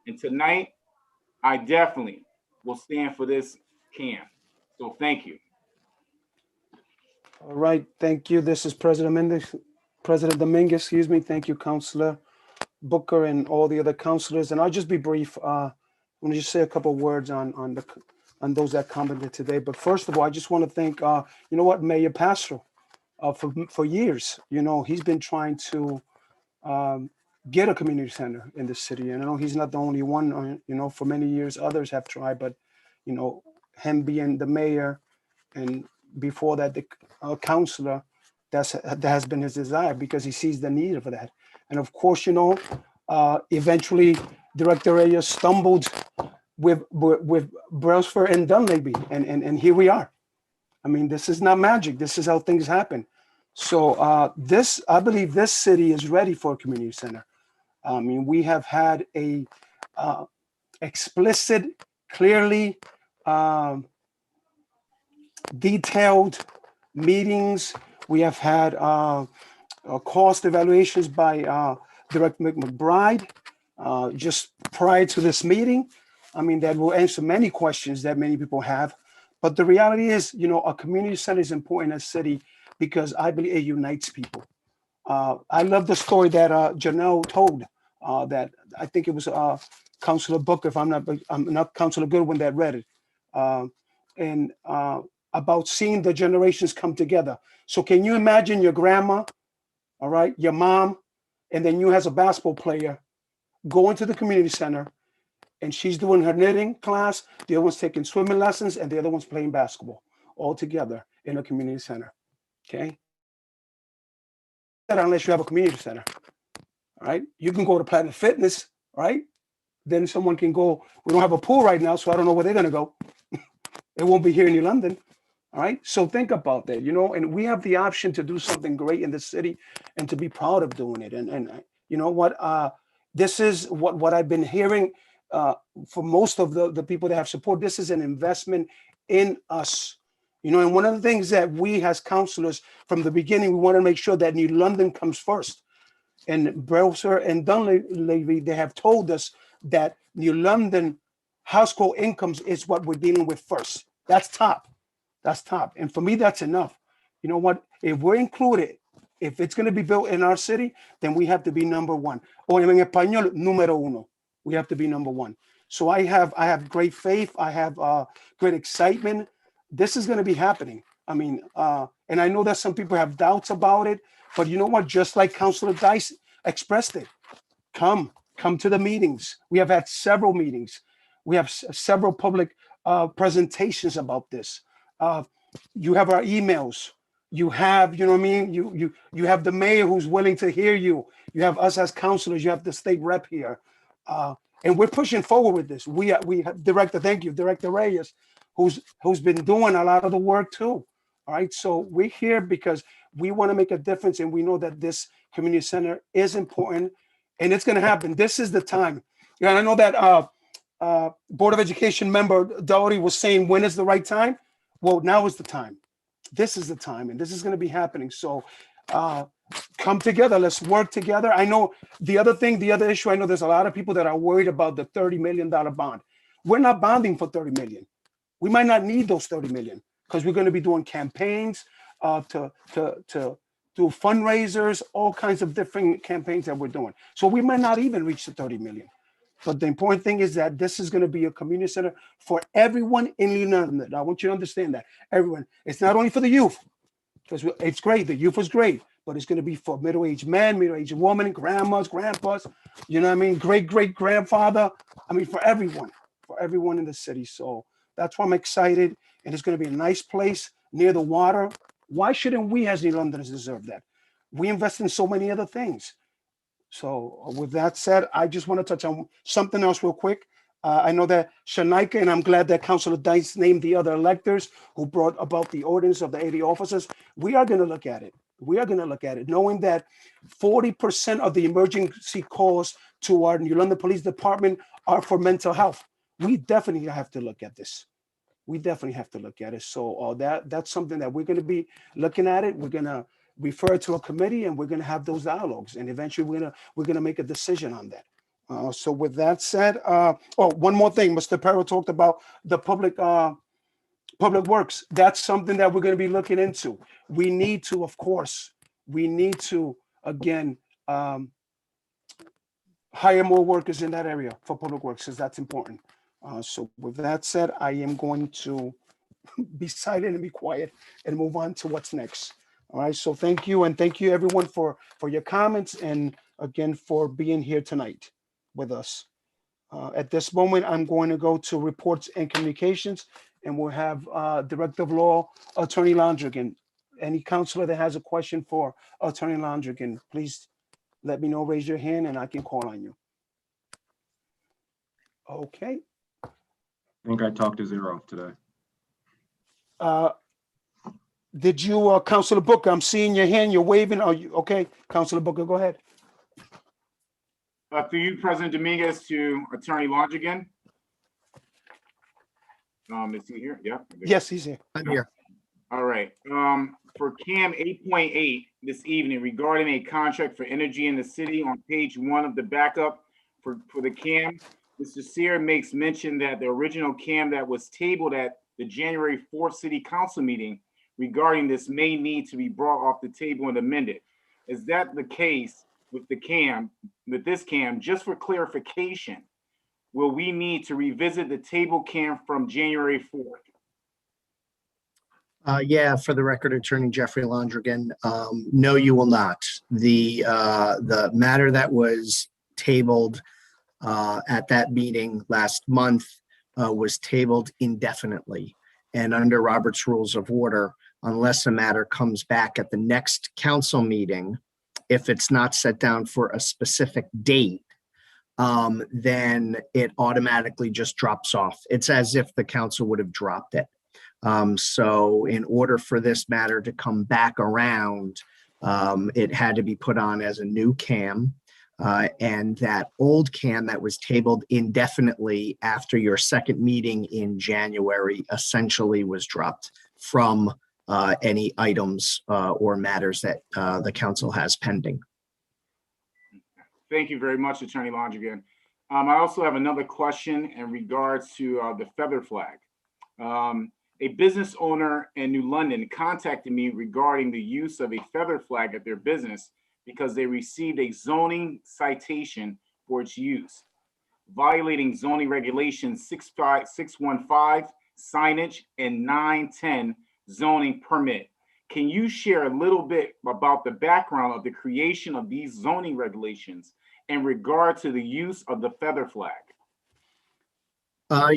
And tonight, I definitely will stand for this camp. So thank you. All right, thank you. This is President Dominguez, excuse me. Thank you, Councilor Booker and all the other councilors. And I'll just be brief. I want to just say a couple of words on those that commented today. But first of all, I just want to thank, you know what, Mayor Pastro, for years. You know, he's been trying to get a community center in the city. And I know he's not the only one, you know, for many years, others have tried, but, you know, him being the mayor and before that, the councilor, that has been his desire because he sees the need for that. And of course, you know, eventually Director Reyes stumbled with Brailsford and Dunleavy, and here we are. I mean, this is not magic. This is how things happen. So I believe this city is ready for a community center. I mean, we have had a explicit, clearly detailed meetings. We have had cost evaluations by Director McBride just prior to this meeting. I mean, that will answer many questions that many people have. But the reality is, you know, a community center is important in a city because I believe it unites people. I love the story that Janelle told, that I think it was Councilor Booker, if I'm not Councilor Goodwin that read it, and about seeing the generations come together. So can you imagine your grandma, all right, your mom, and then you as a basketball player going to the community center, and she's doing her knitting class, the other one's taking swimming lessons, and the other one's playing basketball all together in a community center, okay? Unless you have a community center, all right? You can go to Planet Fitness, right? Then someone can go, we don't have a pool right now, so I don't know where they're gonna go. It won't be here in New London, all right? So think about that, you know, and we have the option to do something great in the city and to be proud of doing it. And you know what, this is what I've been hearing for most of the people that have support. This is an investment in us, you know, and one of the things that we as councilors from the beginning, we want to make sure that New London comes first. And Brailsford and Dunleavy, they have told us that New London household incomes is what we're dealing with first. That's top. That's top. And for me, that's enough. You know what? If we're included, if it's going to be built in our city, then we have to be number one. O en español, número uno. We have to be number one. So I have great faith. I have great excitement. This is going to be happening. I mean, and I know that some people have doubts about it, but you know what? Just like Councilor Dice expressed it, come to the meetings. We have had several meetings. We have several public presentations about this. You have our emails. You have, you know what I mean? You have the mayor who's willing to hear you. You have us as councilors. You have the state rep here. And we're pushing forward with this. We have Director Reyes, who's been doing a lot of the work too. All right. So we're here because we want to make a difference, and we know that this community center is important, and it's going to happen. This is the time. And I know that Board of Education member Doherty was saying, when is the right time? Well, now is the time. This is the time, and this is going to be happening. So come together. Let's work together. I know the other issue, I know there's a lot of people that are worried about the $30 million bond. We're not bonding for 30 million. We might not need those 30 million because we're going to be doing campaigns to do fundraisers, all kinds of different campaigns that we're doing. So we might not even reach the 30 million. But the important thing is that this is going to be a community center for everyone in New London. I want you to understand that. Everyone. It's not only for the youth, because it's great. The youth is great, but it's going to be for middle-aged men, middle-aged women, grandmas, grandpas, you know what I mean? Great-great-grandfather. I mean, for everyone in the city. So that's why I'm excited. And it's going to be a nice place near the water. Why shouldn't we as New Londoners deserve that? We invest in so many other things. So with that said, I just want to touch on something else real quick. I know that Shanika, and I'm glad that Councilor Dice named the other electors who brought about the ordinance of the 80 officers. We are going to look at it. We are going to look at it, knowing that 40% of the emergency calls to our New London Police Department are for mental health. We definitely have to look at this. We definitely have to look at it. So that's something that we're going to be looking at it. We're going to refer it to a committee, and we're going to have those dialogues. And eventually we're going to make a decision on that. So with that said, one more thing, Mr. Perro talked about the public works. That's something that we're going to be looking into. We need to, of course, again, hire more workers in that area for public works, because that's important. So with that said, I am going to be silent and be quiet and move on to what's next. All right. So thank you. And thank you everyone for your comments, and again, for being here tonight with us. At this moment, I'm going to go to reports and communications, and we'll have Director of Law, Attorney Londrigan. Any counselor that has a question for Attorney Londrigan, please let me know, raise your hand, and I can call on you. Okay. I think I talked to zero today. Did you, Councilor Booker, I'm seeing your hand, you're waving. Are you okay? Councilor Booker, go ahead. Through you, President Dominguez, to Attorney Londrigan. Is he here? Yeah. Yes, he's here. I'm here. All right. For CAM 8.8 this evening, regarding a contract for energy in the city, on page 1 of the backup for the CAM, Mr. Sear makes mention that the original CAM that was tabled at the January 4th City Council meeting regarding this may need to be brought off the table and amended. Is that the case with the CAM, with this CAM? Just for clarification, will we need to revisit the table CAM from January 4th? Yeah, for the record, Attorney Jeffrey Londrigan, no, you will not. The matter that was tabled at that meeting last month was tabled indefinitely. And under Robert's Rules of Order, unless a matter comes back at the next council meeting, if it's not set down for a specific date, then it automatically just drops off. It's as if the council would have dropped it. So in order for this matter to come back around, it had to be put on as a new CAM. And that old CAM that was tabled indefinitely after your second meeting in January essentially was dropped from any items or matters that the council has pending. Thank you very much, Attorney Londrigan. I also have another question in regards to the feather flag. A business owner in New London contacted me regarding the use of a feather flag at their business because they received a zoning citation for its use, violating zoning regulations 615 signage and 910 zoning permit. Can you share a little bit about the background of the creation of these zoning regulations in regard to the use of the feather flag?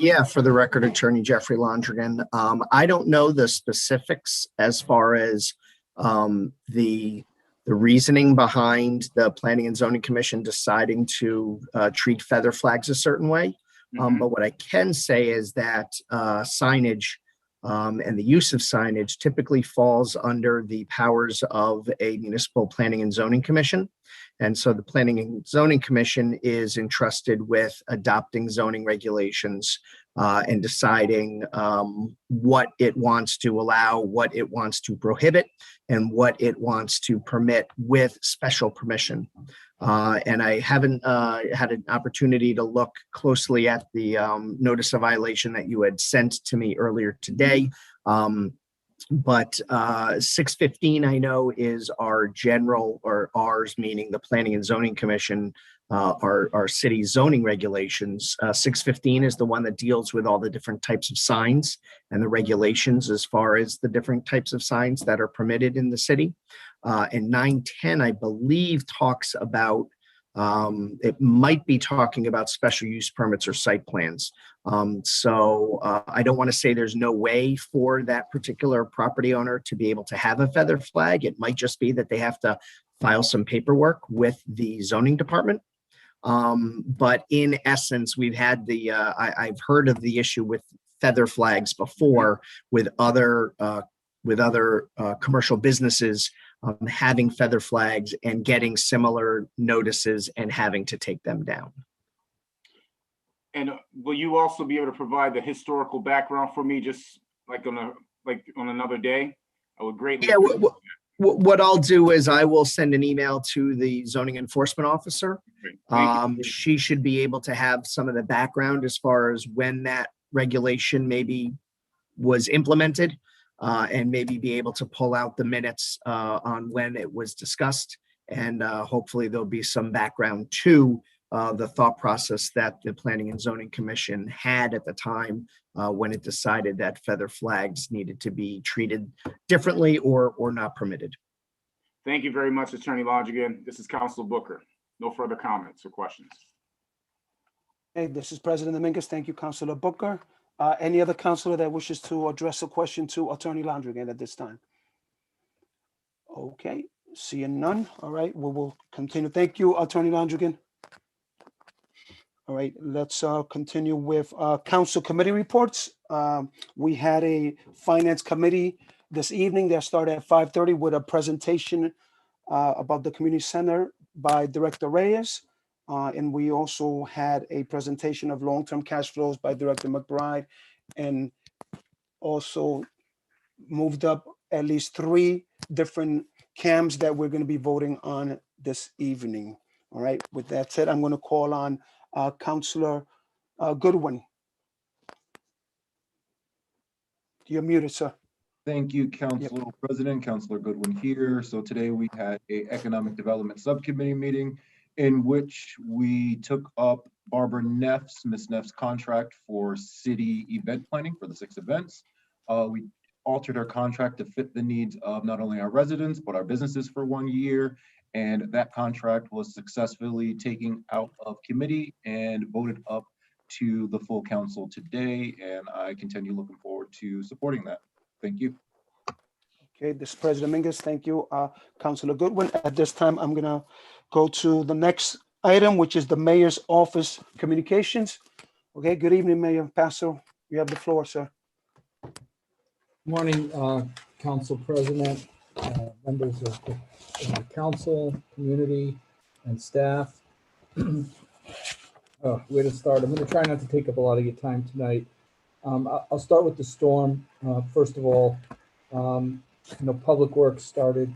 Yeah, for the record, Attorney Jeffrey Londrigan, I don't know the specifics as far as the reasoning behind the Planning and Zoning Commission deciding to treat feather flags a certain way. But what I can say is that signage and the use of signage typically falls under the powers of a municipal planning and zoning commission. And so the Planning and Zoning Commission is entrusted with adopting zoning regulations and deciding what it wants to allow, what it wants to prohibit, and what it wants to permit with special permission. And I haven't had an opportunity to look closely at the notice of violation that you had sent to me earlier today. But 615, I know, is our general, or ours, meaning the Planning and Zoning Commission, our city zoning regulations. 615 is the one that deals with all the different types of signs and the regulations as far as the different types of signs that are permitted in the city. And 910, I believe, talks about, it might be talking about special use permits or site plans. So I don't want to say there's no way for that particular property owner to be able to have a feather flag. It might just be that they have to file some paperwork with the zoning department. But in essence, we've had I've heard of the issue with feather flags before with other commercial businesses having feather flags and getting similar notices and having to take them down. And will you also be able to provide the historical background for me, just like on another day? I would greatly. Yeah. What I'll do is I will send an email to the zoning enforcement officer. She should be able to have some of the background as far as when that regulation maybe was implemented, and maybe be able to pull out the minutes on when it was discussed. And hopefully there'll be some background to the thought process that the Planning and Zoning Commission had at the time when it decided that feather flags needed to be treated differently or not permitted. Thank you very much, Attorney Lodrigan. This is Councilor Booker. No further comments or questions. Hey, this is President Dominguez. Thank you, Councilor Booker. Any other councilor that wishes to address a question to Attorney Lodrigan at this time? Okay, seeing none. All right, we will continue. Thank you, Attorney Lodrigan. All right, let's continue with council committee reports. We had a finance committee this evening that started at 5:30 with a presentation about the community center by Director Reyes. And we also had a presentation of long-term cash flows by Director McBride, and also moved up at least 3 different CAMs that we're going to be voting on this evening. All right, with that said, I'm going to call on Councilor Goodwin. You're muted, sir. Thank you, Council President. Councilor Goodwin here. So today we had a Economic Development Subcommittee meeting in which we took up Barbara Neff's, Ms. Neff's contract for city event planning for the 6 events. We altered our contract to fit the needs of not only our residents, but our businesses for 1 year. And that contract was successfully taken out of committee and voted up to the full council today. And I continue looking forward to supporting that. Thank you. Okay, this is President Dominguez. Thank you, Councilor Goodwin. At this time, I'm gonna go to the next item, which is the mayor's office communications. Okay, good evening, Mayor Passo. You have the floor, sir. Morning, Council President, members of the council, community, and staff. Where to start? I'm going to try not to take up a lot of your time tonight. I'll start with the storm. First of all, Public Works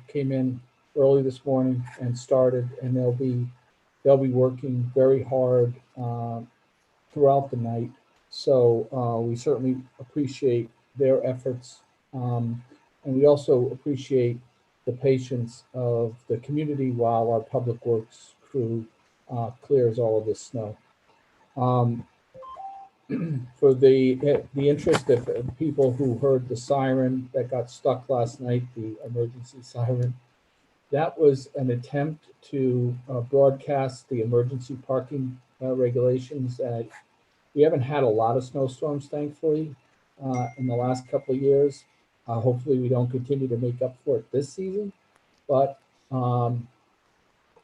came in early this morning and started, and they'll be working very hard throughout the night. So we certainly appreciate their efforts, and we also appreciate the patience of the community while our Public Works crew clears all of this snow. For the interest of people who heard the siren that got stuck last night, the emergency siren, that was an attempt to broadcast the emergency parking regulations. We haven't had a lot of snowstorms, thankfully, in the last couple of years. Hopefully we don't continue to make up for it this season, but so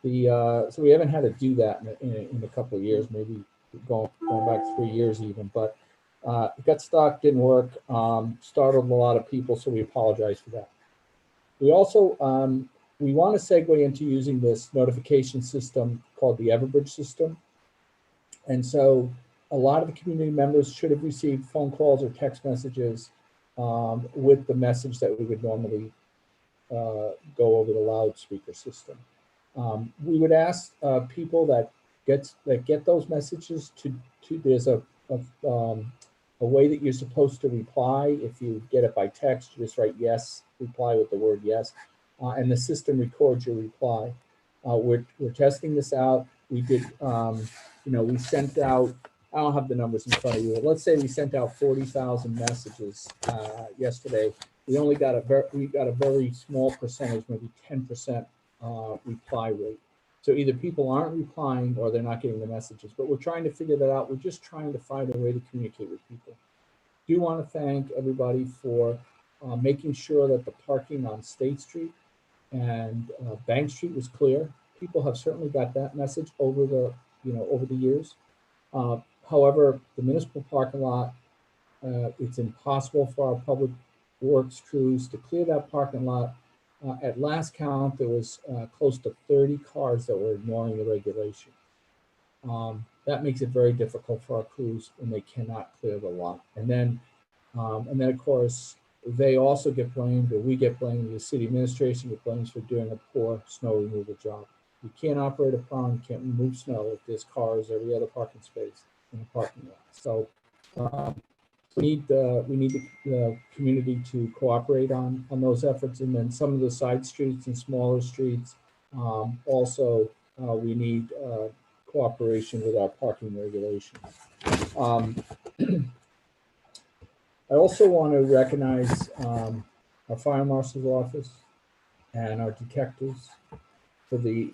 we haven't had to do that in a couple of years, maybe going back 3 years even. But It got stuck, didn't work, startled a lot of people, so we apologize for that. We also, we want to segue into using this notification system called the Everbridge system. And so a lot of the community members should have received phone calls or text messages with the message that we would normally go over the loudspeaker system. We would ask people that get those messages to there's a way that you're supposed to reply. If you get it by text, you just write yes, reply with the word yes, and the system records your reply. We're testing this out. We did, we sent out, I don't have the numbers in front of you, but let's say we sent out 40,000 messages yesterday. We only got a very small percentage, maybe 10% reply rate. So either people aren't replying or they're not getting the messages, but we're trying to figure that out. We're just trying to find a way to communicate with people. Do want to thank everybody for making sure that the parking on State Street and Bank Street was clear. People have certainly got that message over the years. However, the municipal parking lot, it's impossible for our public works crews to clear that parking lot. At last count, there was close to 30 cars that were ignoring the regulation. That makes it very difficult for our crews when they cannot clear the lot. And then of course, they also get blamed, or we get blamed, the city administration gets blamed for doing a poor snow removal job. You can't operate a pond, can't remove snow if there's cars every other parking space in the parking lot. So we need the community to cooperate on those efforts, and then some of the side streets and smaller streets. Also, we need cooperation with our parking regulations. I also want to recognize our fire marshal's office and our detectives for the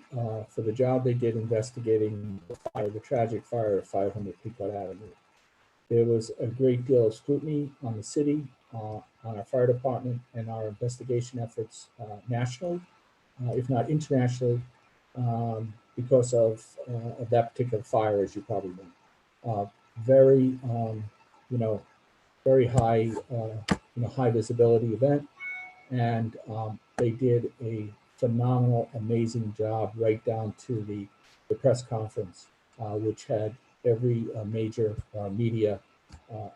job they did investigating the tragic fire of 500 Pequot Avenue. There was a great deal of scrutiny on the city, on our fire department, and our investigation efforts nationally, if not internationally, because of that particular fire, as you probably know. Very, very high, high visibility event, and they did a phenomenal, amazing job right down to the press conference, which had every major media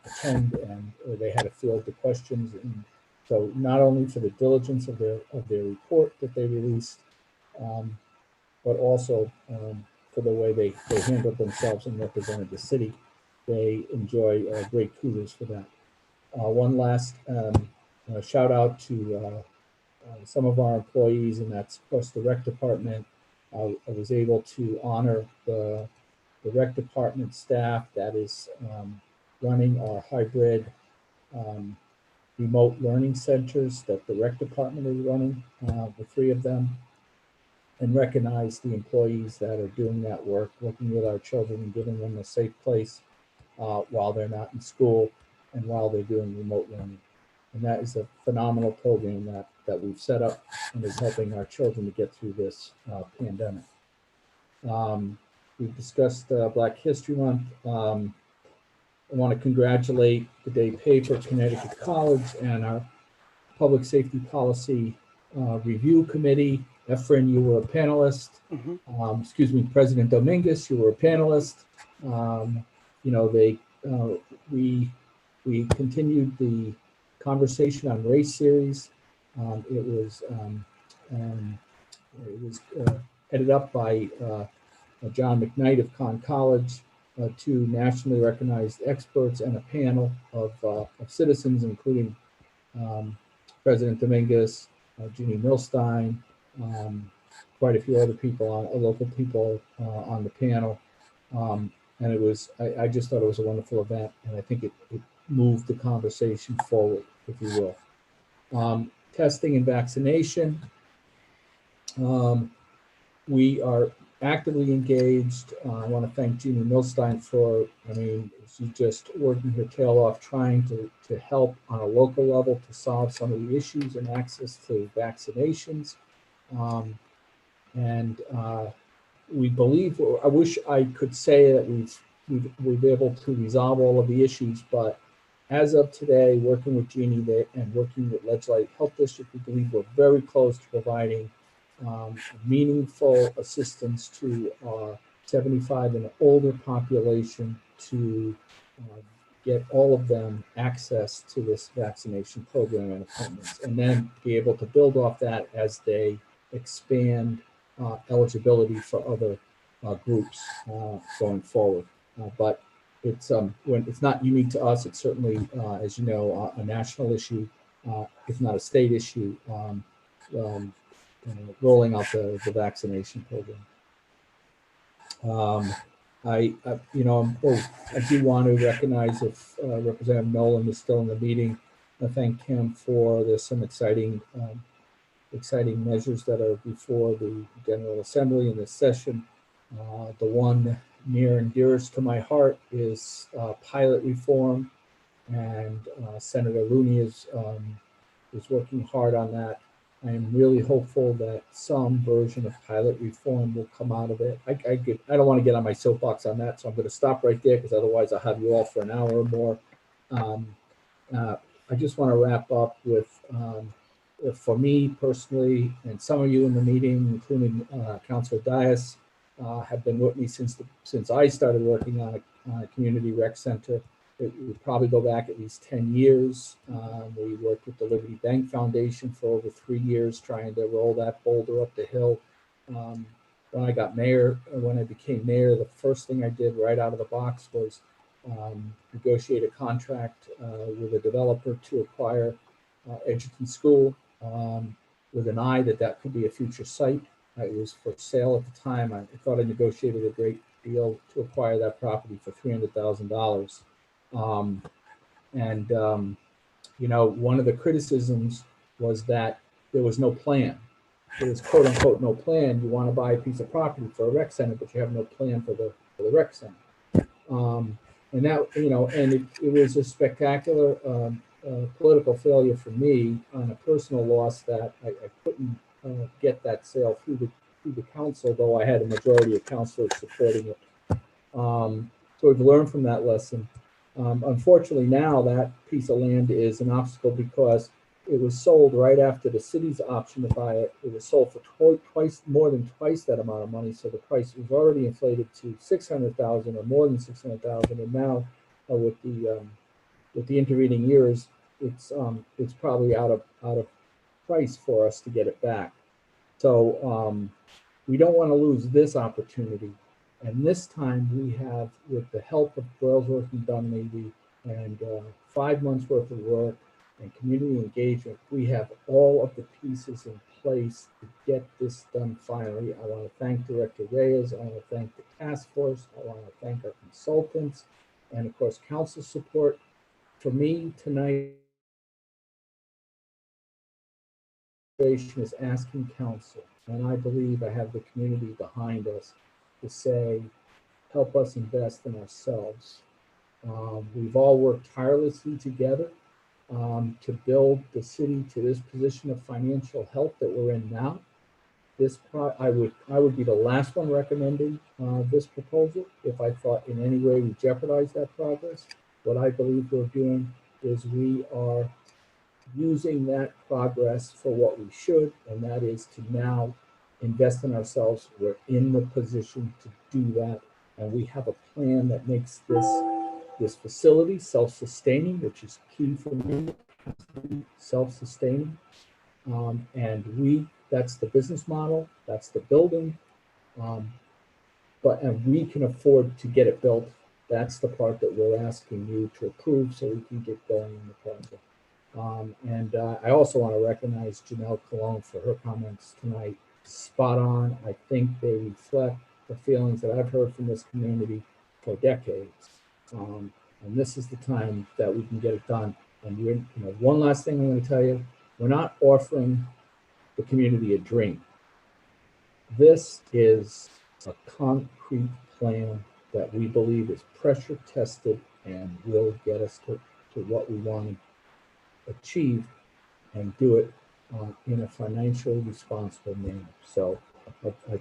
attend, and they had to field the questions. And so not only for the diligence of their report that they released, but also for the way they handled themselves and represented the city. They enjoy great kudos for that. One last shout out to some of our employees, and that's of course the rec department. I was able to honor the rec department staff that is running our hybrid remote learning centers that the rec department is running, the 3 of them, and recognize the employees that are doing that work, working with our children and giving them a safe place while they're not in school and while they're doing remote learning. And that is a phenomenal program that we've set up and is helping our children to get through this pandemic. We've discussed Black History Month. I want to congratulate the day paper, Connecticut College, and our Public Safety Policy Review Committee. Efren, you were a panelist. Excuse me, President Dominguez, you were a panelist. We continued the conversation on race series. It was headed up by John McKnight of Conn College, 2 nationally recognized experts, and a panel of citizens, including President Dominguez, Ginny Milstein, quite a few other people, local people on the panel. And it was, I just thought it was a wonderful event, and I think it moved the conversation forward, if you will. Testing and vaccination. We are actively engaged. I want to thank Ginny Milstein for, she's just working her tail off trying to help on a local level to solve some of the issues and access to vaccinations. We believe, I wish I could say that we've been able to resolve all of the issues, but as of today, working with Jeannie and working with Ledge Light Health District, we believe we're very close to providing meaningful assistance to our 75 and older population to get all of them access to this vaccination program and appointments, and then be able to build off that as they expand eligibility for other groups going forward. But it's when it's not unique to us. It's certainly, as you know, a national issue, if not a state issue. Rolling out the vaccination program. I do want to recognize if Representative Nolan is still in the meeting. I thank him for there's some exciting measures that are before the General Assembly in this session. The one near and dearest to my heart is pilot reform, and Senator Looney is working hard on that. I am really hopeful that some version of pilot reform will come out of it. I don't want to get on my soapbox on that, so I'm going to stop right there because otherwise I'll have you all for an hour or more. I just want to wrap up with, for me personally, and some of you in the meeting, including Councilor Dias, have been with me since I started working on a community rec center. It would probably go back at least 10 years. We worked with the Liberty Bank Foundation for over 3 years, trying to roll that boulder up the hill. When I became mayor, the first thing I did right out of the box was negotiate a contract with a developer to acquire Edgerton School with an eye that could be a future site. It was for sale at the time. I thought I negotiated a great deal to acquire that property for $300,000. One of the criticisms was that there was no plan. There was quote unquote no plan. You want to buy a piece of property for a rec center, but you have no plan for the rec center. And it was a spectacular political failure for me on a personal loss that I couldn't get that sale through the council, though I had a majority of councilors supporting it. So we've learned from that lesson. Unfortunately, now that piece of land is an obstacle because it was sold right after the city's option to buy it. It was sold for more than twice that amount of money, so the price was already inflated to $600,000 or more than $600,000, and now with the intervening years, it's probably out of price for us to get it back. So we don't want to lose this opportunity. And this time we have, with the help of Brailsworth and Dunleavy and 5 months worth of work and community engagement, we have all of the pieces in place to get this done finally. I want to thank Director Reyes. I want to thank the task force. I want to thank our consultants and of course council support. For me tonight, is asking council, and I believe I have the community behind us, to say, help us invest in ourselves. We've all worked tirelessly together to build the city to this position of financial health that we're in now. I would be the last one recommending this proposal if I thought in any way we jeopardize that progress. What I believe we're doing is we are using that progress for what we should, and that is to now invest in ourselves. We're in the position to do that, and we have a plan that makes this facility self-sustaining, which is key for me. Self-sustaining, and that's the business model, that's the building, and we can afford to get it built. That's the part that we're asking you to approve so we can get going in the project. I also want to recognize Janelle Colon for her comments tonight. Spot on. I think they reflect the feelings that I've heard from this community for decades. And this is the time that we can get it done. And one last thing I'm going to tell you, we're not offering the community a dream. This is a concrete plan that we believe is pressure tested and will get us to what we want to achieve and do it in a financially responsible manner. So I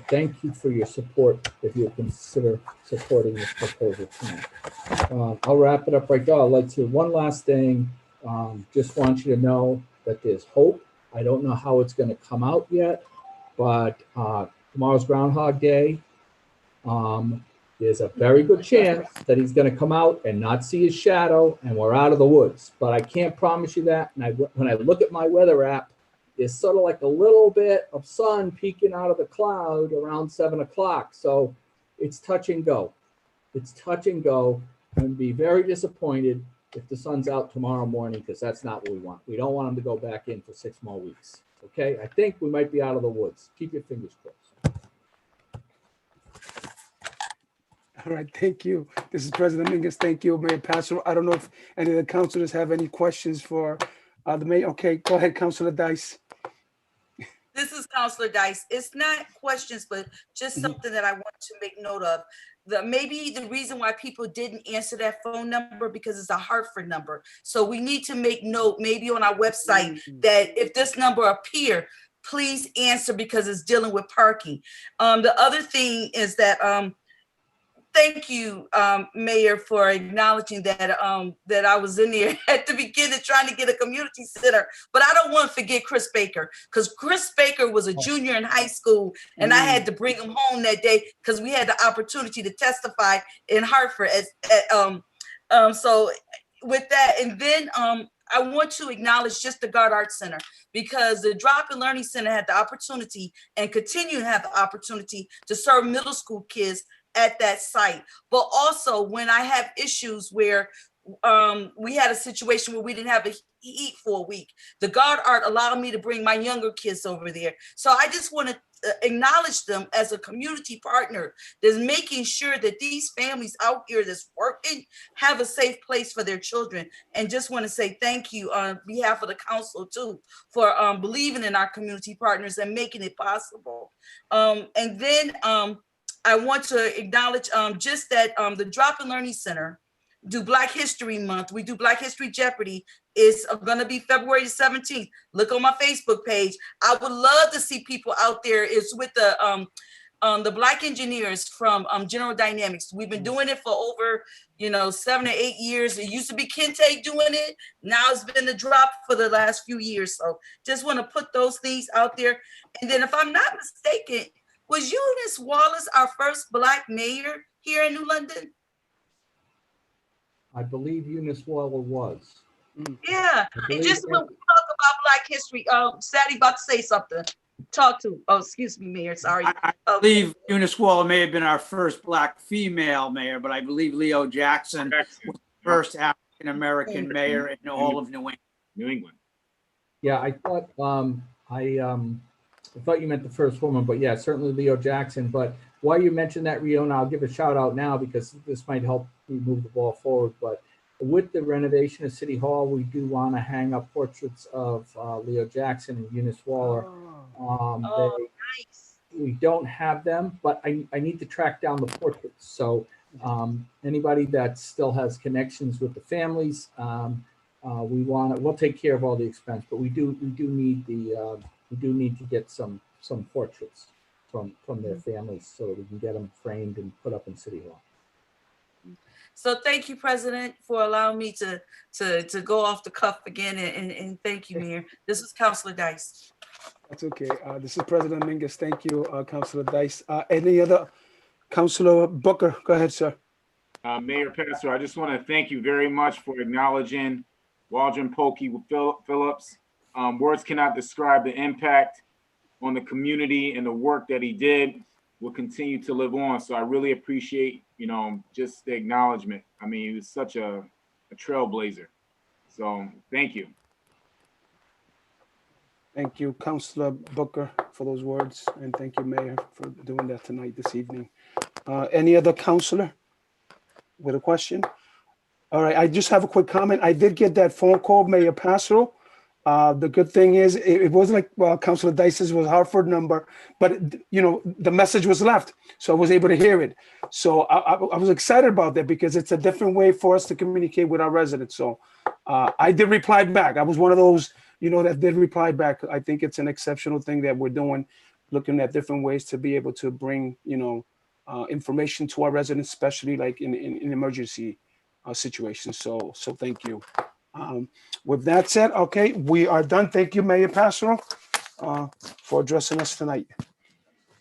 thank you for your support if you consider supporting this proposal tonight. I'll wrap it up right there. I'd like to, one last thing, just want you to know that there's hope. I don't know how it's going to come out yet, but tomorrow's Groundhog Day. There's a very good chance that he's going to come out and not see his shadow, and we're out of the woods. But I can't promise you that. And when I look at my weather app, there's sort of like a little bit of sun peeking out of the cloud around 7 o'clock. So it's touch and go. It's touch and go. And be very disappointed if the sun's out tomorrow morning, because that's not what we want. We don't want him to go back in for 6 more weeks. Okay, I think we might be out of the woods. Keep your fingers crossed. All right, thank you. This is President Mingus. Thank you, Mayor Passero. I don't know if any of the councilors have any questions for the mayor. Okay, go ahead, Councilor Dice. This is Counselor Dice. It's not questions, but just something that I want to make note of. Maybe the reason why people didn't answer that phone number because it's a Hartford number. So we need to make note, maybe on our website, that if this number appear, please answer because it's dealing with parking. The other thing is that thank you, Mayor, for acknowledging that that I was in there at the beginning trying to get a community center. But I don't want to forget Chris Baker, because Chris Baker was a junior in high school, and I had to bring him home that day because we had the opportunity to testify in Hartford. So with that, and then I want to acknowledge just the God Art Center, because the Drop and Learning Center had the opportunity and continue to have the opportunity to serve middle school kids at that site. But also when I have issues where we had a situation where we didn't have a heat for a week, the God Art allowed me to bring my younger kids over there. So I just want to acknowledge them as a community partner that's making sure that these families out here that's working have a safe place for their children. And just want to say thank you on behalf of the council too for believing in our community partners and making it possible. And then I want to acknowledge just that the Drop and Learning Center do Black History Month. We do Black History Jeopardy. It's going to be February 17th. Look on my Facebook page. I would love to see people out there. It's with the Black engineers from General Dynamics. We've been doing it for over 7 or 8 years. It used to be Kente doing it. Now it's been the Drop for the last few years. So just want to put those things out there. And then if I'm not mistaken, was Eunice Wallace our first Black mayor here in New London? I believe Eunice Waller was. Yeah, and just when we talk about Black history, Sadie about to say something. Excuse me, Mayor, sorry. I believe Eunice Waller may have been our first Black female mayor, but I believe Leo Jackson was the first African-American mayor in all of New England. Yeah, I thought I thought you meant the first woman, but yeah, certainly Leo Jackson. But while you mentioned that, Riona, I'll give a shout out now because this might help me move the ball forward. But with the renovation of City Hall, we do want to hang up portraits of Leo Jackson and Eunice Waller. Nice. We don't have them, but I need to track down the portraits. So anybody that still has connections with the families, we'll take care of all the expense, but we do need to get some portraits from their families so that we can get them framed and put up in City Hall. So thank you, President, for allowing me to go off the cuff again, and thank you, Mayor. This is Councilor Dice. That's okay. This is President Mingus. Thank you, Councilor Dice. Any other? Councilor Booker, go ahead, sir. Mayor Pastor, I just want to thank you very much for acknowledging Waldron Pokey Phillips. Words cannot describe the impact on the community, and the work that he did will continue to live on. So I really appreciate, just the acknowledgement. I mean, he was such a trailblazer. So thank you. Thank you, Councilor Booker, for those words. And thank you, Mayor, for doing that tonight, this evening. Any other councilor with a question? All right, I just have a quick comment. I did get that phone call, Mayor Passero. The good thing is it wasn't like Councilor Dice's was Hartford number, but the message was left, so I was able to hear it. So I was excited about that because it's a different way for us to communicate with our residents. So I did reply back. I was one of those, that did reply back. I think it's an exceptional thing that we're doing looking at different ways to be able to bring, information to our residents, especially like in emergency situations. So thank you. With that said, okay, we are done. Thank you, Mayor Passero, for addressing us tonight.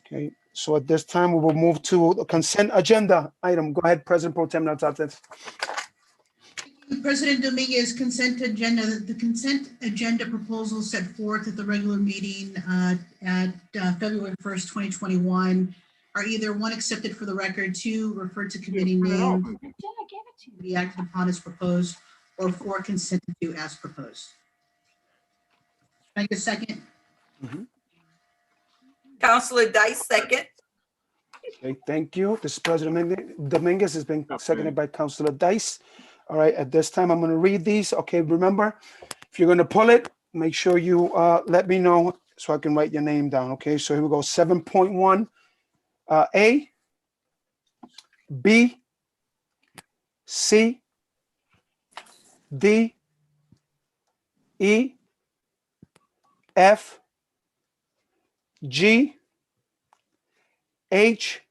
Okay, so at this time, we will move to the consent agenda item. Go ahead, President Pro Tem Natsatsas. President Dominguez, consent agenda, the consent agenda proposals set forth at the regular meeting at February 1st, 2021 are either one, accepted for the record, two, referred to committee name, be acted upon as proposed, or four, consented to as proposed. Can I get a second? Counselor Dice, second. Okay, thank you. This is President Dominguez has been seconded by Councilor Dice. All right, at this time, I'm going to read these. Okay, remember, if you're going to pull it, make sure you let me know so I can write your name down. Okay, so here we go. 7.1 A, B, C, D, E, F, G, H,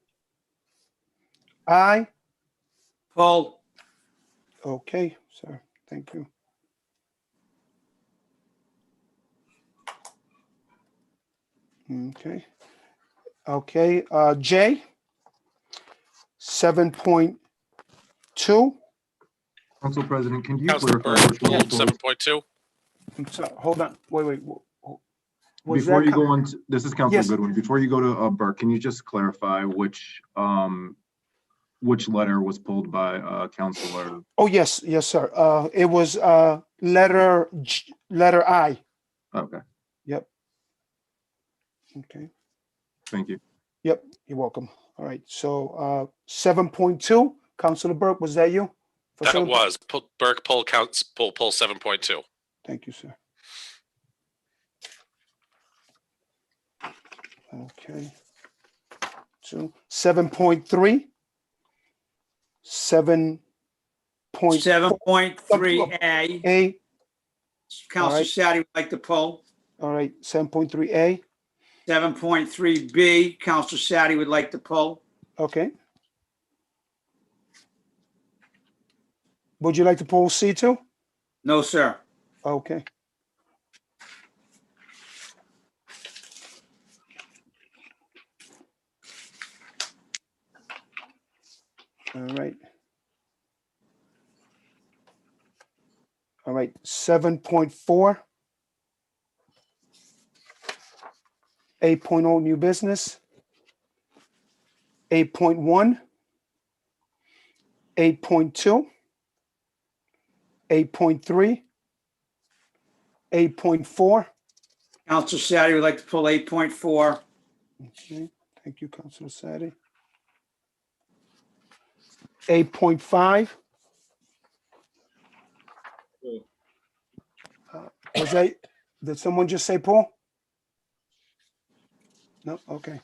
I. Paul. Okay, sir. Thank you. Okay. Okay, J, 7.2. Council President, can you Councilor clarify Burke, which one pulled was pulled? 7.2. I'm sorry, hold on. Wait. Was Before that you go on, this is Councilor Yes. Goodwin. Before you go to Burke, can you just clarify which letter was pulled by Councilor? Oh, yes, sir. It was letter I. Okay, Yep. Okay. thank you. Yep, you're welcome. All right, so 7.2, Councilor Burke, was that you? For That 7. was Burke pull 7.2. Thank you, sir. Okay. 7.3. 7.3A. A. Counselor Sadi would like to pull. All right, 7.3A. 7.3B, Counselor Sadi would like to pull. Okay. Would you like to pull C too? No, sir. Okay. All right. All right, 7.4. 8.0 new business. 8.1. 8.2. 8.3. 8.4. Counselor Sadi would like to pull 8.4. Okay, thank you, Councilor Sadi. 8.5. Was that, did someone just say Paul? No, okay.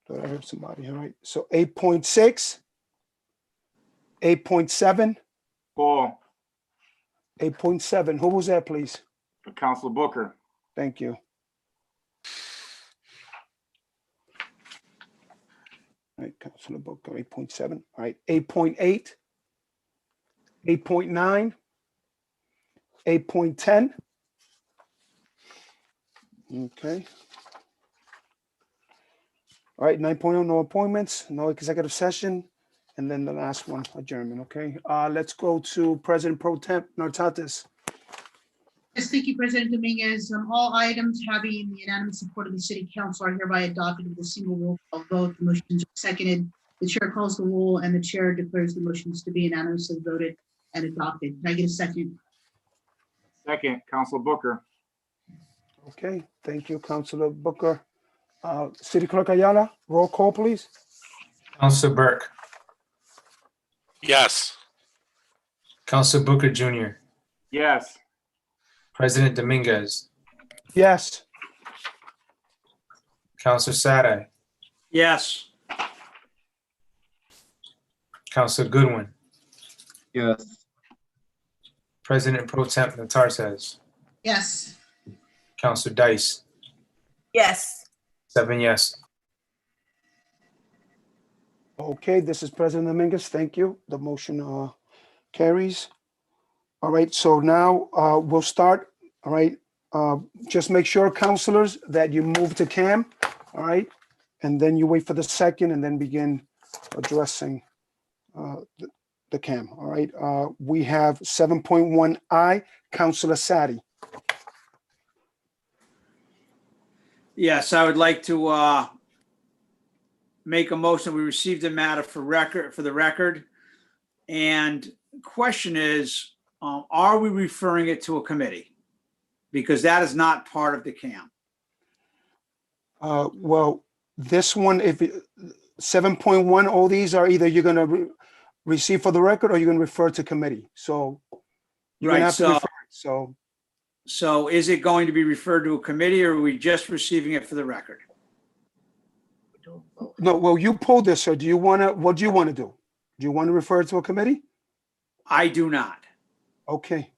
Thought I heard somebody, all right. So 8.6, 8.7, Paul, 8.7. Who was that, please? Councilor Booker, Thank you. All right, Councilor Booker, 8.7. All right, 8.8, 8.9, 8.10. Okay. All right, 9.0, no appointments, no executive session, and then the last one, adjournment, okay? Let's go to President Pro Temp Nartatis. Yes, thank you, President Dominguez. All items having the unanimous support of the city council are hereby adopted with a single roll call vote. The motions are seconded. The chair calls the roll and the chair declares the motions to be unanimously voted and adopted. Can I get a second? second, Councilor Booker, Okay, thank you, Councilor Booker. City Clerk Ayala, roll call, please. Councilor Burke, Yes. Councilor Booker Jr., yes, President Dominguez, Yes. Councilor Sadi, Yes. Councilor Goodwin, Yes. President Pro Temp Natartez, Yes. Councilor Dice, Yes. 7 yes. Okay, this is President Dominguez. Thank you. The motion carries. All right, so now we'll start. All right, just make sure, councilors, that you move to Cam. All right, and then you wait for the second and then begin addressing the Cam. All right, we have 7.1I, Councilor Sadi. Yes, I would like to make a motion. We received a matter for the record. And question is, are we referring it to a committee? Because that is not part of the CAM. Well, this one, if 7.1, all these are either you're going to receive for the record or you're going to refer to committee. So you're going to have to refer. So is it going to be referred to a committee, or are we just receiving it for the record? No, well, you pulled this, so what do you want to do? Do you want to refer it to a committee? I do not. Okay.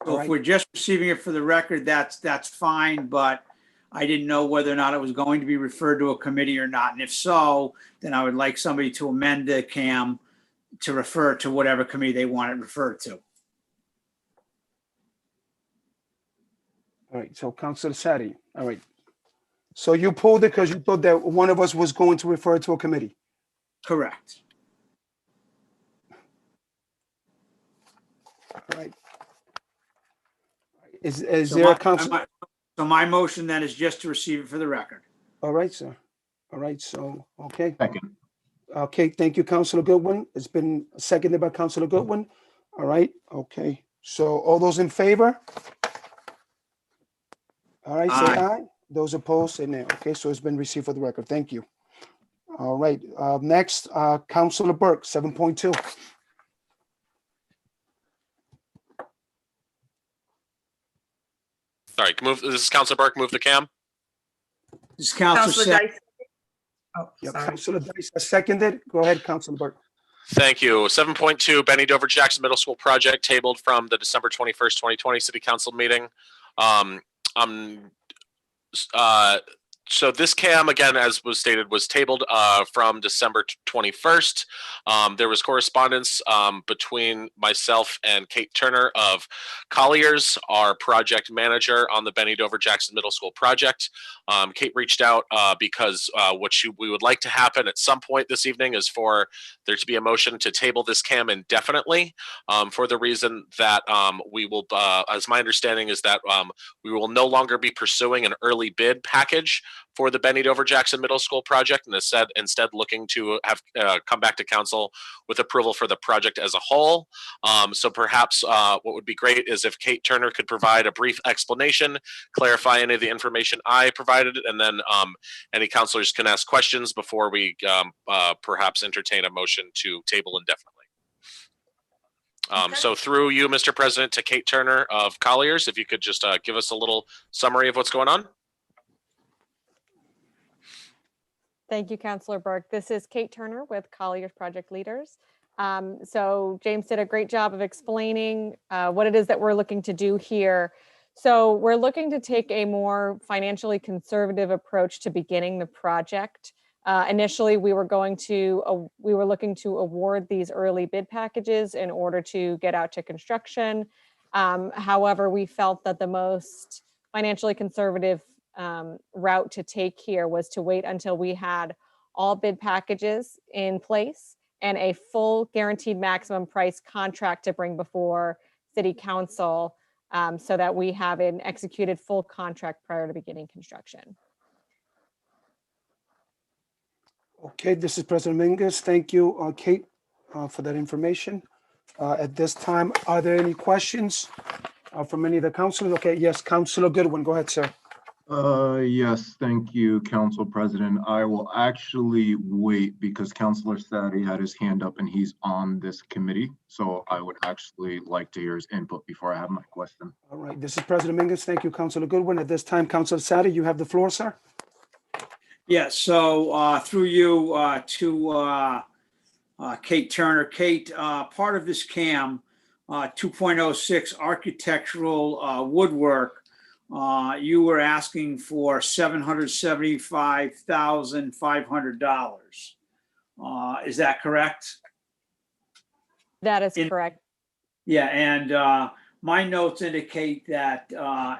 So if we're just receiving it for the record, that's fine, but I didn't know whether or not it was going to be referred to a committee or not. And if so, then I would like somebody to amend the CAM to refer to whatever committee they want it referred to. All right, so Councilor Sadi, all right. So you pulled it because you thought that one of us was going to refer it to a committee? Correct. All right. Is there a council? So my motion then is just to receive it for the record. All right, sir. All right, so, okay. Second. Okay, thank you, Councilor Goodwin. It's been seconded by Councilor Goodwin. All right, okay. So all those in favor? All right, say aye. Those opposed, say nay. Okay, so it's been received for the record. Thank you. All right, next, Councilor Burke, 7.2. Sorry, this is Councilor Burke, move the CAM. This is Councilor Dice. Oh, Yep, sorry. Councilor Dice has seconded. Go ahead, Councilor Burke. Thank you. 7.2, Benny Dover Jackson Middle School project tabled from the December 21st, 2020 City Council meeting. So this CAM, again, as was stated, was tabled from December 21st. There was correspondence between myself and Kate Turner of Colliers, our project manager on the Benny Dover Jackson Middle School project. Kate reached out because what we would like to happen at some point this evening is for there to be a motion to table this CAM indefinitely for the reason that we will, as my understanding is that we will no longer be pursuing an early bid package for the Benny Dover Jackson Middle School project, and instead looking to have come back to council with approval for the project as a whole. So perhaps what would be great is if Kate Turner could provide a brief explanation, clarify any of the information I provided, and then any councilors can ask questions before we perhaps entertain a motion to table indefinitely. So through you, Mr. President, to Kate Turner of Colliers, if you could just give us a little summary of what's going on. Thank you, Councilor Burke. This is Kate Turner with Colliers Project Leaders. So James did a great job of explaining what it is that we're looking to do here. So we're looking to take a more financially conservative approach to beginning the project. Initially, we were looking to award these early bid packages in order to get out to construction. However, we felt that the most financially conservative route to take here was to wait until we had all bid packages in place and a full guaranteed maximum price contract to bring before City Council so that we have an executed full contract prior to beginning construction. Okay, this is President Mingus. Thank you, Kate, for that information. At this time, are there any questions from any of the councilors? Okay, yes, Councilor Goodwin, go ahead, sir. Yes, thank you, Council President. I will actually wait because Councilor Sadi had his hand up and he's on this committee. So I would actually like to hear his input before I have my question. All right, this is President Mingus. Thank you, Councilor Goodwin. At this time, Councilor Sadi, you have the floor, sir. Yes, so through you to Kate Turner. Kate, part of this CAM 2.06 architectural woodwork you were asking for $775,500. Is that correct? That is correct. Yeah, and my notes indicate that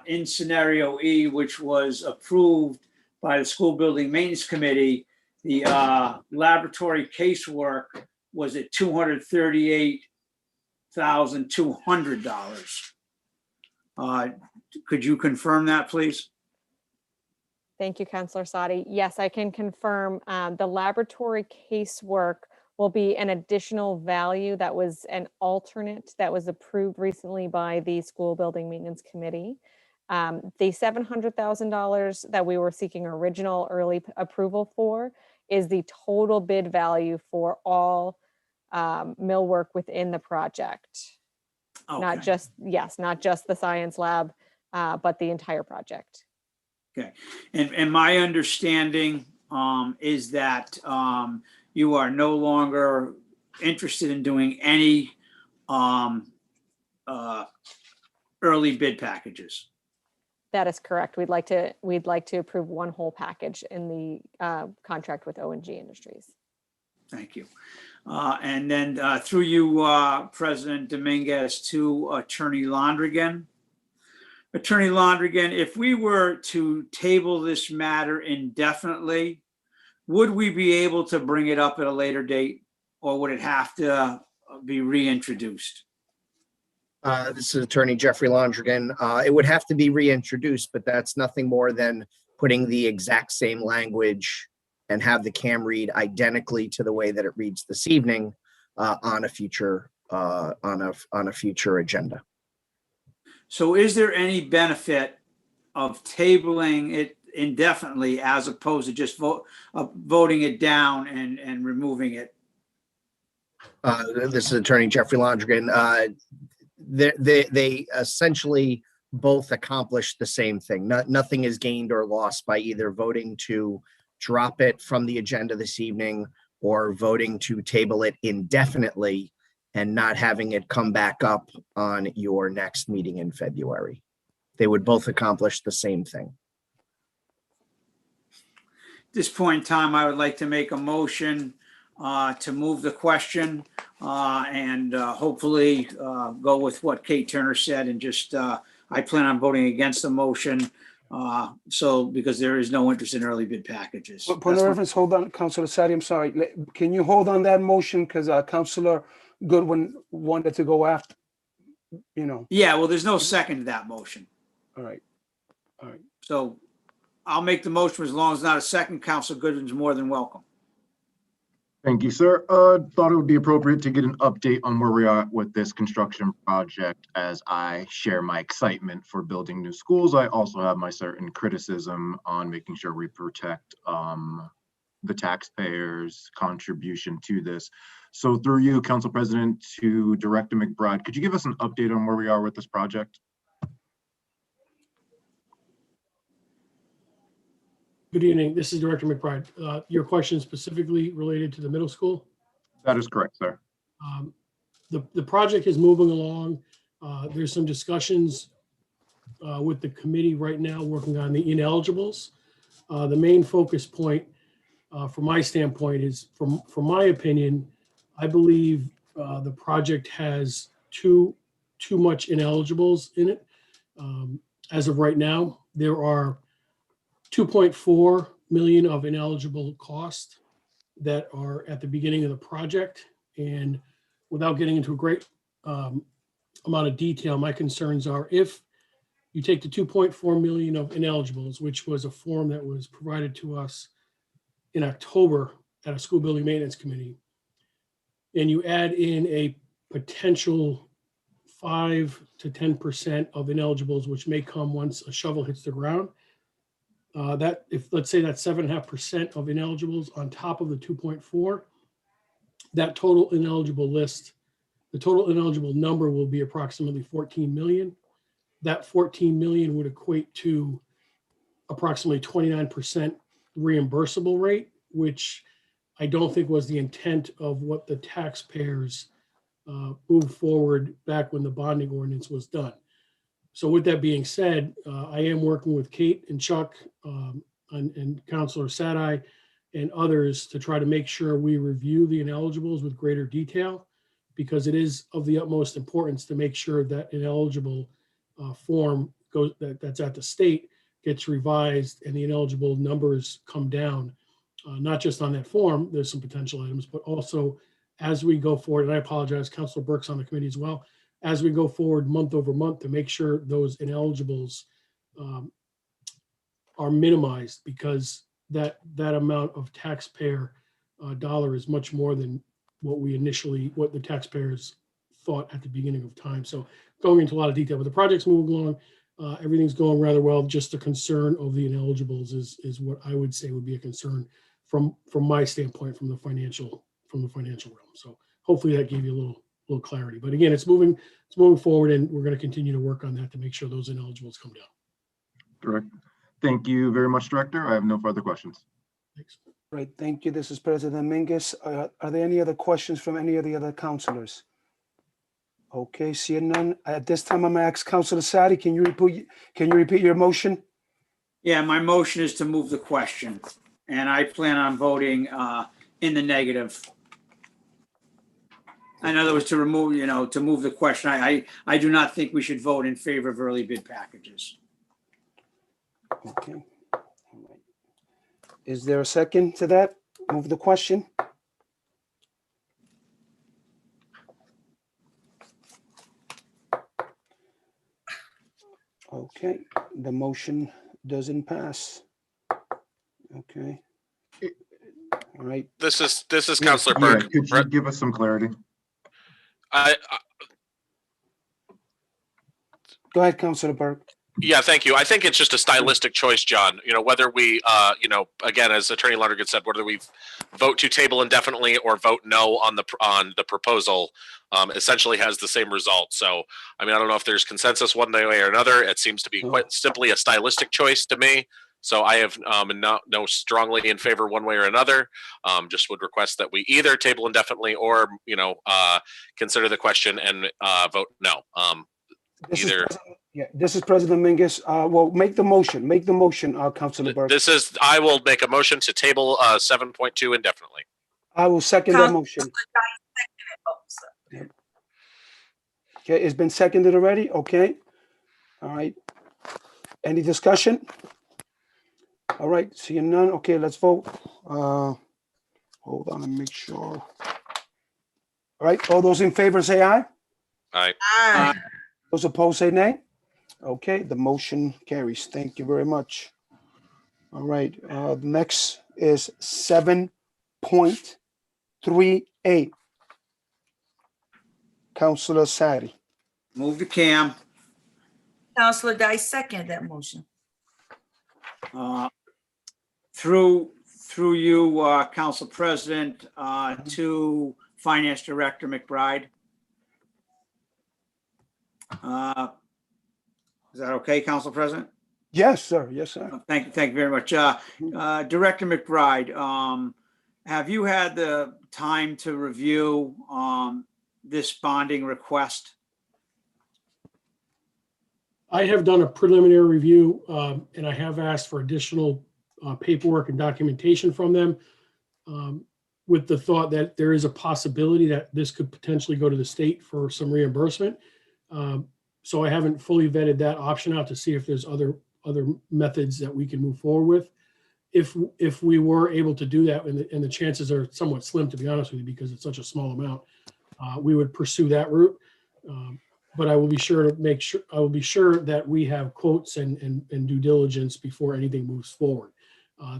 in scenario E, which was approved by the School Building Maintenance Committee, the laboratory casework was at $238,200. Could you confirm that, please? Thank you, Councilor Sadi. Yes, I can confirm the laboratory casework will be an additional value that was an alternate that was approved recently by the School Building Maintenance Committee. The $700,000 that we were seeking original early approval for is the total bid value for all millwork within the project. Not just, yes, not just the science lab, but the entire project. Okay, and my understanding is that you are no longer interested in doing any early bid packages. That is correct. We'd like to approve one whole package in the contract with O&G Industries. Thank you. And then through you, President Dominguez, to Attorney Londrigan. Attorney Londrigan, if we were to table this matter indefinitely, would we be able to bring it up at a later date, or would it have to be reintroduced? This is Attorney Jeffrey Londrigan. It would have to be reintroduced, but that's nothing more than putting the exact same language and have the CAM read identically to the way that it reads this evening on a future agenda. So is there any benefit of tabling it indefinitely as opposed to just voting it down and removing it? This is Attorney Jeffrey Londrigan. They essentially both accomplish the same thing. Nothing is gained or lost by either voting to drop it from the agenda this evening or voting to table it indefinitely and not having it come back up on your next meeting in February. They would both accomplish the same thing. At this point in time, I would like to make a motion to move the question and hopefully go with what Kate Turner said and just, I plan on voting against the motion. So because there is no interest in early bid packages. Point of reference, hold on, Councilor Sadi, I'm sorry. Can you hold on that motion? Because Councilor Goodwin wanted to go after, you know. Yeah, well, there's no second to that motion. All right. All right. So I'll make the motion as long as not a second. Councilor Goodwin's more than welcome. Thank you, sir. Thought it would be appropriate to get an update on where we are with this construction project. As I share my excitement for building new schools, I also have my certain criticism on making sure we protect the taxpayers' contribution to this. So through you, Council President, to Director McBride, could you give us an update on where we are with this project? Good evening. This is Director McBride. Your question specifically related to the middle school? That is correct, sir. The project is moving along. There's some discussions with the committee right now working on the ineligibles. The main focus point from my standpoint is, from my opinion, I believe the project has too much ineligibles in it. As of right now, there are 2.4 million of ineligible costs that are at the beginning of the project. And without getting into a great amount of detail, my concerns are, if you take the 2.4 million of ineligibles, which was a form that was provided to us in October at a School Building Maintenance Committee, and you add in a potential 5 to 10% of ineligibles, which may come once a shovel hits the ground, that if, let's say, that's 7.5% of ineligibles on top of the 2.4, that total ineligible list, the total ineligible number will be approximately 14 million. That 14 million would equate to approximately 29% reimbursable rate, which I don't think was the intent of what the taxpayers moved forward back when the bonding ordinance was done. So with that being said, I am working with Kate and Chuck and Counselor Sadai and others to try to make sure we review the ineligibles with greater detail, because it is of the utmost importance to make sure that ineligible form that's at the state gets revised and the ineligible numbers come down, not just on that form. There's some potential items, but also as we go forward, and I apologize, Councilor Burke's on the committee as well, as we go forward month over month to make sure those ineligibles are minimized, because that amount of taxpayer dollar is much more than what the taxpayers thought at the beginning of time. So going into a lot of detail, but the project's moving along. Everything's going rather well. Just the concern of the ineligibles is what I would say would be a concern from my standpoint, from the financial realm. So hopefully that gave you a little clarity. But again, it's moving forward, and we're going to continue to work on that to make sure those ineligibles come down. Correct. Thank you very much, Director. I have no further questions. Thanks. Right, thank you. This is President Mingus. Are there any other questions from any of the other councilors? Okay, seeing none. At this time, I'm gonna ask Councilor Sadi, can you repeat your motion? Yeah, my motion is to move the question, and I plan on voting in the negative. In other words, to move the question. I do not think we should vote in favor of early bid packages. Okay. All right. Is there a second to that? Move the question? Okay, the motion doesn't pass. Okay. All right. This is Counselor Burke. Could you give us some clarity? Go ahead, Councilor Burke. Yeah, thank you. I think it's just a stylistic choice, John. Whether we, again, as Attorney Lundergan said, whether we vote to table indefinitely or vote no on the proposal, essentially has the same result. So, I don't know if there's consensus one way or another. It seems to be quite simply a stylistic choice to me. So I have no strongly in favor one way or another. Just would request that we either table indefinitely or consider the question and vote no. This is President Mingus. Well, make the motion. Make the motion, Councilor Burke. I will make a motion to table 7.2 indefinitely. I will second that motion. Okay, it's been seconded already. Okay. All right. Any discussion? All right, seeing none. Okay, let's vote. Hold on and make sure. All right, all those in favor say aye. Aye. Aye. Those opposed say nay. Okay, the motion carries. Thank you very much. All right, next is 7.38. Councilor Sadi. Move the CAM. Counselor Dice, second that motion. Through you, Council President, to Finance Director McBride. Is that okay, Council President? Yes, sir. Yes, sir. Thank you very much. Director McBride, have you had the time to review this bonding request? I have done a preliminary review, and I have asked for additional paperwork and documentation from them, with the thought that there is a possibility that this could potentially go to the state for some reimbursement. So I haven't fully vetted that option out to see if there's other methods that we can move forward with. If we were able to do that, and the chances are somewhat slim, to be honest with you, because it's such a small amount, we would pursue that route. But I will be sure that we have quotes and due diligence before anything moves forward.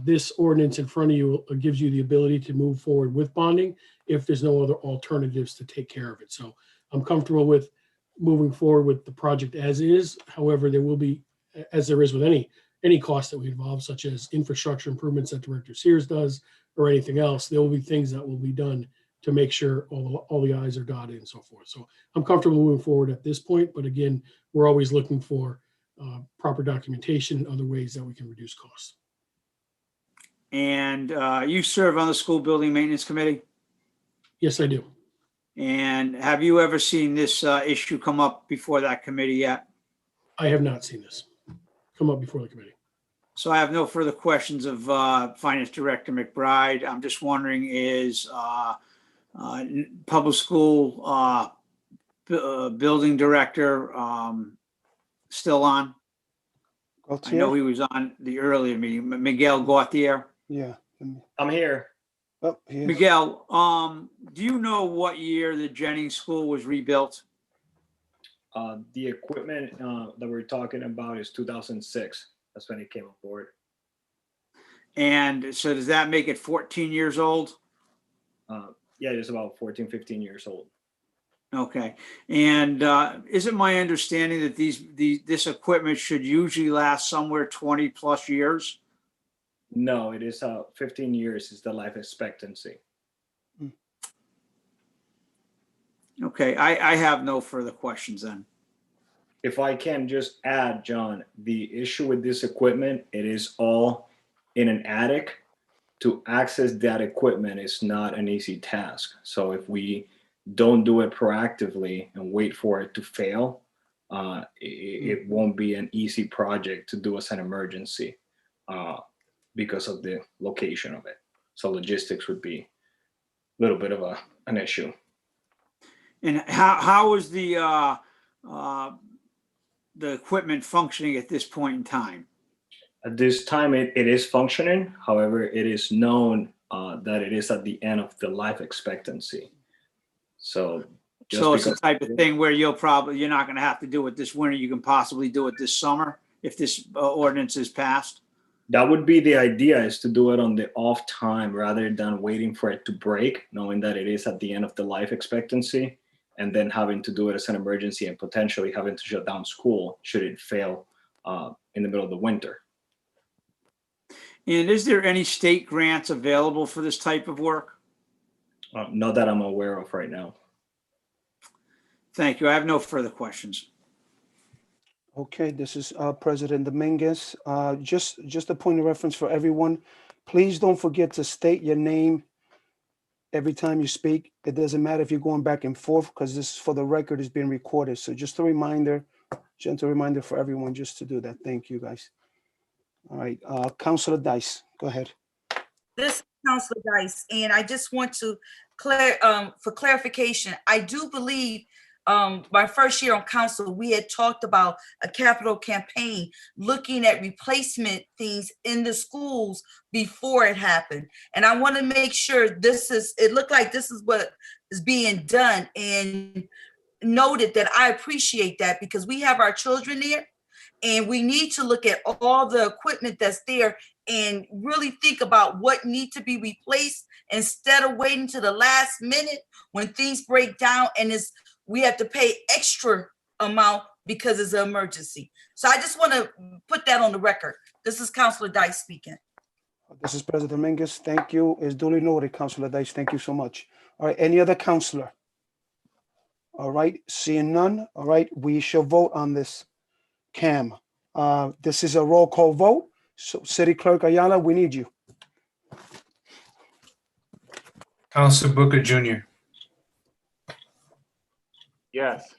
This ordinance in front of you gives you the ability to move forward with bonding if there's no other alternatives to take care of it. So I'm comfortable with moving forward with the project as is. However, there will be, as there is with any cost that we involve, such as infrastructure improvements that Director Sears does or anything else, there will be things that will be done to make sure all the I's are dotted and so forth. So I'm comfortable moving forward at this point, but again, we're always looking for proper documentation and other ways that we can reduce costs. And you serve on the School Building Maintenance Committee? Yes, I do. And have you ever seen this issue come up before that committee yet? I have not seen this come up before the committee. So I have no further questions of Finance Director McBride. I'm just wondering, is Public School Building Director still on? I know he was on the earlier meeting. Miguel Gauthier? Yeah. I'm here. Oh, he is. Miguel, do you know what year the Jennings School was rebuilt? The equipment that we're talking about is 2006. That's when it came on board. And so does that make it 14 years old? Yeah, it's about 14, 15 years old. Okay. And is it my understanding that this equipment should usually last somewhere 20 plus years? No, it is 15 years is the life expectancy. Okay, I have no further questions then. If I can just add, John, the issue with this equipment, it is all in an attic. To access that equipment is not an easy task. So if we don't do it proactively and wait for it to fail, it won't be an easy project to do as an emergency because of the location of it. So logistics would be a little bit of an issue. And how is the equipment functioning at this point in time? At this time, it is functioning. However, it is known that it is at the end of the life expectancy. So It's the type of thing where you're not going to have to do it this winter. You can possibly do it this summer if this ordinance is passed. That would be the idea, is to do it on the off time rather than waiting for it to break, knowing that it is at the end of the life expectancy, and then having to do it as an emergency and potentially having to shut down school should it fail in the middle of the winter. And is there any state grants available for this type of work? Not that I'm aware of right now. Thank you. I have no further questions. Okay, this is President Dominguez. Just a point of reference for everyone. Please don't forget to state your name every time you speak. It doesn't matter if you're going back and forth, because this, for the record, is being recorded. So just a reminder, gentle reminder for everyone just to do that. Thank you, guys. All right, Councilor Dice, go ahead. This is Councilor Dice, and I just want to for clarification, I do believe my first year on council, we had talked about a capital campaign looking at replacement things in the schools before it happened. And I want to make sure it looked like this is what is being done, and noted that I appreciate that, because we have our children there and we need to look at all the equipment that's there and really think about what needs to be replaced instead of waiting to the last minute when things break down and we have to pay extra amount because it's an emergency. So I just want to put that on the record. This is Councilor Dice speaking. This is President Dominguez. Thank you. It's duly noted, Councilor Dice. Thank you so much. All right, any other councilor? All right, seeing none. All right, we shall vote on this. Cam, this is a roll call vote. So City Clerk Ayala, we need you. Councilor Booker Jr. Yes.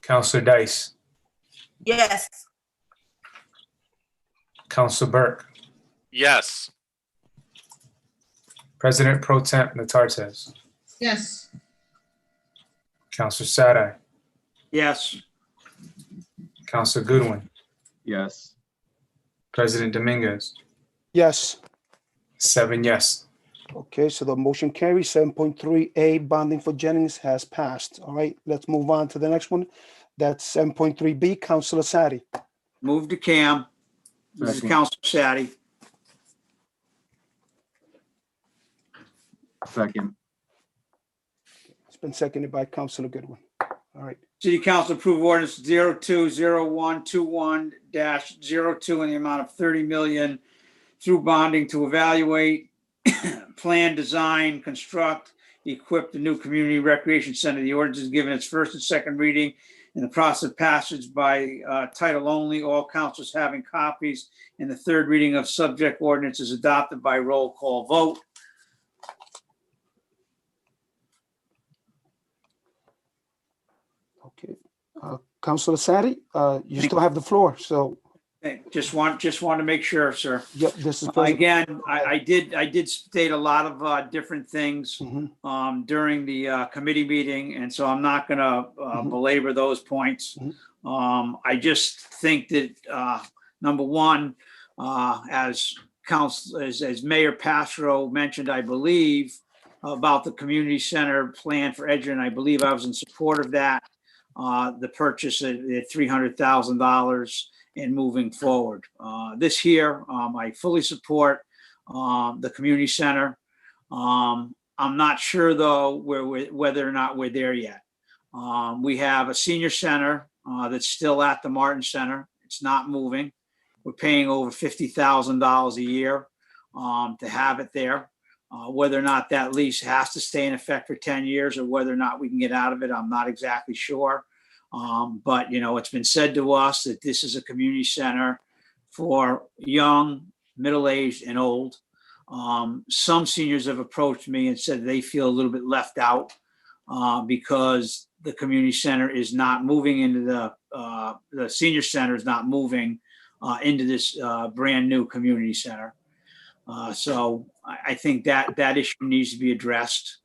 Councilor Dice. Yes. Councilor Burke. Yes. President Pro Temp Natartes. Yes. Councilor Sadai. Yes. Councilor Goodwin. Yes. President Dominguez. Yes. 7 yes. Okay, so the motion carries. 7.3A, bonding for Jennings has passed. All right, let's move on to the next one. That's 7.3B, Councilor Sadi. Move to Cam. This is Second. Councilor Sadi. Second. It's been seconded by Councilor Goodwin. All right. City Council approve ordinance 020121-02 in the amount of 30 million through bonding to evaluate, plan, design, construct, equip the new community recreation center. The ordinance is given its first and second reading in the process of passage by title only, all councilors having copies, and the third reading of subject ordinance is adopted by roll call vote. Councilor Sadi, you still have the floor. So, Okay, just want to make sure, sir. yep, this is President. Again, I did state a lot of different things Mhm. during the committee meeting, and so I'm not going to belabor those points. I just think that number one, as Mayor Pastro mentioned, I believe, about the community center plan for Edgerton, I believe I was in support of that. The purchase at $300,000 and moving forward. This year, I fully support the community center. I'm not sure though whether or not we're there yet. We have a senior center that's still at the Martin Center. It's not moving. We're paying over $50,000 a year to have it there. Whether or not that lease has to stay in effect for 10 years or whether or not we can get out of it, I'm not exactly sure. But, you know, it's been said to us that this is a community center for young, middle-aged, and old. Some seniors have approached me and said they feel a little bit left out because the community center is not moving into the senior center is not moving into this brand new community center. So I think that issue needs to be addressed.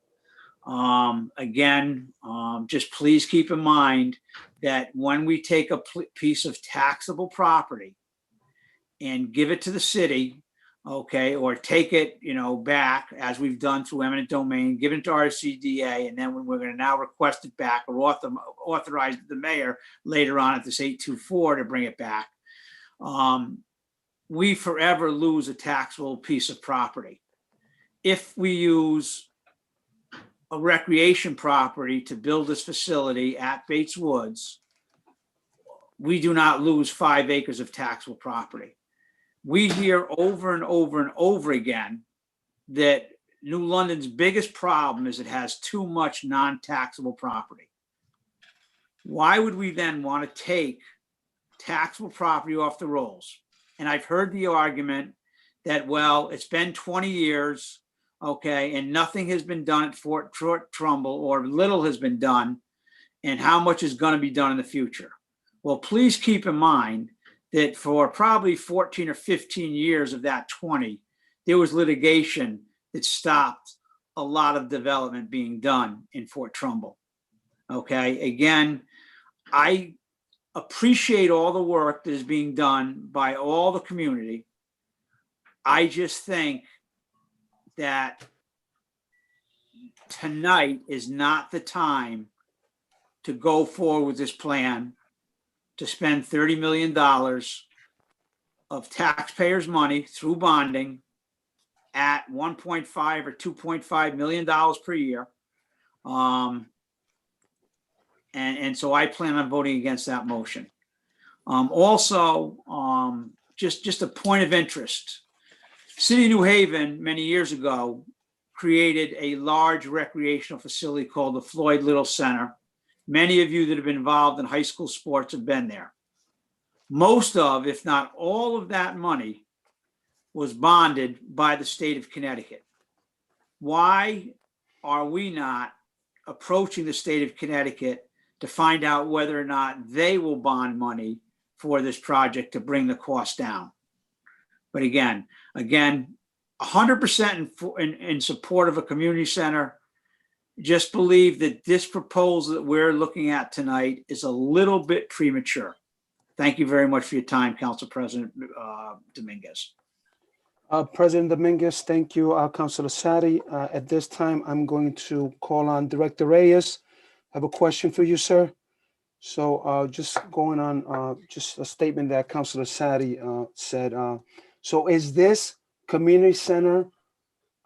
Again, just please keep in mind that when we take a piece of taxable property and give it to the city, okay, or take it, you know, back as we've done through eminent domain, give it to RCDA, and then when we're going to now request it back or authorize the mayor later on at this 824 to bring it back, we forever lose a taxable piece of property. If we use a recreation property to build this facility at Bates Woods, we do not lose 5 acres of taxable property. We hear over and over and over again that New London's biggest problem is it has too much non-taxable property. Why would we then want to take taxable property off the rolls? And I've heard the argument that, well, it's been 20 years, okay, and nothing has been done at Fort Trumbull, or little has been done, and how much is going to be done in the future. Well, please keep in mind that for probably 14 or 15 years of that 20, there was litigation that stopped a lot of development being done in Fort Trumbull. Okay, again, I appreciate all the work that is being done by all the community. I just think that tonight is not the time to go forward with this plan to spend $30 million of taxpayers' money through bonding at 1.5 or $2.5 million per year. And so I plan on voting against that motion. Also, just a point of interest. City of New Haven, many years ago, created a large recreational facility called the Floyd Little Center. Many of you that have been involved in high school sports have been there. Most of, if not all of that money was bonded by the state of Connecticut. Why are we not approaching the state of Connecticut to find out whether or not they will bond money for this project to bring the cost down? But again, 100% in support of a community center. Just believe that this proposal that we're looking at tonight is a little bit premature. Thank you very much for your time, Council President Dominguez. President Dominguez, thank you, Councilor Sadi. At this time, I'm going to call on Director Reyes. I have a question for you, sir. So just going on, just a statement that Councilor Sadi said. So is this community center,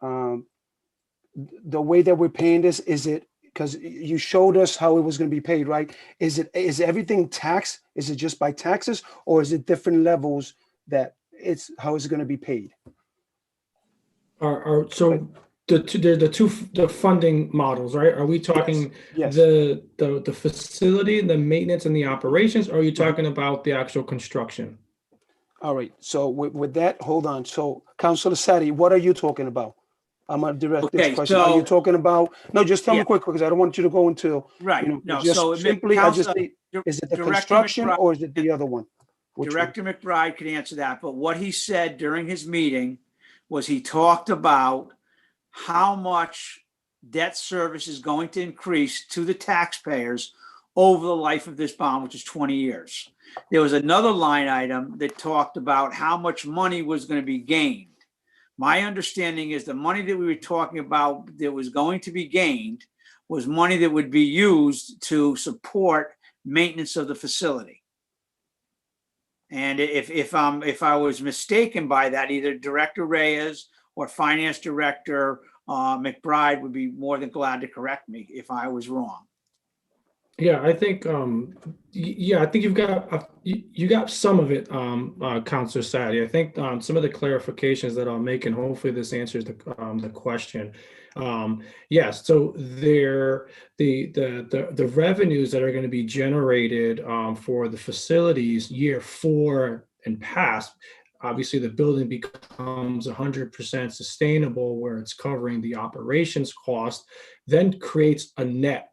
the way that we're paying this, is it, because you showed us how it was going to be paid, right? Is everything taxed? Is it just by taxes, or is it different levels that how is it going to be paid? So the funding models, right? Are we talking Yes. the facility, the maintenance, and the operations, or are you talking about the actual construction? All right. So with that, hold on. So Councilor Sadi, what are you talking about? I'm gonna direct this Okay, question. Are you so- talking about, no, just tell me Yeah. quick, because I don't want you to go into, Right, you know, no, just so simply, I just Council- need, is it the Director construction McBride- or is it the other one? Which one? Director McBride could answer that, but what he said during his meeting was he talked about how much debt service is going to increase to the taxpayers over the life of this bond, which is 20 years. There was another line item that talked about how much money was going to be gained. My understanding is the money that we were talking about that was going to be gained was money that would be used to support maintenance of the facility. And if I was mistaken by that, either Director Reyes or Finance Director McBride would be more than glad to correct me if I was wrong. Yeah, I think, I think you got some of it, Counselor Sadi. I think some of the clarifications that I'll make, and hopefully this answers the question. Yes, so the revenues that are going to be generated for the facilities year 4 and past, obviously the building becomes 100% sustainable where it's covering the operations cost, then creates a net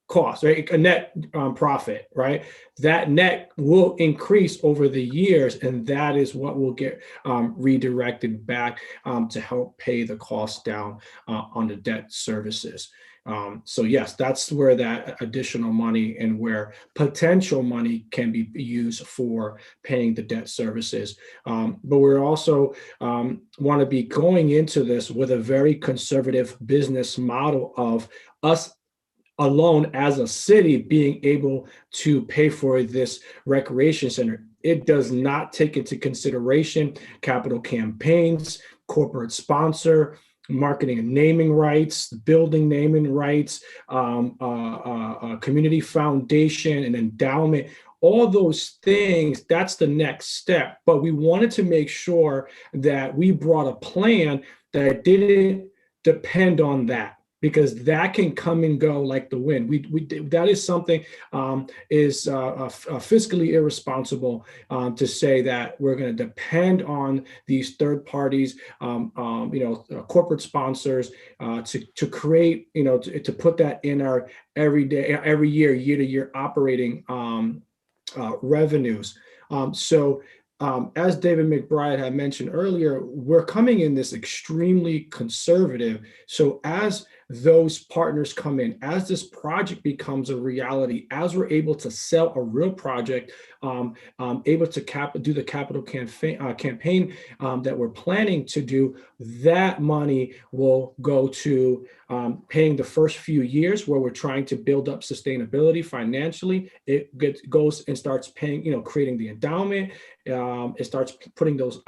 cost, right? A net profit, right? That net will increase over the years, and that is what will get redirected back to help pay the cost down on the debt services. So yes, that's where that additional money and where potential money can be used for paying the debt services. But we're also want to be going into this with a very conservative business model of us alone as a city being able to pay for this recreation center. It does not take into consideration capital campaigns, corporate sponsor, marketing and naming rights, building naming rights, community foundation, and endowment. All those things, that's the next step. But we wanted to make sure that we brought a plan that didn't depend on that, because that can come and go like the wind. That is something is fiscally irresponsible to say that we're going to depend on these third parties, corporate sponsors to create, to put that in our every year to year operating revenues. As David McBride had mentioned earlier, we're coming in this extremely conservative. So as those partners come in, as this project becomes a reality, as we're able to sell a real project, able to do the capital campaign that we're planning to do, that money will go to paying the first few years where we're trying to build up sustainability financially. It goes and starts paying, creating the endowment. It starts putting those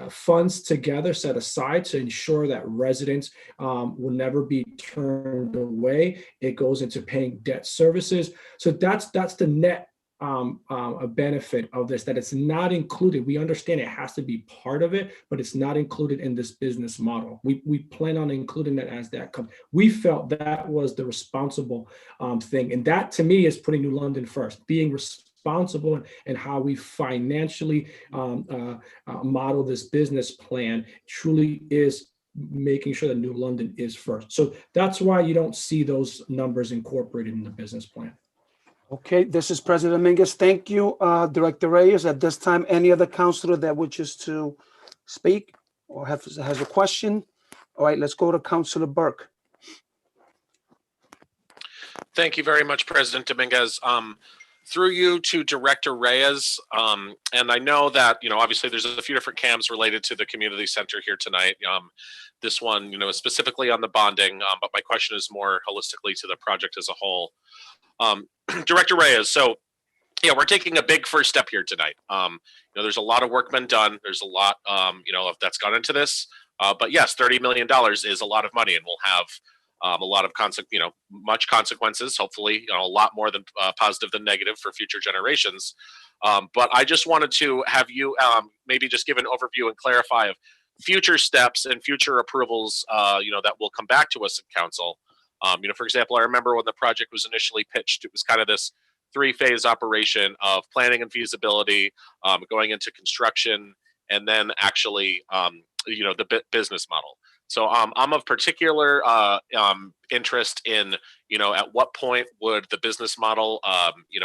funds together, set aside to ensure that residents will never be turned away. It goes into paying debt services. So that's the net a benefit of this, that it's not included. We understand it has to be part of it, but it's not included in this business model. We plan on including that as that comes. We felt that was the responsible thing. And that to me is putting New London first, being responsible and how we financially model this business plan truly is making sure that New London is first. So that's why you don't see those numbers incorporated in the business plan. Okay, this is President Mingus. Thank you, Director Reyes. At this time, any other counselor that wishes to speak or has a question? All right, let's go to Councilor Burke. Thank you very much, President Dominguez. Through you to Director Reyes, and I know that, obviously there's a few different CAMs related to the community center here tonight. This one, specifically on the bonding, but my question is more holistically to the project as a whole. Director Reyes, so yeah, we're taking a big first step here tonight. There's a lot of work been done. There's a lot, that's gone into this. But yes, $30 million is a lot of money, and we'll have a lot of much consequences. Hopefully, a lot more than positive than negative for future generations. But I just wanted to have you maybe just give an overview and clarify of future steps and future approvals, that will come back to us in council. For example, I remember when the project was initially pitched, it was kind of this 3-phase operation of planning and feasibility, going into construction, and then actually the business model. So I'm of particular interest in, at what point would the business model,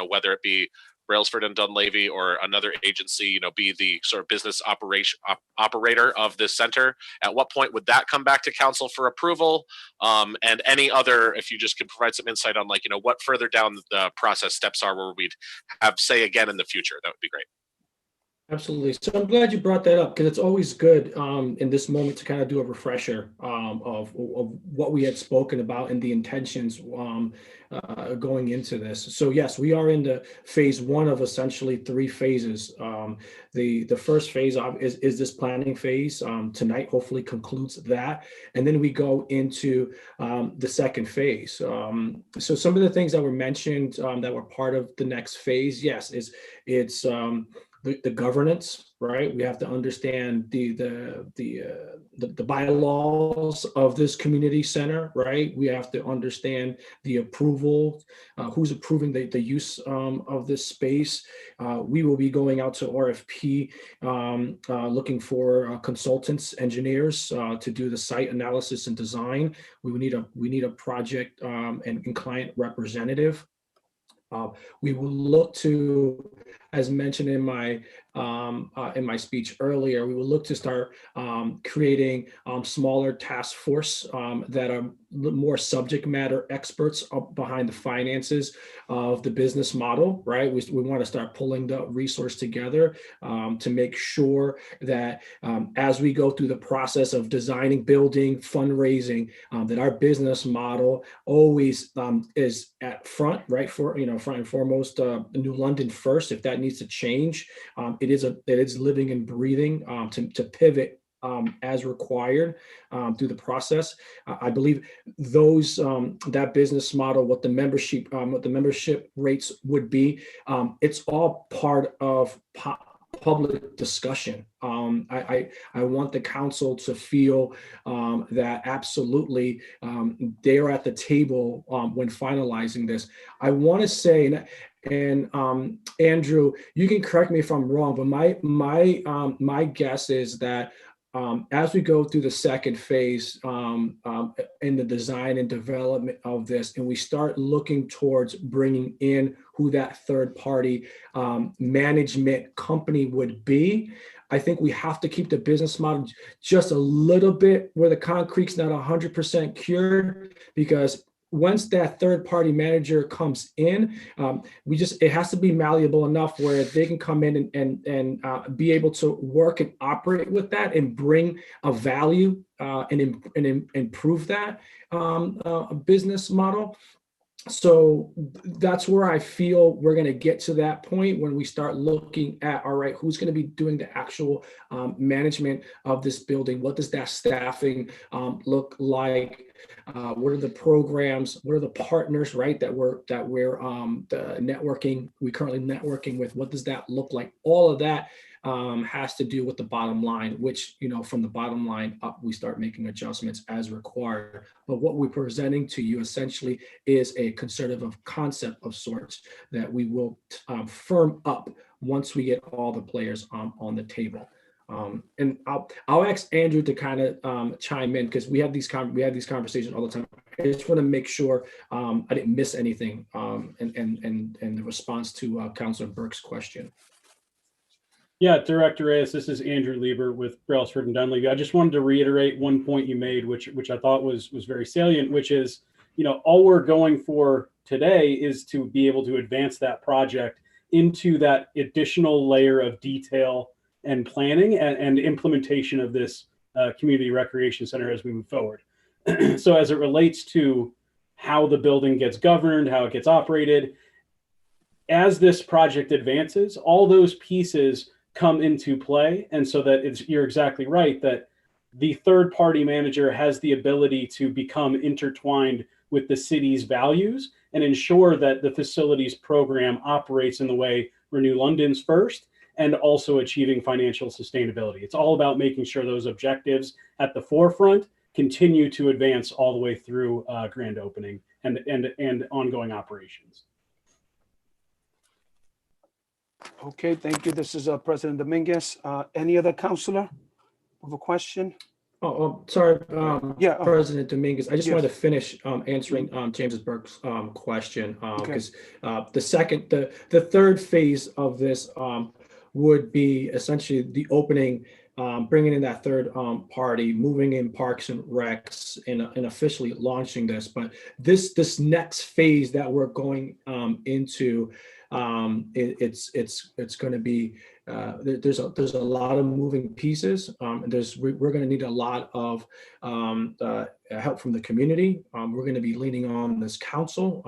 whether it be Brailsford and Dunleavy or another agency, be the sort of business operator of this center. At what point would that come back to council for approval? And any other, if you just could provide some insight on what further down the process steps are where we'd have say again in the future, that would be great. Absolutely. So I'm glad you brought that up because it's always good in this moment to kind of do a refresher of what we had spoken about and the intentions going into this. So yes, we are in the phase one of essentially 3 phases. The first phase is this planning phase. Tonight hopefully concludes that. And then we go into the second phase. So some of the things that were mentioned that were part of the next phase, yes, it's the governance, right? We have to understand the bylaws of this community center, right? We have to understand the approval, who's approving the use of this space. We will be going out to RFP, looking for consultants, engineers to do the site analysis and design. We need a project and client representative. We will look to, as mentioned in my speech earlier, we will look to start creating smaller task force that are more subject matter experts behind the finances of the business model, right? We want to start pulling the resource together to make sure that as we go through the process of designing, building, fundraising, that our business model always is at front, right? For front and foremost, New London first. If that needs to change, it is living and breathing to pivot as required through the process. I believe those that business model, what the membership rates would be, it's all part of public discussion. I want the council to feel that absolutely they're at the table when finalizing this. I want to say, and Andrew, you can correct me if I'm wrong, but my guess is that as we go through the second phase in the design and development of this, and we start looking towards bringing in who that third party management company would be, I think we have to keep the business model just a little bit where the concrete's not 100% cured, because once that third party manager comes in, it has to be malleable enough where they can come in and be able to work and operate with that and bring a value and improve that business model. So that's where I feel we're going to get to that point when we start looking at, all right, who's going to be doing the actual management of this building? What does that staffing look like? What are the programs? What are the partners, right, that we're the networking, we currently networking with? What does that look like? All of that has to do with the bottom line, which, from the bottom line up, we start making adjustments as required. But what we're presenting to you essentially is a conservative concept of sorts that we will firm up once we get all the players on the table. And I'll ask Andrew to kind of chime in, because we have these conversations all the time. I just want to make sure I didn't miss anything in the response to Councilor Burke's question. Yeah, Director Reyes, this is Andrew Lieber with Brailsford and Dunleavy. I just wanted to reiterate one point you made, which I thought was very salient, which is, all we're going for today is to be able to advance that project into that additional layer of detail and planning and implementation of this community recreation center as we move forward. So as it relates to how the building gets governed, how it gets operated, as this project advances, all those pieces come into play. And so that you're exactly right, that the third party manager has the ability to become intertwined with the city's values and ensure that the facilities program operates in the way Renew London's first, and also achieving financial sustainability. It's all about making sure those objectives at the forefront continue to advance all the way through grand opening and ongoing operations. Okay, thank you. This is President Dominguez. Any other counselor with a question? Sorry, Yeah. President Dominguez, I just Yes. wanted to finish answering James Burke's question, Okay. because the third phase of this would be essentially the opening, bringing in that third party, moving in Parks and Recs, and officially launching this. But this next phase that we're going into, it's going to be there's a lot of moving pieces. We're going to need a lot of help from the community. We're going to be leaning on this council.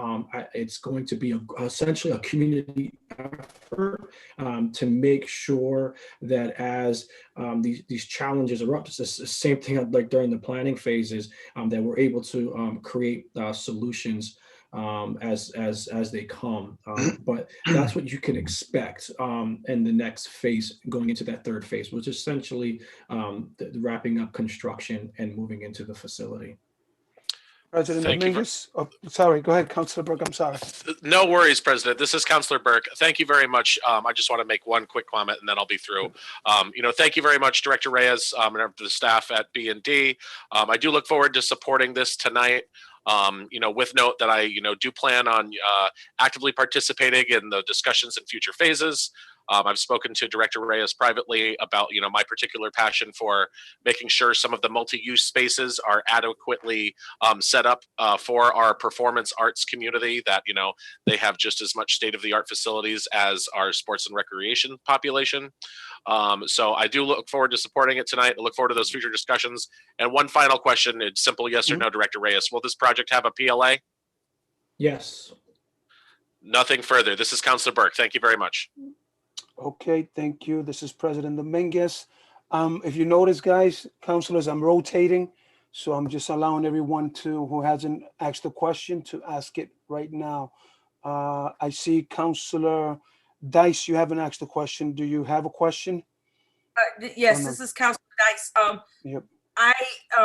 It's going to be essentially a community effort to make sure that as these challenges erupt, it's the same thing like during the planning phases, that we're able to create solutions as they come. But that's what you can expect in the next phase, going into that third phase, which is essentially the wrapping up construction and moving into the facility. President Thank you Dominguez? Oh, sorry, go ahead, Councilor Burke, I'm sorry. No worries, President. This is Councilor Burke. Thank you very much. I just want to make one quick comment and then I'll be through. Thank you very much, Director Reyes, and the staff at B&D. I do look forward to supporting this tonight. With note that I, do plan on actively participating in the discussions in future phases. I've spoken to Director Reyes privately about, my particular passion for making sure some of the multi-use spaces are adequately set up for our performance arts community, that, they have just as much state-of-the-art facilities as our sports and recreation population. So I do look forward to supporting it tonight. I look forward to those future discussions. And one final question, it's simple yes or no, Director Reyes. Will this project have a PLA? Yes. Nothing further. This is Councilor Burke. Thank you very much. Okay, thank you. This is President Dominguez. If you notice, guys, councilors, I'm rotating. So I'm just allowing everyone who hasn't asked a question to ask it right now. I see Councilor Dice, you haven't asked a question. Do you have a question? Yes, no? this is Councilor Dice. Yep. I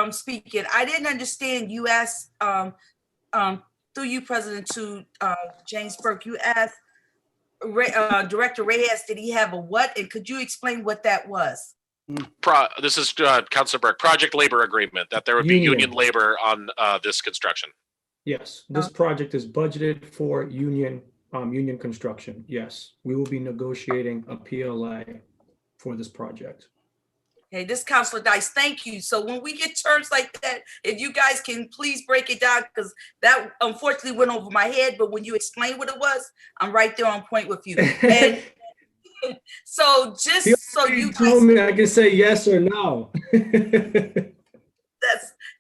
speaking. I didn't understand. You asked through you, President, to James Burke. You asked Director Reyes, did he have a what? And could you explain what that was? This is Councilor Burke. Project labor agreement, that there would be union labor on this construction. Yes, this project is budgeted for union construction. Yes, we will be negotiating a PLA for this project. Okay, this Councilor Dice, thank you. So when we get terms like that, if you guys can please break it down, because that unfortunately went over my head, but when you explain what it was, I'm right there on point with you. And so just so you told me I can say yes or no.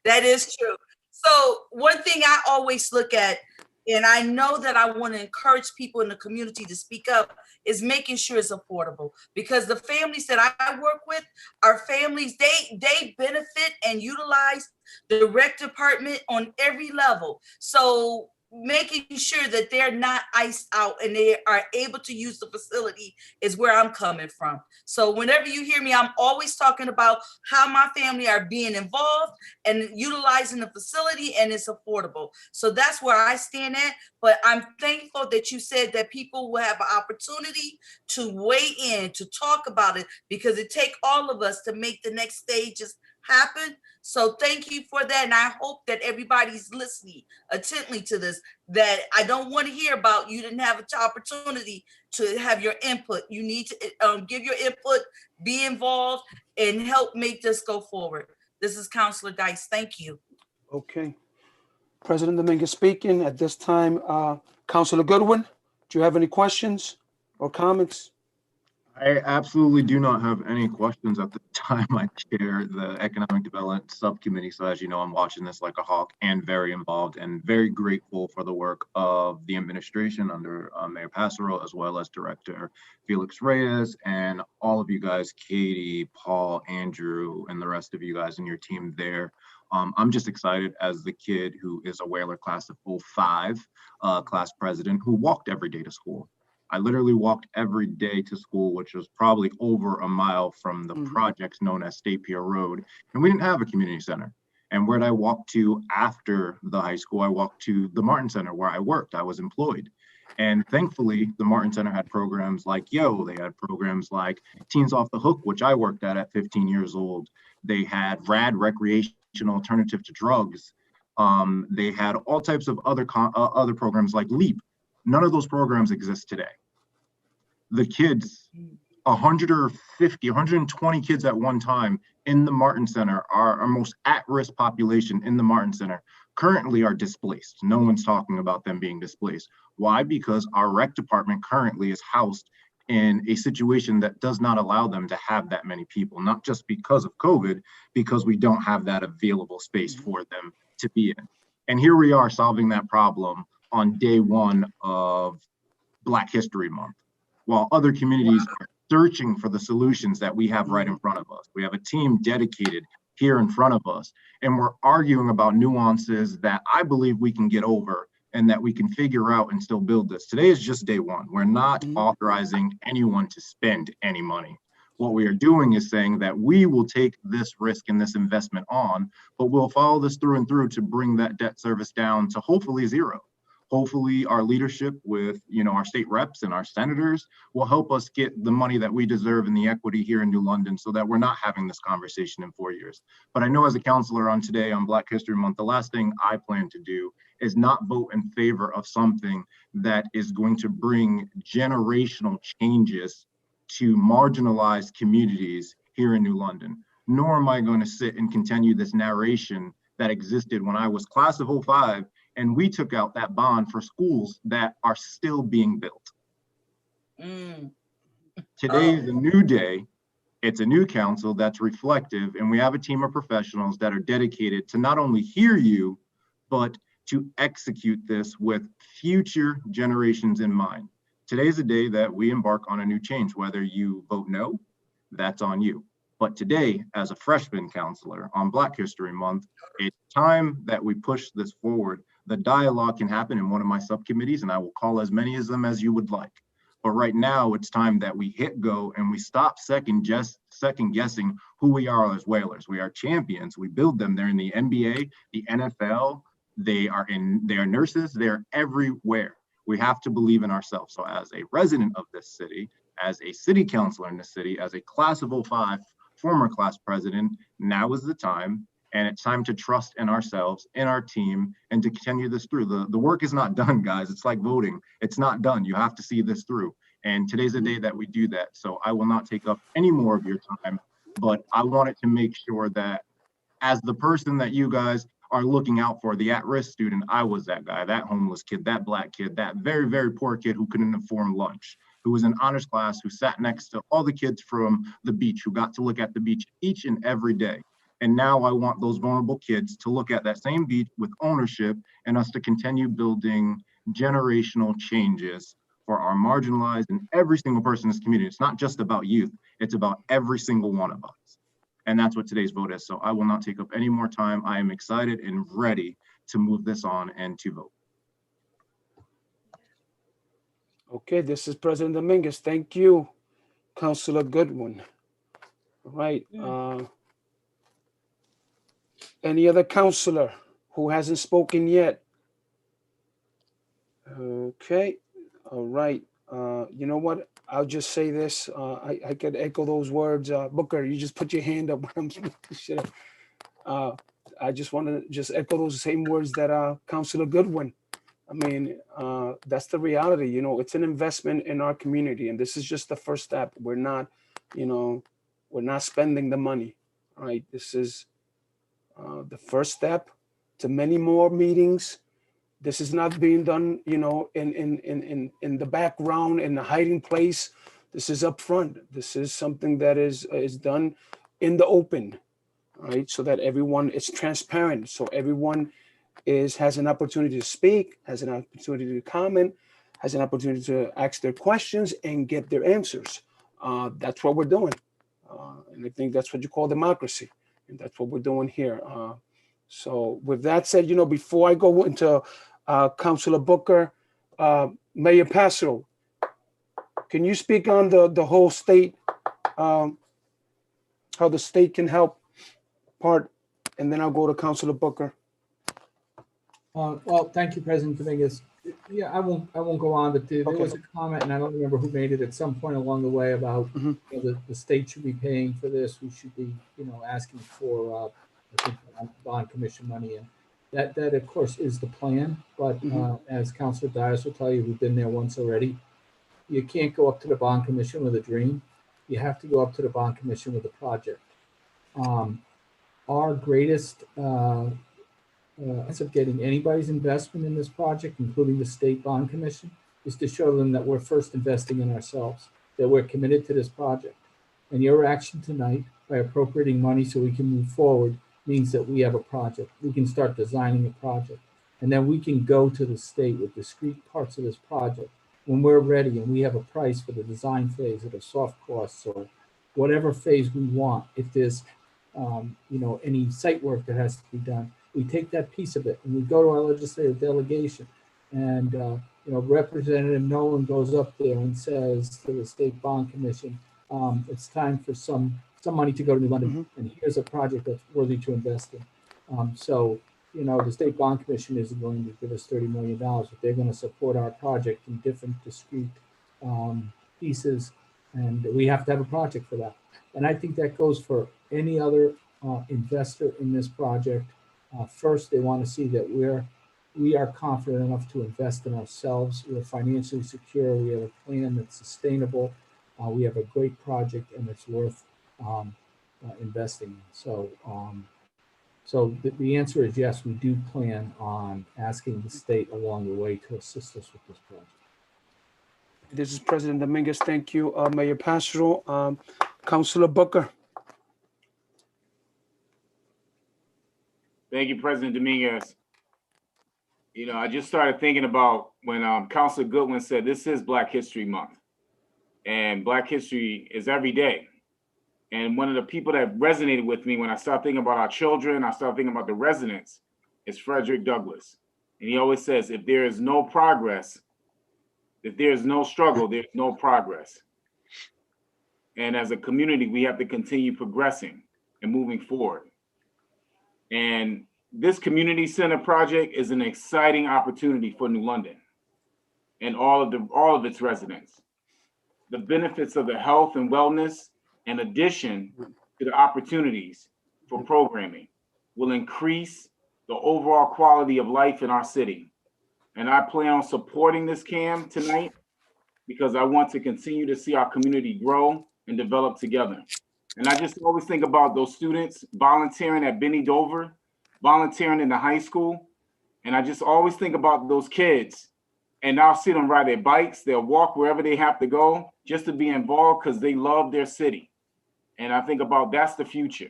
that is true. So one thing I always look at, and I know that I want to encourage people in the community to speak up, is making sure it's affordable, because the families that I work with are families, they benefit and utilize the rec department on every level. So making sure that they're not iced out and they are able to use the facility is where I'm coming from. So whenever you hear me, I'm always talking about how my family are being involved and utilizing the facility, and it's affordable. So that's where I stand at. But I'm thankful that you said that people will have an opportunity to weigh in, to talk about it, because it takes all of us to make the next stages happen. So thank you for that. And I hope that everybody's listening attentively to this, that I don't want to hear about you didn't have an opportunity to have your input. You need to give your input, be involved, and help make this go forward. This is Councilor Dice. Thank you. Okay. President Dominguez speaking. At this time, Councilor Goodwin, do you have any questions or comments? I absolutely do not have any questions at the time. I chair the Economic Development Subcommittee. So as you know, I'm watching this like a hawk and very involved and very grateful for the work of the administration under Mayor Passero, as well as Director Felix Reyes, and all of you guys, Katie, Paul, Andrew, and the rest of you guys and your team there. I'm just excited as the kid who is a Whaler class of 05 class president who walked every day to school. I literally walked every day to school, which was probably over a mile from the projects known as State Pier Road. And we didn't have a community center. And where did I walk to after the high school? I walked to the Martin Center where I worked. I was employed. And thankfully, the Martin Center had programs like YO. They had programs like Teens Off the Hook, which I worked at 15 years old. They had RAD, recreation alternative to drugs. They had all types of other programs like LEAP. None of those programs exist today. The kids, 150, 120 kids at one time in the Martin Center, our most at-risk population in the Martin Center, currently are displaced. No one's talking about them being displaced. Why? Because our rec department currently is housed in a situation that does not allow them to have that many people, not just because of COVID, because we don't have that available space for them to be in. And here we are solving that problem on day one of Black History Month, while other communities are searching for the solutions that we have right in front of us. We have a team dedicated here in front of us, and we're arguing about nuances that I believe we can get over and that we can figure out and still build this. Today is just day one. We're not authorizing anyone to spend any money. What we are doing is saying that we will take this risk and this investment on, but we'll follow this through and through to bring that debt service down to hopefully zero. Hopefully our leadership with, our state reps and our senators will help us get the money that we deserve in the equity here in New London so that we're not having this conversation in 4 years. But I know as a counselor on today on Black History Month, the last thing I plan to do is not vote in favor of something that is going to bring generational changes to marginalized communities here in New London. Nor am I going to sit and continue this narration that existed when I was class of 05 and we took out that bond for schools that are still being built. Today is a new day. It's a new council that's reflective, and we have a team of professionals that are dedicated to not only hear you, but to execute this with future generations in mind. Today's a day that we embark on a new change. Whether you vote no, that's on you. But today, as a freshman counselor on Black History Month, it's time that we push this forward. The dialogue can happen in one of my subcommittees, and I will call as many of them as you would like. But right now, it's time that we hit go and we stop second guessing who we are as Whalers. We are champions. We build them. They're in the NBA, the NFL. They are nurses. They're everywhere. We have to believe in ourselves. So as a resident of this city, as a city councilor in this city, as a class of 05 former class president, now is the time. And it's time to trust in ourselves, in our team, and to continue this through. The work is not done, guys. It's like voting. It's not done. You have to see this through. And today's the day that we do that. So I will not take up any more of your time, but I wanted to make sure that as the person that you guys are looking out for, the at-risk student, I was that guy, that homeless kid, that Black kid, that very, very poor kid who couldn't afford lunch, who was in honors class, who sat next to all the kids from the beach, who got to look at the beach each and every day. And now I want those vulnerable kids to look at that same beach with ownership and us to continue building generational changes for our marginalized and every single person in this community. It's not just about youth, it's about every single one of us. And that's what today's vote is. So I will not take up any more time. I am excited and ready to move this on and to vote. Okay, this is President Dominguez. Thank you, Councilor Goodwin. All right. Any other counselor who hasn't spoken yet? Okay. All right. You know what? I'll just say this. I could echo those words. Booker, you just put your hand up when I'm I just want to just echo those same words that Councilor Goodwin. I mean, that's the reality. It's an investment in our community, and this is just the first step. We're not spending the money. All right. This is the first step to many more meetings. This is not being done, in the background, in the hiding place. This is up front. This is something that is done in the open, right? So that everyone is transparent. So everyone has an opportunity to speak, has an opportunity to comment, has an opportunity to ask their questions and get their answers. That's what we're doing. And I think that's what you call democracy. And that's what we're doing here. So with that said, before I go into Councilor Booker, Mayor Passero, can you speak on the whole state, how the state can help part, and then I'll go to Councilor Booker. Well, thank you, President Dominguez. Yeah, I won't go on, but there was a comment, and I don't remember who made it at some point along the way about you know, the state should be paying for this. We should be, you know, asking for, I think, bond commission money. And that of course is the plan. But as Councilor Dias will tell you, we've been there once already. You can't go up to the bond commission with a dream. You have to go up to the bond commission with a project. Our greatest chance of getting anybody's investment in this project, including the state bond commission, is to show them that we're first investing in ourselves, that we're committed to this project. And your action tonight by appropriating money so we can move forward means that we have a project. We can start designing a project. And then we can go to the state with discrete parts of this project when we're ready and we have a price for the design phase or the soft costs or whatever phase we want. If there's you know, any site work that has to be done, we take that piece of it and we go to our legislative delegation, and you know, Representative Nolan goes up there and says to the State Bond Commission, it's time for some money to go to New London, and here's a project that's worthy to invest in. So, you know, the State Bond Commission isn't going to give us $30 million, but they're going to support our project in different discrete pieces, and we have to have a project for that. And I think that goes for any other investor in this project. First, they want to see that we are confident enough to invest in ourselves. We're financially secure. We have a plan that's sustainable. We have a great project, and it's worth investing in. So, so the answer is yes. We do plan on asking the state along the way to assist us with this project. This is President Dominguez. Thank you, Mayor Pastro. Councilor Booker. Thank you, President Dominguez. You know, I just started thinking about when Councilor Goodwin said this is Black History Month, and Black history is every day. And one of the people that resonated with me when I started thinking about our children, I started thinking about the residents, is Frederick Douglass. And he always says, if there is no progress, if there is no struggle, there's no progress. And as a community, we have to continue progressing and moving forward. And this community center project is an exciting opportunity for New London and all of its residents. The benefits of the health and wellness, in addition to the opportunities for programming, will increase the overall quality of life in our city. And I plan on supporting this CAM tonight because I want to continue to see our community grow and develop together. And I just always think about those students volunteering at Benny Dover, volunteering in the high school. And I just always think about those kids, and I'll see them ride their bikes, they'll walk wherever they have to go just to be involved because they love their city. And I think about that's the future.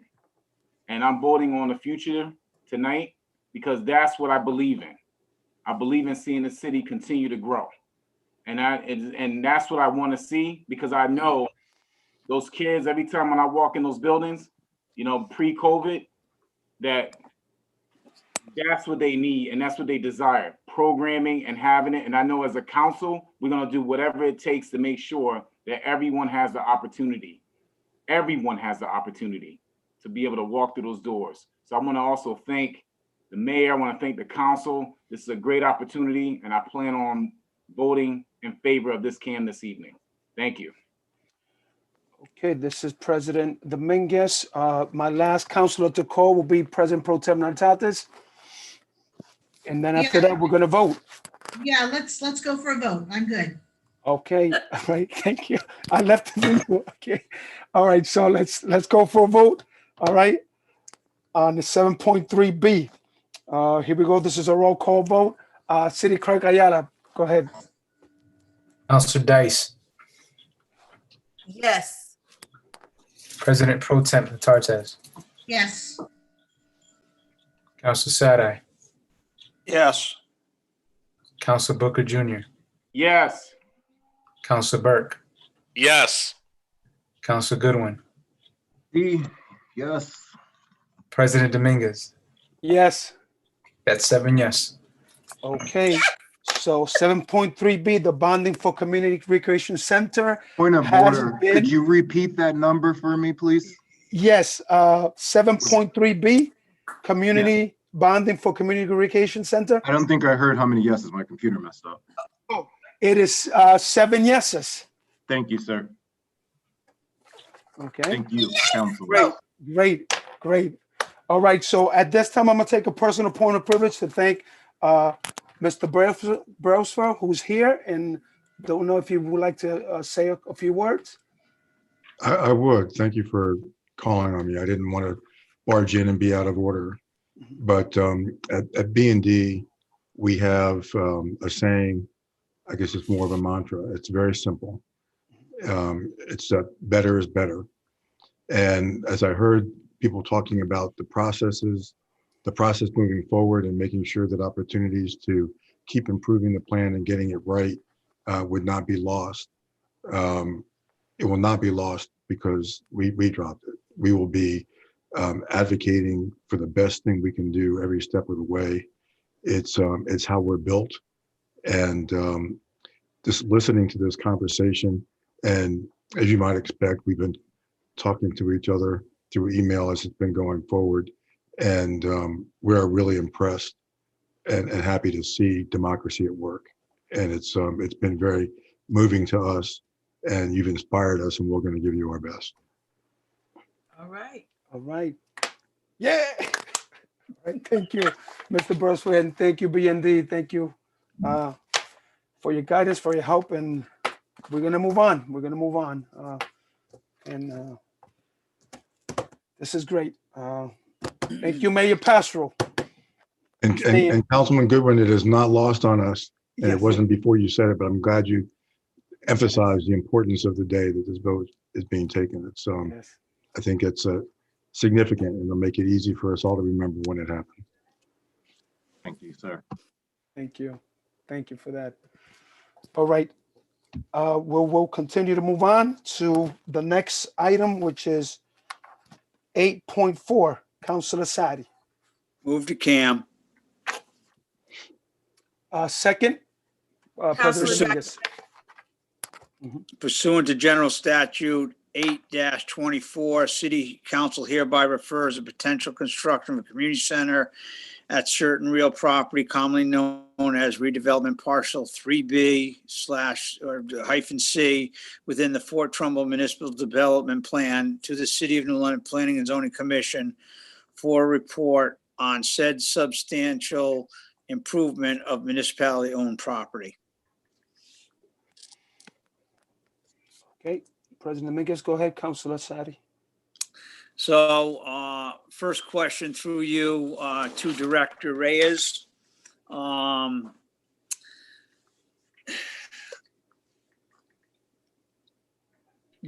And I'm voting on the future tonight because that's what I believe in. I believe in seeing the city continue to grow. And that's what I want to see, because I know those kids, every time when I walk in those buildings, you know, pre-COVID, that's what they need and that's what they desire, programming and having it. And I know as a council, we're going to do whatever it takes to make sure that everyone has the opportunity. Everyone has the opportunity to be able to walk through those doors. So I want to also thank the mayor. I want to thank the council. This is a great opportunity, and I plan on voting in favor of this CAM this evening. Thank you. Okay, this is President Dominguez. My last councilor to call will be President Pro Tem Nartatis. And then after that, we're going to vote. Yeah, let's go for a vote. I'm good. Okay, all right, thank you. I left it in you. Okay, all right, so let's go for a vote. All right, on the 7.3B. Here we go. This is a roll call vote. City Clerk Ayala, go ahead. Councilor Dice. Yes. President Pro Tem Nartatis. Yes. Councilor Sadai. Yes. Councilor Booker Jr. Yes. Councilor Burke. Yes. Councilor Goodwin. Yes. President Dominguez. Yes. That's 7 yes. Okay, so 7.3B, the bonding for Community Recreation Center. Point of has order. been- Could you repeat that number for me, please? Yes, 7.3B, Community bonding for Community Communication Center? I don't think I heard how many yeses. My computer messed up. It is 7 yeses. Thank you, sir. Okay. Thank you, Council. Great. All right, so at this time, I'm gonna take a personal point of privilege to thank Mr. Brailsford, who's here, and don't know if you would like to say a few words. I would. Thank you for calling on me. I didn't want to barge in and be out of order. But at B&D, we have a saying, I guess it's more of a mantra. It's very simple. It's that better is better. And as I heard people talking about the process moving forward and making sure that opportunities to keep improving the plan and getting it right would not be lost. It will not be lost because we dropped it. We will be advocating for the best thing we can do every step of the way. It's how we're built. And just listening to this conversation, and as you might expect, we've been talking to each other through email as it's been going forward. And we're really impressed and happy to see democracy at work. And it's been very moving to us, and you've inspired us, and we're going to give you our best. All right. Yeah. All right. Thank you, Mr. Brailsford, and thank you, B&D. Thank you for your guidance, for your help, and we're gonna move on. And this is great. Thank you, Mayor Pastoral. And Councilman Goodwin, it is not lost on us, and Yes. it wasn't before you said it, but I'm glad you emphasized the importance of the day that this vote is being taken. It's Yes. I think it's significant, and it'll make it easy for us all to remember when it happened. Thank you, sir. Thank you for that. All right, we'll continue to move on to the next item, which is 8.4. Councilor Sadi. Move to Cam. Second, President Councilor Dominguez. Pursuant to General Statute 8-24, City Council hereby refers a potential construction of a community center at certain real property commonly known as redevelopment parcel 3B/C within the Fort Trumbull Municipal Development Plan to the City of New London Planning and Zoning Commission for a report on said substantial improvement of municipality-owned property. Okay, President Dominguez, go ahead, Councilor Sadi. So first question through you to Director Reyes.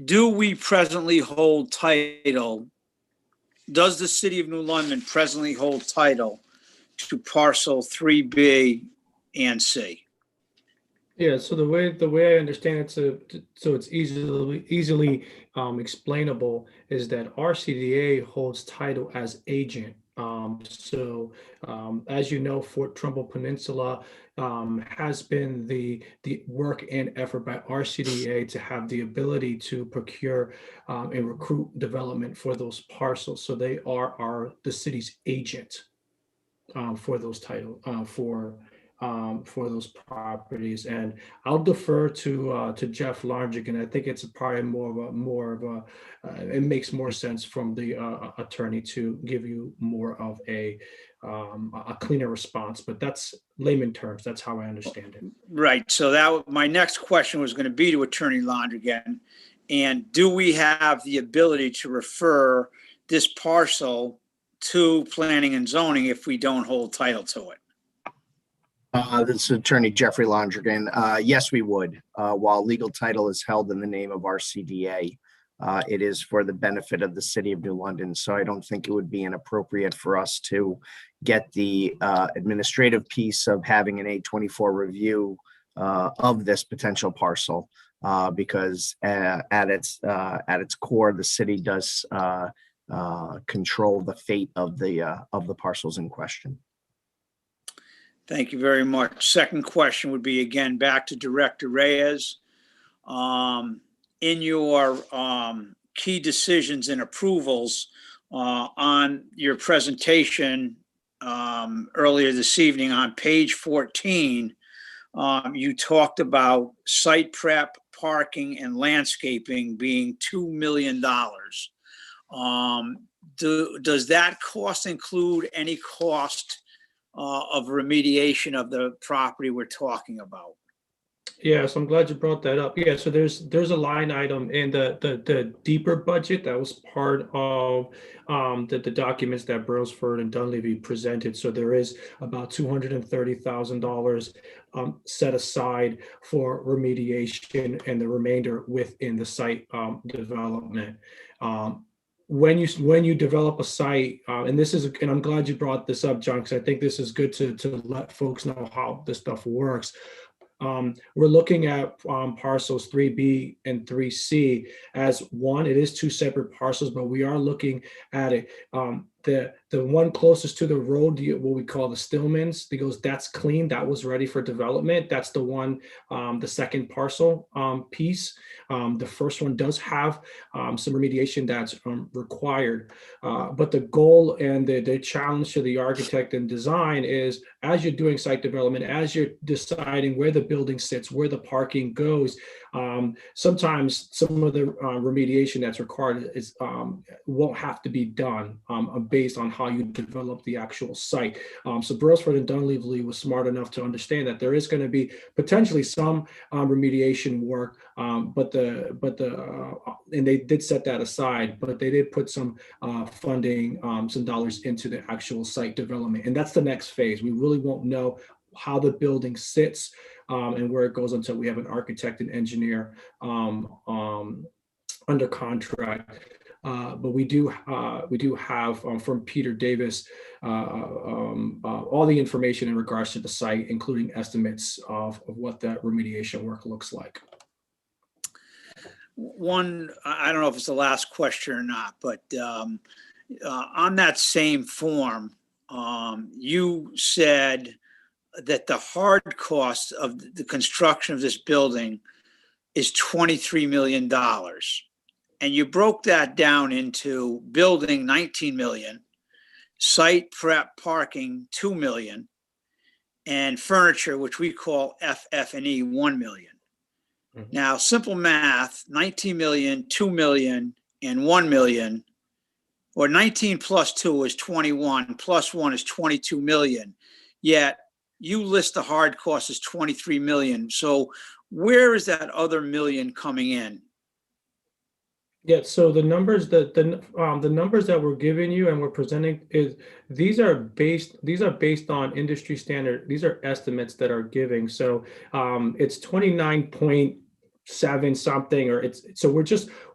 Do we presently hold title? Does the City of New London presently hold title to parcel 3B and C? Yeah, so the way I understand it, so it's easily explainable, is that RCDA holds title as agent. As you know, Fort Trumbull Peninsula has been the work and effort by RCDA to have the ability to procure and recruit development for those parcels. So they are the city's agent for those for those properties. And I'll defer to Jeff Larngigan. I think it's probably more of a it makes more sense from the attorney to give you more of a cleaner response, but that's layman terms. That's how I understand it. Right. So my next question was going to be to Attorney Landrigan. And do we have the ability to refer this parcel to planning and zoning if we don't hold title to it? This is Attorney Jeffrey Landrigan. Yes, we would. While legal title is held in the name of RCDA, it is for the benefit of the City of New London. So I don't think it would be inappropriate for us to get the administrative piece of having an 824 review of this potential parcel, because at its core, the city does control the fate of the parcels in question. Thank you very much. Second question would be, again, back to Director Reyes. In your key decisions and approvals on your presentation earlier this evening on page 14, you talked about site prep, parking, and landscaping being $2 million. Does that cost include any cost of remediation of the property we're talking about? Yes, I'm glad you brought that up. Yeah, so there's a line item in the deeper budget that was part of the documents that Brailsford and Dunleavy presented. So there is about $230,000 set aside for remediation and the remainder within the site development. When you develop a site, and I'm glad you brought this up, John, because I think this is good to let folks know how this stuff works. We're looking at parcels 3B and 3C as one. It is two separate parcels, but we are looking at it. The one closest to the road, what we call the Stillmans, that's clean. That was ready for development. That's the one, the second parcel piece. The first one does have some remediation that's required. But the goal and the challenge to the architect and design is, as you're doing site development, as you're deciding where the building sits, where the parking goes, sometimes some of the remediation that's required is won't have to be done based on how you develop the actual site. So Brailsford and Dunleavy was smart enough to understand that there is going to be potentially some remediation work, and they did set that aside, but they did put some funding, some dollars into the actual site development, and that's the next phase. We really won't know how the building sits and where it goes until we have an architect and engineer under contract. But we do have from Peter Davis all the information in regards to the site, including estimates of what that remediation work looks like. I don't know if it's the last question or not, but on that same form, you said that the hard cost of the construction of this building is $23 million. And you broke that down into building 19 million, site prep parking 2 million, and furniture, which we call FF&E 1 million. Mm-hmm. Now, simple math, 19 million, 2 million, and 1 million, or 19 plus 2 is 21, plus 1 is 22 million. Yet you list the hard cost as 23 million. So where is that other million coming in? Yeah, so the numbers that the numbers that we're giving you and we're presenting is these are based on industry standard. These are estimates that are giving. So it's 29.7 something, or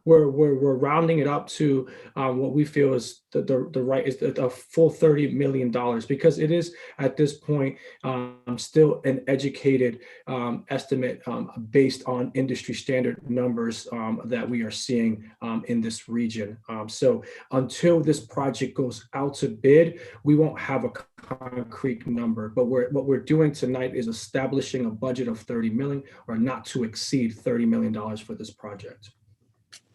we're rounding it up to what we feel is the right is a full $30 million, because it is at this point still an educated estimate based on industry standard numbers that we are seeing in this region. So until this project goes out to bid, we won't have a concrete number, but what we're doing tonight is establishing a budget of 30 million, or not to exceed $30 million for this project.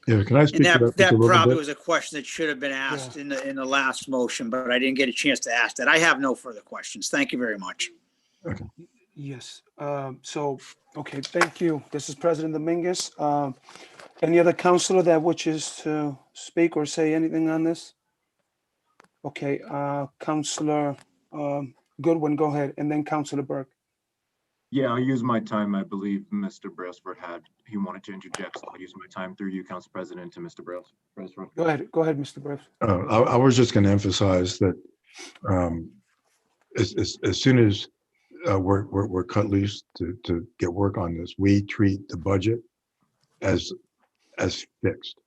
Yeah, can I speak to that? That probably was a question that should have been asked in the last motion, but I didn't get a chance to ask that. I have no further questions. Thank you very much. Okay. Yes. Okay, thank you. This is President Dominguez. Any other counselor that wishes to speak or say anything on this? Okay, Counselor Goodwin, go ahead, and then Counselor Burke. Yeah, I'll use my time. I believe Mr. Brailsford he wanted to interject, so I'll use my time through you, Council President, to Mr. Brailsford. Go ahead, Mr. Brailsford. I was just going to emphasize that as soon as we're cut loose to get work on this, we treat the budget as fixed,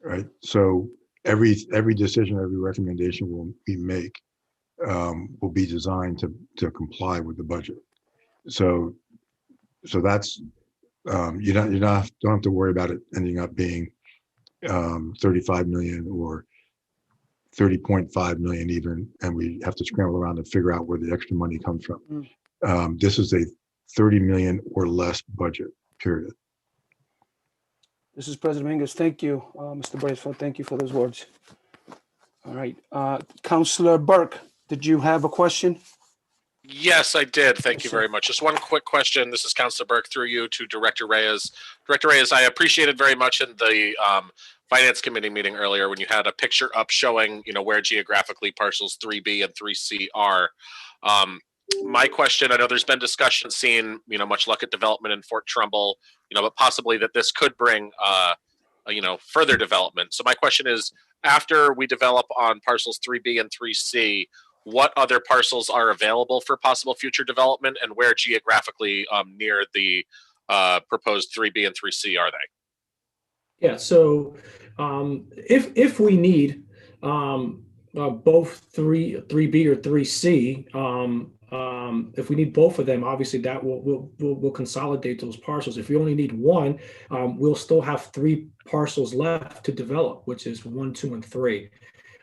right? So every decision, every recommendation we make will be designed to comply with the budget. So that's you don't have to worry about it ending up being 35 million or 30.5 million even, and we have to scramble around to figure out where the extra money comes from. This is a 30 million or less budget, period. This is President Dominguez. Thank you, Mr. Brailsford. Thank you for those words. All right, Counselor Burke, Did you have a question? Yes, I did. Thank you very much. Just one quick question. This is Councilor Burke through you to Director Reyes. Director Reyes, I appreciated very much in the Finance Committee meeting earlier when you had a picture up showing, where geographically parcels 3B and 3C are. My question, I know there's been discussion seen, much luck at development in Fort Trumbull, but possibly that this could bring, further development. So my question is, after we develop on parcels 3B and 3C, what other parcels are available for possible future development, and where geographically near the proposed 3B and 3C are they? Yeah, so if we need both 3B or 3C, if we need both of them, obviously that will consolidate those parcels. If we only need one, we'll still have 3 parcels left to develop, which is 1, 2, and 3.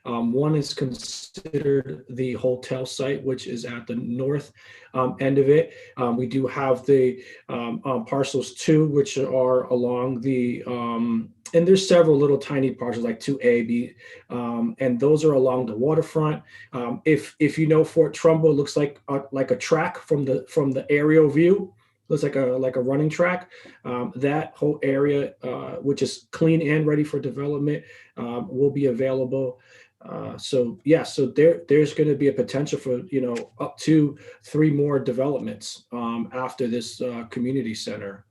One is considered the hotel site, which is at the north end of it. We do have the parcels 2, which are along the, and there's several little tiny parcels like 2A, B, and those are along the waterfront. If you know Fort Trumbull, it looks like a track from the aerial view. Looks like a running track. That whole area, which is clean and ready for development, will be available. So there's going to be a potential for up to 3 more developments after this community center.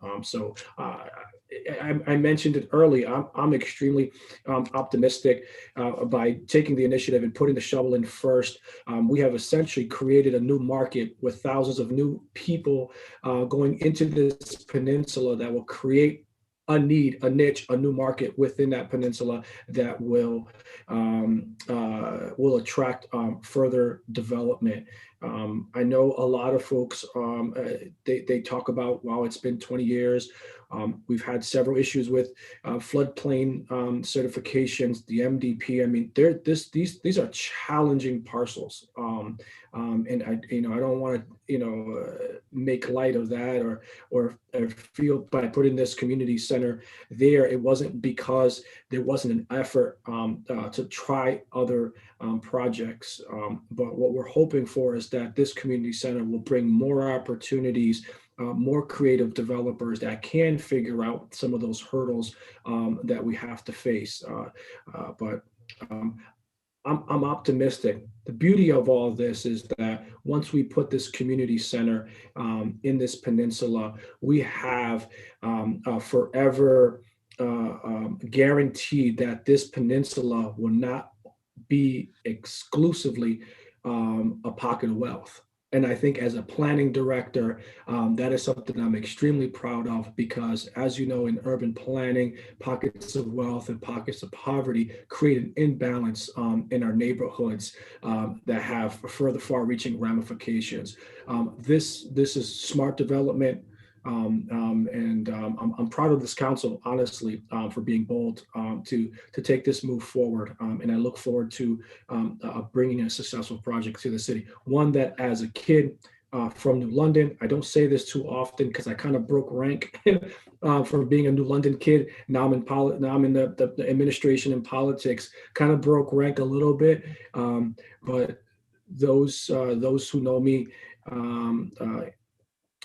I mentioned it early. I'm extremely optimistic by taking the initiative and putting the shovel in first. We have essentially created a new market with thousands of new people going into this peninsula that will create a need, a niche, a new market within that peninsula that will attract further development. I know a lot of folks, they talk about, wow, it's been 20 years. We've had several issues with floodplain certifications, the MDP. I mean, these are challenging parcels, and I don't want to make light of that or feel by putting this community center there. It wasn't because there wasn't an effort to try other projects, but what we're hoping for is that this community center will bring more opportunities, more creative developers that can figure out some of those hurdles that we have to face. But I'm optimistic. The beauty of all of this is that once we put this community center in this peninsula, we have forever guaranteed that this peninsula will not be exclusively a pocket of wealth. And I think as a planning director, that is something I'm extremely proud of, because as you know, in urban planning, pockets of wealth and pockets of poverty create an imbalance in our neighborhoods that have further far-reaching ramifications. This is smart development. And I'm proud of this council, honestly, for being bold to take this move forward. And I look forward to bringing a successful project to the city. One that, as a kid from New London, I don't say this too often because I kind of broke rank from being a New London kid. Now I'm in the administration and politics. Kind of broke rank a little bit, but those who know me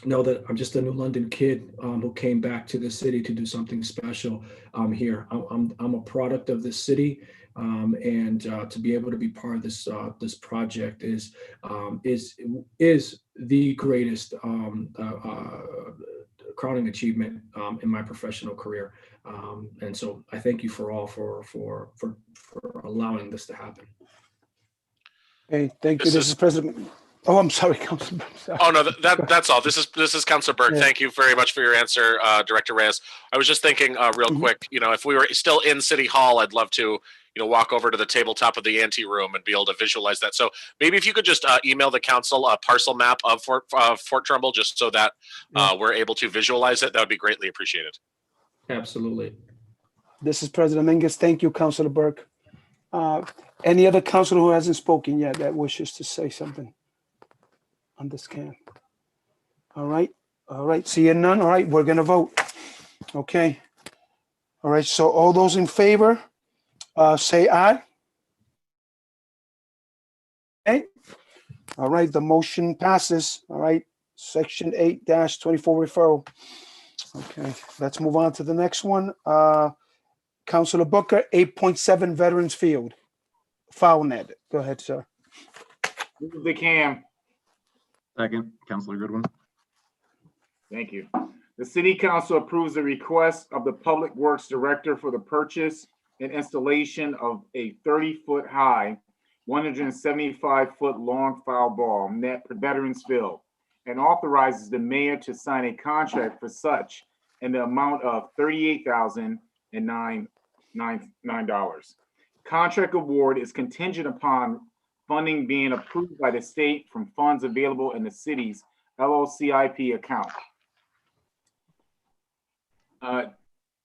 know that I'm just a New London kid who came back to the city to do something special here. I'm a product of this city, and to be able to be part of this this project is the greatest crowning achievement in my professional career. And so I thank you for allowing this to happen. Hey, thank you. This is President. Oh, I'm sorry, Councilor. Oh no, that's all. This is Councilor Burke. Yeah. Thank you very much for your answer, Director Reyes. I was just thinking real quick, if we were still in City Hall, I'd love to, walk over to the tabletop of the ante room and be able to visualize that. So maybe if you could just email the council a parcel map of Fort Trumbull, just so that we're able to visualize it, that would be greatly appreciated. Absolutely. This is President Mingus. Thank you, Councilor Burke. Any other councilor who hasn't spoken yet that wishes to say something on this can? All right. Seeing none. All right, we're going to vote. Okay. All right. So all those in favor, say aye. Okay. All right, the motion passes. All right, section 8-24 referral. Okay, let's move on to the next one. Councilor Booker, 8.7 Veterans Field. FoulNet. Go ahead, sir. Move the CAM. Second, Counselor Goodwin. Thank you. The city council approves the request of the Public Works Director for the purchase and installation of a 30-foot high, 175-foot long foul ball net for Veterans Field, and authorizes the mayor to sign a contract for such in the amount of $38,009. Contract award is contingent upon funding being approved by the state from funds available in the city's LOCIP account.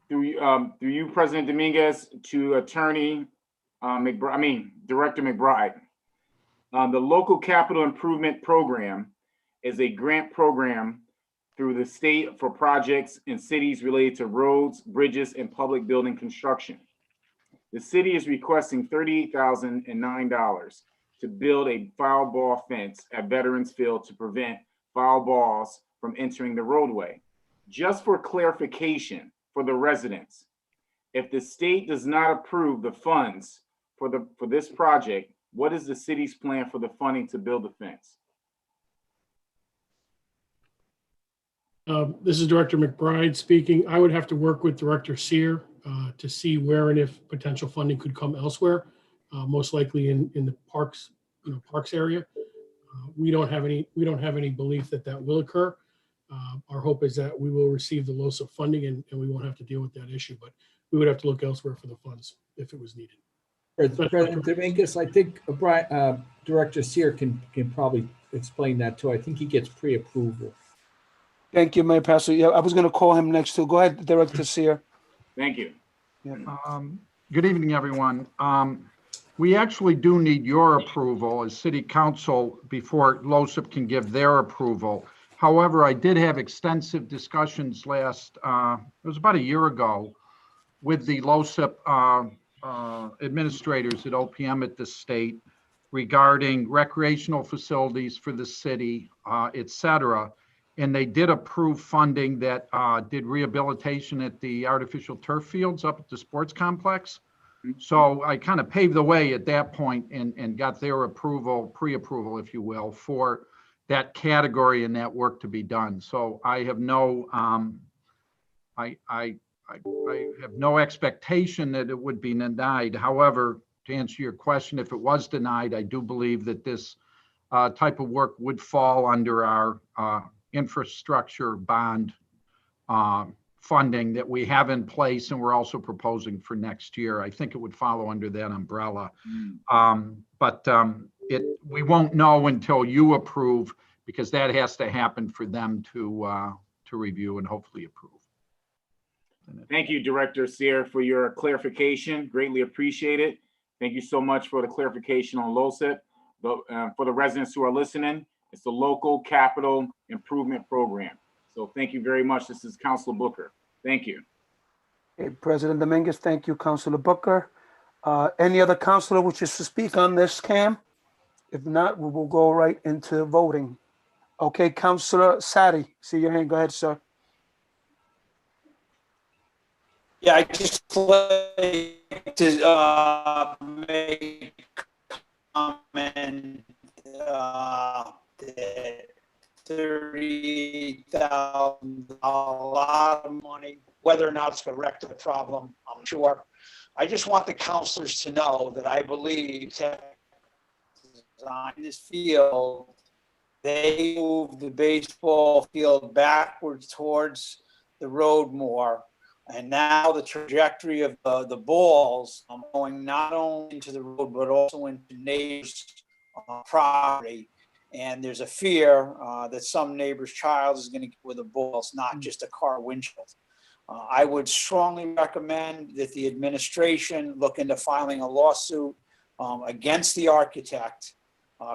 Through you, President Dominguez, to Attorney Director McBride. The Local Capital Improvement Program is a grant program through the state for projects in cities related to roads, bridges, and public building construction. The city is requesting $38,009 to build a foul ball fence at Veterans Field to prevent foul balls from entering the roadway. Just for clarification for the residents, if the state does not approve the funds for this project, what is the city's plan for the funding to build the fence? This is Director McBride speaking. I would have to work with Director Sear to see where and if potential funding could come elsewhere, most likely in the parks, parks area. We don't have any belief that that will occur. Our hope is that we will receive the LOSIP funding and we won't have to deal with that issue, but we would have to look elsewhere for the funds if it was needed. President Dominguez, I think Director Sear can probably explain that too. I think he gets pre-approval. Thank you, Mayor Pastor. Yeah, I was going to call him next too. Go ahead, Director Sear. Thank you. Good evening, everyone. We actually do need your approval as City Council before LOSIP can give their approval. However, I did have extensive discussions it was about a year ago, with the LOSIP administrators at OPM at the state regarding recreational facilities for the city, et cetera. And they did approve funding that did rehabilitation at the artificial turf fields up at the sports complex. So I kind of paved the way at that point and got their approval, pre-approval, if you will, for that category and that work to be done. So I have no, I have no expectation that it would be denied. However, to answer your question, if it was denied, I do believe that this type of work would fall under our infrastructure bond funding that we have in place, and we're also proposing for next year. I think it would follow under that umbrella. We won't know until you approve, because that has to happen for them to review and hopefully approve. Thank you, Director Sear, for your clarification. Greatly appreciate it. Thank you so much for the clarification on LOSIP. But for the residents who are listening, it's the Local Capital Improvement Program. So thank you very much. This is Councilor Booker. Thank you. Okay, President Dominguez, thank you, Councilor Booker. Any other councilor wishes to speak on this, Cam? If not, we will go right into voting. Okay, Councilor Sadi, see your hand. Go ahead, sir. Yeah, I just like to make a comment that $30,000, a lot of money, whether or not it's going to correct the problem, I'm sure. I just want the councilors to know that I believe that design this field, they moved the baseball field backwards towards the road more. And now the trajectory of the balls going not only into the road, but also into neighbors' property. And there's a fear that some neighbor's child is going to get with a ball. It's not just a car windshield. I would strongly recommend that the administration look into filing a lawsuit against the architect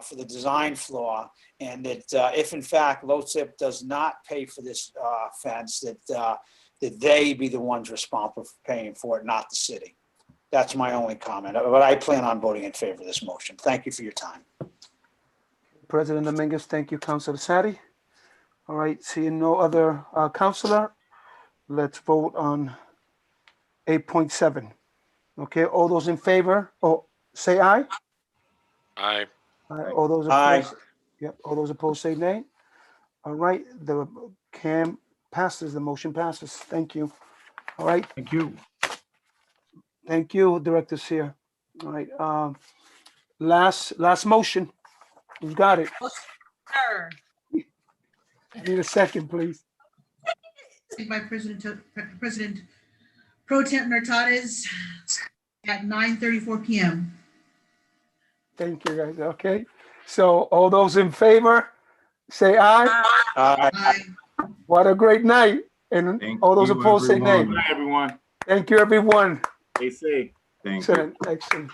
for the design flaw, and that if in fact LOSIP does not pay for this fence, that they be the ones responsible for paying for it, not the city. That's my only comment, but I plan on voting in favor of this motion. Thank you for your time. President Dominguez, thank you, Councilor Sadi. All right, seeing no other counselor, let's vote on 8.7. Okay, all those in favor, say aye. Aye. Aye. All those Aye. opposed? Yep, all those opposed say nay. All right, the CAM passes, the motion passes. Thank you. All right, Thank you. thank you, Director Seer. All right, last motion. You got it. Sir. I need a second, please. By President Pro Tem Hurtado at 9:34 p.m. Thank you, guys. Okay, so all those in favor, say aye. Aye. What a great night. And all those you, opposed say nay. everyone. Good night, everyone. Thank you, everyone. Stay safe. Thank you. Excellent, excellent.